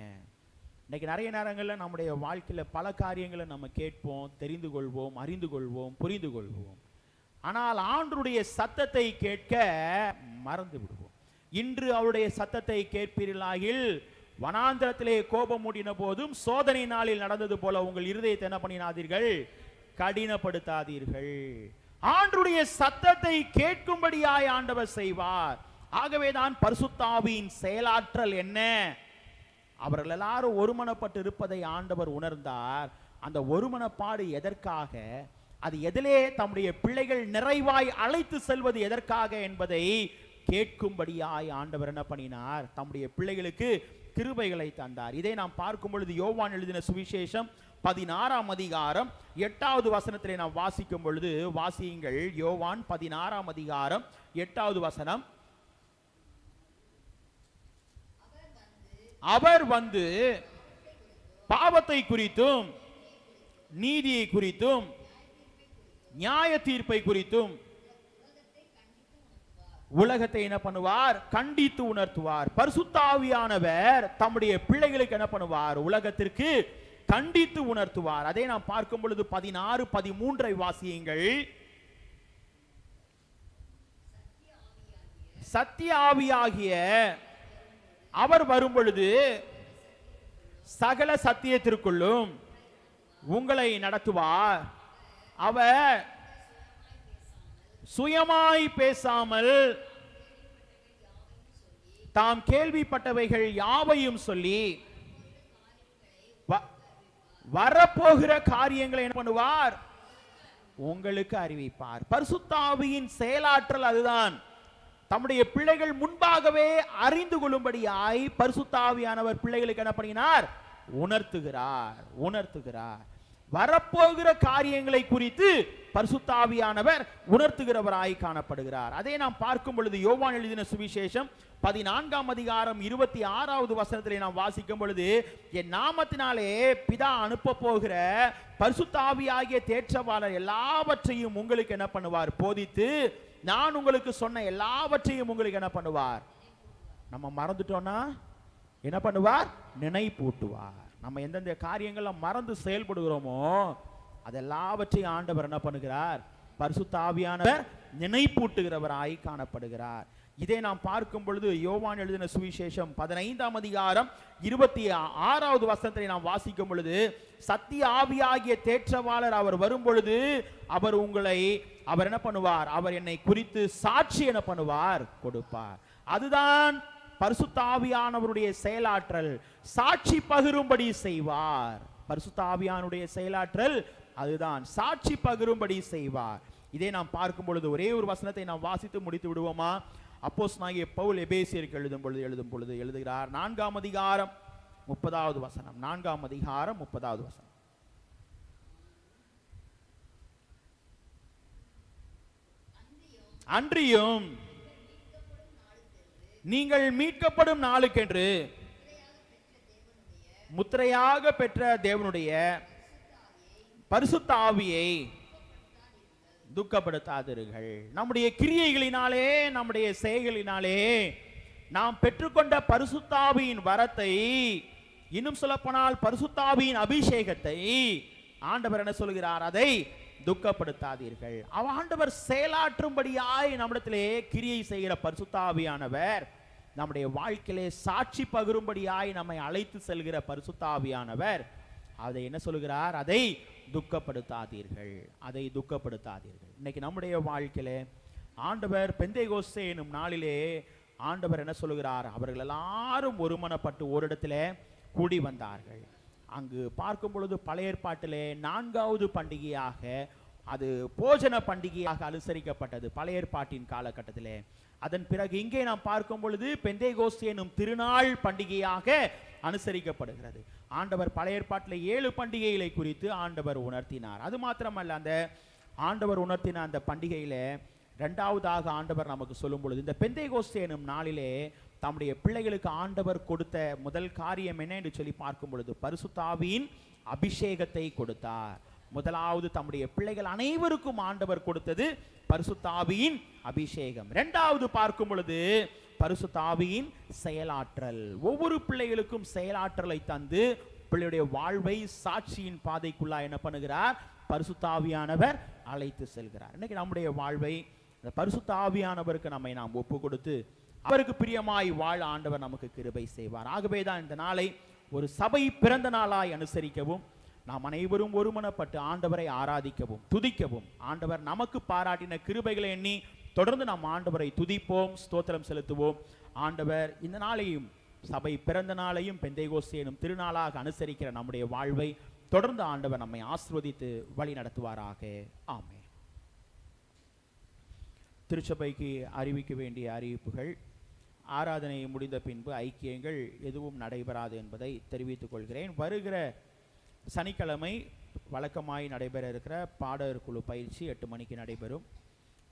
இன்னைக்கு நிறைய நேரங்களில் நம்முடைய வாழ்க்கையில் பல காரியங்களை நம்ம கேட்போம், தெரிந்து கொள்வோம், அறிந்து கொள்வோம், புரிந்து கொள்வோம். ஆனால் ஆண்டவருடைய சத்தத்தை கேட்க மறந்து விடுவோம். இன்று அவருடைய சத்தத்தை கேட்பீர்களாகில் வனாந்திரத்திலே கோபம் மூடின போதும் சோதனை நாளில் நடந்தது போல உங்கள் இருதயத்தை என்ன பண்ணினாதீர்கள்? கடினப்படுத்தாதீர்கள். ஆண்டவருடைய சத்தத்தை கேட்கும்படியாய் ஆண்டவர் செய்வார். ஆகவேதான் பரிசுத்த ஆவியின் செயலாற்றல் என்ன? அவர்கள் எல்லாரும் ஒருமனப்பட்டு இருப்பதை ஆண்டவர் உணர்ந்தார். அந்த ஒருமனப்பாடு எதற்காக, அது எதிலே தம்முடைய பிள்ளைகள் நிறைவாய் அழைத்து செல்வது எதற்காக என்பதை கேட்கும்படியாய் ஆண்டவர் என்ன பண்ணினார்? தம்முடைய பிள்ளைகளுக்கு கிருபைகளை தந்தார். இதை நாம் பார்க்கும் பொழுது யோவான் எழுதின சுவிசேஷம் 16ஆம் அதிகாரம் 8வது வசனத்திலே நாம் வாசிக்கும் பொழுது, வாசியுங்கள். யோவான் 16ஆம் அதிகாரம் 8வது வசனம். அவர் வந்து பாவத்தை குறித்தும் நீதியை குறித்தும் நியாய தீர்ப்பை குறித்தும் உலகத்தை என்ன பண்ணுவார்? கண்டித்து உணர்த்துவார். பரிசுத்த ஆவியானவர் தம்முடைய பிள்ளைகளுக்கு என்ன பண்ணுவார்? உலகத்திற்கு கண்டித்து உணர்த்துவார். அதை நாம் பார்க்கும் பொழுது 16, 13 வாசியுங்கள். சத்திய ஆவியாகிய அவர் வரும் பொழுது சகல சத்தியத்திற்குள்ளும் உங்களை நடத்துவார். அவர் சுயமாய் பேசாமல் தாம் கேள்விப்பட்டவைகள் யாவையும் சொல்லி வரப்போகிற காரியங்களை என்ன பண்ணுவார்? உங்களுக்கு அறிவிப்பார். பரிசுத்த ஆவியின் செயலாற்றல் அதுதான். தம்முடைய பிள்ளைகள் முன்பாகவே அறிந்து கொள்ளும்படியாய் பரிசுத்த ஆவியானவர் பிள்ளைகளுக்கு என்ன பண்ணினார்? உணர்த்துகிறார். வரப்போகிற காரியங்களை குறித்து பரிசுத்த ஆவியானவர் உணர்த்துகிறவராய் காணப்படுகிறார். அதை நாம் பார்க்கும் பொழுது யோவான் எழுதின சுவிசேஷம் 14ஆம் அதிகாரம் 26வது வசனத்திலே நாம் வாசிக்கும் பொழுது, என் நாமத்தினாலே பிதா அனுப்ப போகிற பரிசுத்த ஆவியாகிய தேற்றவாளர் எல்லாவற்றையும் உங்களுக்கு என்ன பண்ணுவார்? போதித்து நான் உங்களுக்கு சொன்ன எல்லாவற்றையும் உங்களுக்கு என்ன பண்ணுவார்? நம்ம மறந்துட்டோம்னா என்ன பண்ணுவார்? நினைப்பூட்டுவார். நம்ம எந்தெந்த காரியங்கள்ல மறந்து செயல்படுகிறோமோ அதெல்லாவற்றையும் ஆண்டவர் என்ன பண்ணுகிறார்? பரிசுத்த ஆவியானவர் நினைப்பூட்டுகிறவராய் காணப்படுகிறார். இதை நாம் பார்க்கும் பொழுது யோவான் எழுதின சுவிசேஷம் 15ஆம் அதிகாரம் 26வது வசனத்தை நாம் வாசிக்கும் பொழுது, சத்திய ஆவியாகிய தேற்றவாளர் அவர் வரும் பொழுது அவர் என்ன பண்ணுவார்? அவர் என்னை குறித்து சாட்சி என்ன பண்ணுவார்? கொடுப்பார். அதுதான் பரிசுத்த ஆவியானவருடைய செயலாற்றல். சாட்சி பகிரும்படி செய்வார். பரிசுத்த ஆவியானுடைய செயலாற்றல் அதுதான், சாட்சி பகிரும்படி செய்வார். இதை நாம் பார்க்கும் பொழுது ஒரே ஒரு வசனத்தை நாம் வாசித்து முடித்து விடுவோமா? அப்போஸ்தலனாகிய பவுல் எபேசியருக்கு எழுதும் பொழுது எழுதுகிறார். 4ஆம் அதிகாரம் 30வது வசனம். 4ஆம் அதிகாரம் 30வது வசனம். அன்றியும் நீங்கள் மீட்கப்படும் நாளுக்கென்று முத்திரையாக பெற்ற தேவனுடைய பரிசுத்த ஆவியை துக்கப்படுத்தாதீர்கள். நம்முடைய கிரியைகளினாலே, நம்முடைய செயல்களினாலே நாம் பெற்றுக்கொண்ட பரிசுத்த ஆவியின் வரத்தை, இன்னும் சொல்லப்போனால் பரிசுத்த ஆவியின் அபிஷேகத்தை ஆண்டவர் என்ன சொல்கிறார்? அதை துக்கப்படுத்தாதீர்கள். ஆண்டவர் செயலாற்றும்படியாய் நம்மிடத்திலே கிரியை செய்கிற பரிசுத்த ஆவியானவர், நம்முடைய வாழ்க்கையிலே சாட்சி பகிரும்படியாய் நம்மை அழைத்து செல்கிற பரிசுத்த ஆவியானவர் அதை என்ன சொல்கிறார்? அதை துக்கப்படுத்தாதீர்கள். இன்னைக்கு நம்முடைய வாழ்க்கையில ஆண்டவர் பெந்தேகோஸ்தே எனும் நாளிலே ஆண்டவர் என்ன சொல்கிறார்? அவர்கள் எல்லாரும் ஒருமனப்பட்டு ஓரிடத்துல கூடி வந்தார்கள். அங்கு பார்க்கும் பொழுது பழைய ஏற்பாட்டிலே 4வது பண்டிகையாக, அது போஜன பண்டிகையாக அனுசரிக்கப்பட்டது பழைய ஏற்பாட்டின் காலகட்டத்திலே. அதன் பிறகு இங்கே நாம் பார்க்கும் பொழுது பெந்தேகோஸ்தே எனும் திருநாள் பண்டிகையாக அனுசரிக்கப்படுகிறது. ஆண்டவர் பழைய ஏற்பாட்டில் 7 பண்டிகைகளை குறித்து ஆண்டவர் உணர்த்தினார். அது மாத்திரமல்ல, அந்த ஆண்டவர் உணர்த்தின அந்த பண்டிகையில 2வதாக ஆண்டவர் நமக்கு சொல்லும் பொழுது, இந்த பெந்தேகோஸ்தே எனும் நாளிலே தம்முடைய பிள்ளைகளுக்கு ஆண்டவர் கொடுத்த முதல் காரியம் என்ன என்று சொல்லி பார்க்கும் பொழுது, பரிசுத்த ஆவியின் அபிஷேகத்தை கொடுத்தார். முதலாவது தம்முடைய பிள்ளைகள் அனைவருக்கும் ஆண்டவர் கொடுத்தது பரிசுத்த ஆவியின் அபிஷேகம். 2வது பார்க்கும் பொழுது பரிசுத்த ஆவியின் செயலாற்றல். ஒவ்வொரு பிள்ளைகளுக்கும் செயலாற்றலை தந்து பிள்ளையுடைய வாழ்வை சாட்சியின் பாதைக்குள்ளா என்ன பண்ணுகிறார்? பரிசுத்த ஆவியானவர் அழைத்து செல்கிறார். இன்னைக்கு நம்முடைய வாழ்வை பரிசுத்த ஆவியானவருக்கு நம்மை நாம் ஒப்பு கொடுத்து அவருக்கு பிரியமாய் வாழ ஆண்டவர் நமக்கு கிருபை செய்வார். ஆகவேதான் இந்த நாளை ஒரு சபை பிறந்த நாளாய் அனுசரிக்கவும், நாம் அனைவரும் ஒருமனப்பட்டு ஆண்டவரை ஆராதிக்கவும் துதிக்கவும், ஆண்டவர் நமக்கு பாராட்டின கிருபைகளை எண்ணி தொடர்ந்து நாம் ஆண்டவரை துதிப்போம், ஸ்தோத்திரம் செலுத்துவோம். ஆண்டவர் இந்த நாளையும், சபை பிறந்த நாளையும் பெந்தைகோஸ்தே எனும் திருநாளாக அனுசரிக்கிற நம்முடைய வாழ்வை தொடர்ந்து ஆண்டவர் நம்மை ஆசீர்வதித்து வழி நடத்துவாராக. ஆமென். திருச்சபைக்கு அறிவிக்க வேண்டிய அறிவிப்புகள். ஆராதனை முடிந்த பின்பு ஐக்கியங்கள் எதுவும் நடைபெறாது என்பதை தெரிவித்துக் கொள்கிறேன். வருகிற சனிக்கிழமை வழக்கமாய் நடைபெற இருக்கிற பாடகர் குழு பயிற்சி 8 மணிக்கு நடைபெறும்.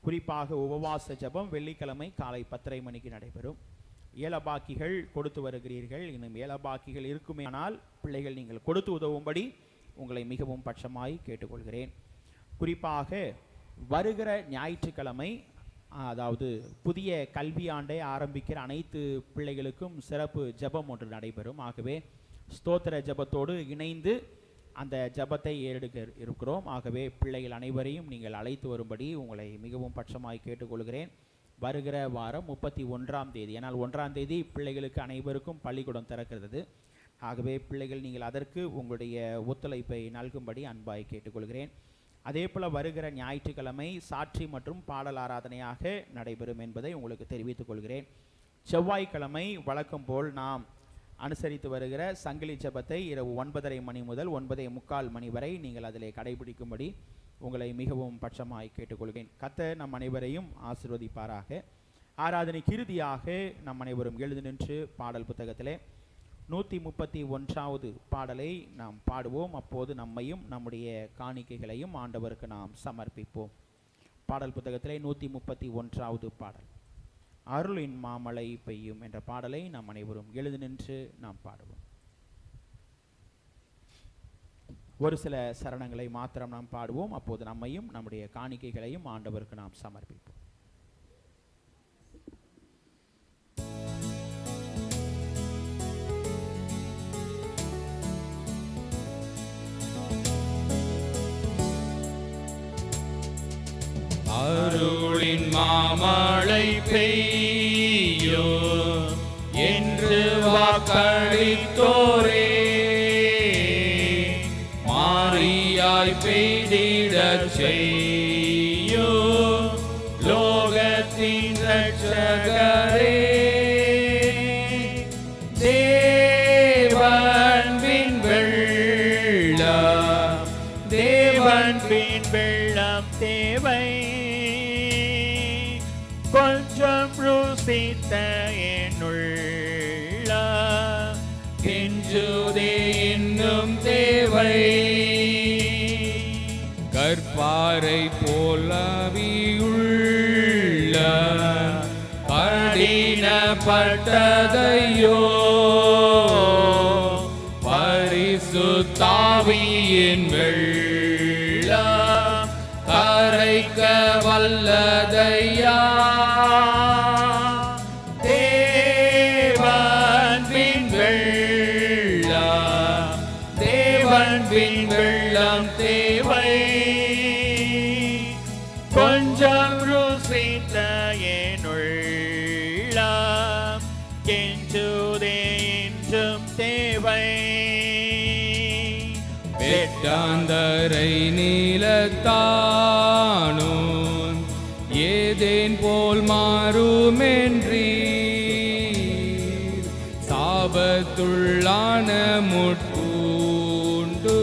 குறிப்பாக உபவாச ஜெபம் வெள்ளிக்கிழமை காலை 10:30 மணிக்கு நடைபெறும். ஏலபாக்கிகள் கொடுத்து வருகிறீர்கள். இன்னும் ஏலபாக்கிகள் இருக்குமே ஆனால் பிள்ளைகள் நீங்கள் கொடுத்து உதவும்படி உங்களை மிகவும் பட்சமாய் கேட்டுக்கொள்கிறேன். குறிப்பாக வருகிற ஞாயிற்றுக்கிழமை, அதாவது புதிய கல்வியாண்டை ஆரம்பிக்கிற அனைத்து பிள்ளைகளுக்கும் சிறப்பு ஜெபம் ஒன்று நடைபெறும். ஆகவே ஸ்தோத்திர ஜெபத்தோடு இணைந்து அந்த ஜெபத்தை ஏறெடுக்க இருக்கிறோம். ஆகவே பிள்ளைகள் அனைவரையும் நீங்கள் அழைத்து வரும்படி உங்களை மிகவும் பட்சமாய் கேட்டுக்கொள்கிறேன். வருகிற வாரம் 31ஆம் தேதி, ஏன்னால் 1ஆம் தேதி பிள்ளைகளுக்கு அனைவருக்கும் பள்ளிக்கூடம் திறக்கிறது. ஆகவே பிள்ளைகள் நீங்கள் அதற்கு உங்களுடைய ஒத்துழைப்பை நல்கும்படி அன்பாய் கேட்டுக்கொள்கிறேன். அதே போல் வருகிற ஞாயிற்றுக்கிழமை சாட்சி மற்றும் பாடல் ஆராதனையாக நடைபெறும் என்பதை உங்களுக்கு தெரிவித்துக் கொள்கிறேன். செவ்வாய்க்கிழமை வழக்கம் போல் நாம் அனுசரித்து வருகிற சங்கிலி ஜெபத்தை இரவு 9:30 மணி முதல் 9:45 மணி வரை நீங்கள் அதிலே கடைபிடிக்கும்படி உங்களை மிகவும் பட்சமாய் கேட்டுக்கொள்கிறேன். கர்த்தர் நம் அனைவரையும் ஆசீர்வதிப்பாராக. ஆராதனைக்கு இறுதியாக நம் அனைவரும் எழுந்து நின்று பாடல் புத்தகத்திலே 131வது பாடலை நாம் பாடுவோம். அப்போது நம்மையும் நம்முடைய காணிக்கைகளையும் ஆண்டவருக்கு நாம் சமர்ப்பிப்போம். பாடல் புத்தகத்திலே 131வது பாடல், அருளின் மாமழை பெய்யும் என்ற பாடலை நாம் அனைவரும் எழுந்து நின்று நாம் பாடுவோம். ஒரு சில சரணங்களை மாத்திரம் நாம் பாடுவோம். அப்போது நம்மையும் நம்முடைய காணிக்கைகளையும் ஆண்டவருக்கு நாம் சமர்ப்பிப்போம். அருளின் மாமழை பெய்யும் என்று வாக்களித்தோரே, மாரியாய் பெய்திடச் செய்யும் லோகத்தின் இரட்சகரே. தேவன் பின் வெள்ளம், தேவன் பின் வெள்ளம் தேவை, கொஞ்சம் ருசித்த என்னுள்ள கெஞ்சுதே இன்னும் தேவை. கற்பாறை போலவியுள்ள கடினப்பட்டதையோ பரிசுத்தாவியின் வெள்ளம் கரைக்க வல்லதையா. தேவன் பின் வெள்ளம், தேவன் பின் வெள்ளம் தேவை, கொஞ்சம் ருசித்த என்னுள்ளம் கெஞ்சுதே என்றும் தேவை. வெட்டாந்தரை நீலத்தானும் ஏதேன் போல் மாறுமென்றி, சாபத்துள்ளான முட்பூண்டு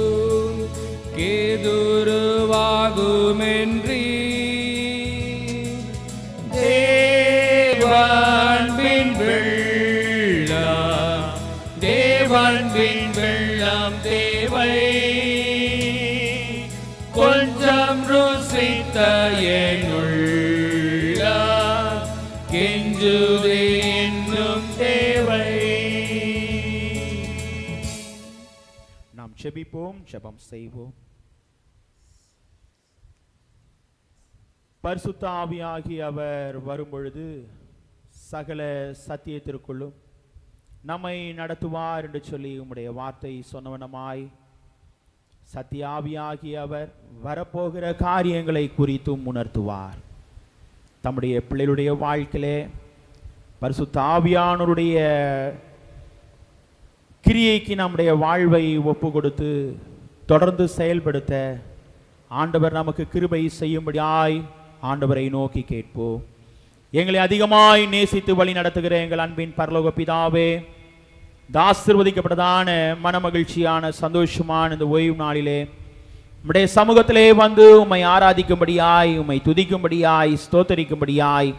கேதுருவாகுமென்றி, தேவன் பின் வெள்ளம், தேவன் பின் வெள்ளம் தேவை, கொஞ்சம் ருசித்த என்னுள்ள கெஞ்சுதே இன்னும் தேவை. நாம் ஜெபிப்போம், ஜெபம் செய்வோம். பரிசுத்த ஆவியாகி அவர் வரும்பொழுது சகல சத்தியத்திற்குள்ளும் நம்மை நடத்துவார் என்று சொல்லி உம்முடைய வார்த்தை சொன்னவனமாய் சத்தியாவியாகி அவர் வரப்போகிற காரியங்களை குறித்தும் உணர்த்துவார். தம்முடைய பிள்ளைகளுடைய வாழ்க்கையிலே பரிசுத்த ஆவியானவருடைய கிரியைக்கு நம்முடைய வாழ்வை ஒப்பு கொடுத்து தொடர்ந்து செயல்படுத்த ஆண்டவர் நமக்கு கிருபை செய்யும்படியாய் ஆண்டவரை நோக்கி கேட்போம். எங்களை அதிகமாய் நேசித்து வழி நடத்துகிற எங்கள் அன்பின் பரலோக பிதாவே, ஆசீர்வதிக்கப்பட்டதான மனமகிழ்ச்சியான சந்தோஷமான இந்த ஓய்வு நாளிலே உம்முடைய சமூகத்திலே வந்து உம்மை ஆராதிக்கும்படியாய், உம்மை துதிக்கும்படியாய், ஸ்தோத்தரிக்கும்படியாய்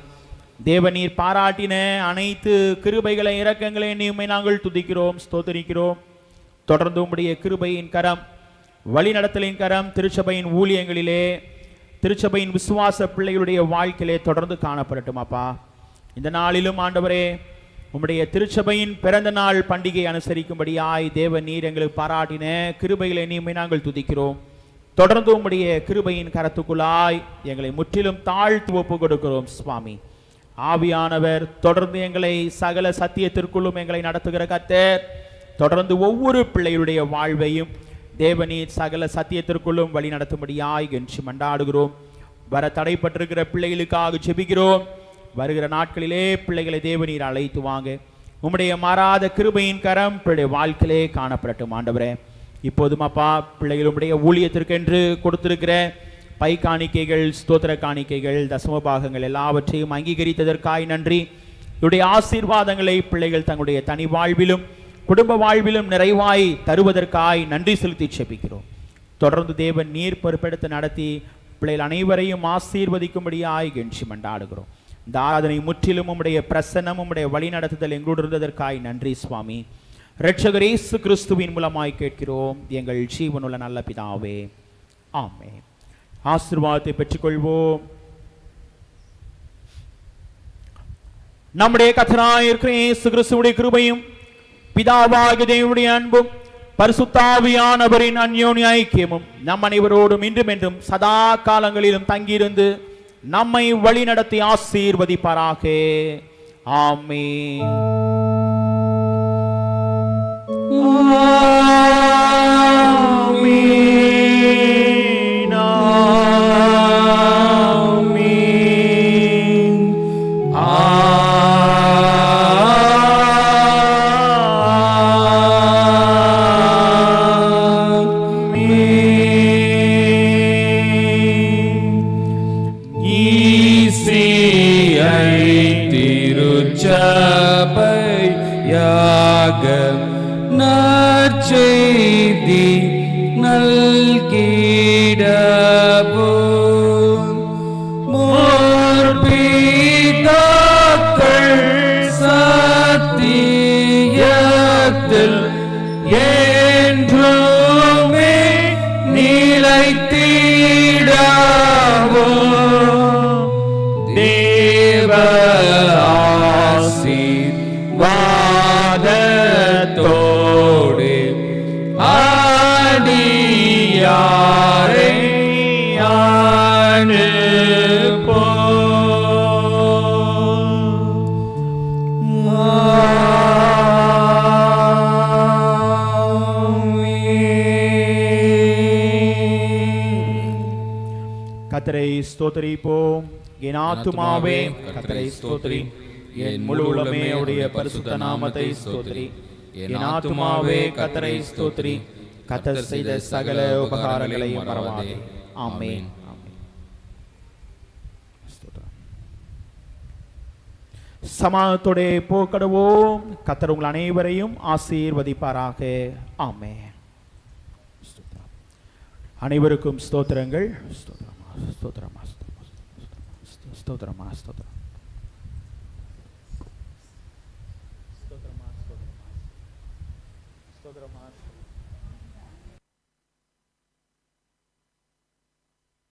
தேவநீர் பாராட்டின அனைத்து கிருபைகளை இரக்கங்களை உம்மை நாங்கள் துதிக்கிறோம், ஸ்தோத்தரிக்கிறோம். தொடர்ந்து உம்முடைய கிருபையின் கரம், வழிநடத்தலின் கரம் திருச்சபையின் ஊழியங்களிலே, திருச்சபையின் விசுவாச பிள்ளைகளுடைய வாழ்க்கையிலே தொடர்ந்து காணப்படட்டும். அப்பா, இந்த நாளிலும் ஆண்டவரே உம்முடைய திருச்சபையின் பிறந்த நாள் பண்டிகை அனுசரிக்கும்படியாய் தேவ நீர் எங்களுக்கு பாராட்டின கிருபைகளை உம்மை நாங்கள் துதிக்கிறோம். தொடர்ந்து உம்முடைய கிருபையின் கரத்துக்குள்ளாய் எங்களை முற்றிலும் தாழ்த்து ஒப்பு கொடுக்கிறோம். சுவாமி ஆவியானவர் தொடர்ந்து எங்களை சகல சத்தியத்திற்குள்ளும் எங்களை நடத்துகிற கர்த்தர், தொடர்ந்து ஒவ்வொரு பிள்ளைகளுடைய வாழ்வையும் தேவநீர் சகல சத்தியத்திற்குள்ளும் வழி நடத்தும்படியாய் என்று மன்றாடுகிறோம். வர தடைப்பட்டிருக்கிற பிள்ளைகளுக்காக ஜெபிக்கிறோம். வருகிற நாட்களிலே பிள்ளைகளை தேவநீர் அழைத்து வாங்க. உம்முடைய மாறாத கிருபையின் கரம் பிள்ளை வாழ்க்கையிலே காணப்படட்டும். ஆண்டவரே, இப்போதும் அப்பா பிள்ளைகள் உம்முடைய ஊழியத்திற்கென்று கொடுத்திருக்கிற பை காணிக்கைகள், ஸ்தோத்திர காணிக்கைகள், தசம பாகங்கள் எல்லாவற்றையும் அங்கீகரித்ததற்காய் நன்றி. இவருடைய ஆசீர்வாதங்களை பிள்ளைகள் தங்களுடைய தனி வாழ்விலும் குடும்ப வாழ்விலும் நிறைவாய் தருவதற்காய் நன்றி செலுத்தி செபிக்கிறோம். தொடர்ந்து தேவன் நீர் பொறுப்பெடுத்து நடத்தி பிள்ளைகள் அனைவரையும் ஆசீர்வதிக்கும்படியாய் கெஞ்சி மன்றாடுகிறோம். இந்த ஆராதனை முற்றிலும் உம்முடைய பிரசன்னம், உம்முடைய வழி நடத்துதல் எங்களோடு இருந்ததற்காய் நன்றி சுவாமி. இரட்சகர் இயேசு கிறிஸ்துவின் மூலமாய் கேட்கிறோம் எங்கள் ஜீவனுள்ள நல்ல பிதாவே, ஆமென். ஆசீர்வாதத்தை பெற்றுக்கொள்வோம். நம்முடைய கர்த்தராகிய இயேசு கிறிஸ்துவுடைய கிருபையும் பிதாவாகிய தேவனுடைய அன்பும் பரிசுத்தாவியானவரின் அன்யோன்ய ஐக்கியமும் நம் அனைவரோடும் இன்றும் என்றும் சதா காலங்களிலும் தங்கியிருந்து நம்மை வழி நடத்தி ஆசீர்வதிப்பாராக. ஆமென். நற்செய்தி நல்கிடவும் முற்பிதாக்கள் சத்தியத்தில் என்றுமே நிலைத்திடவும் தேவ ஆசீர்வாதத்தோடு அடியாரை கர்த்தரை ஸ்தோத்திரிப்போம். என் ஆத்துமாவே கர்த்தரை ஸ்தோத்திரி, என் முழு உள்ளமே அவருடைய பரிசுத்த நாமத்தை ஸ்தோத்திரி. என் ஆத்துமாவே கர்த்தரை ஸ்தோத்திரி, கர்த்தர் செய்த சகல உபகாரங்களையும் மறவாதே. ஆமென். சமாதானத்தோட போக்கடுவோம். கர்த்தர் உங்கள் அனைவரையும் ஆசீர்வதிப்பாராக. ஆமென். அனைவருக்கும் ஸ்தோத்திரங்கள். ஸ்தோத்திரமா ஸ்தோத்திரமா ஸ்தோத்திரமா ஸ்தோத்திரம். ஸ்தோத்திரமா ஸ்தோத்திரமா ஸ்தோத்திரமா.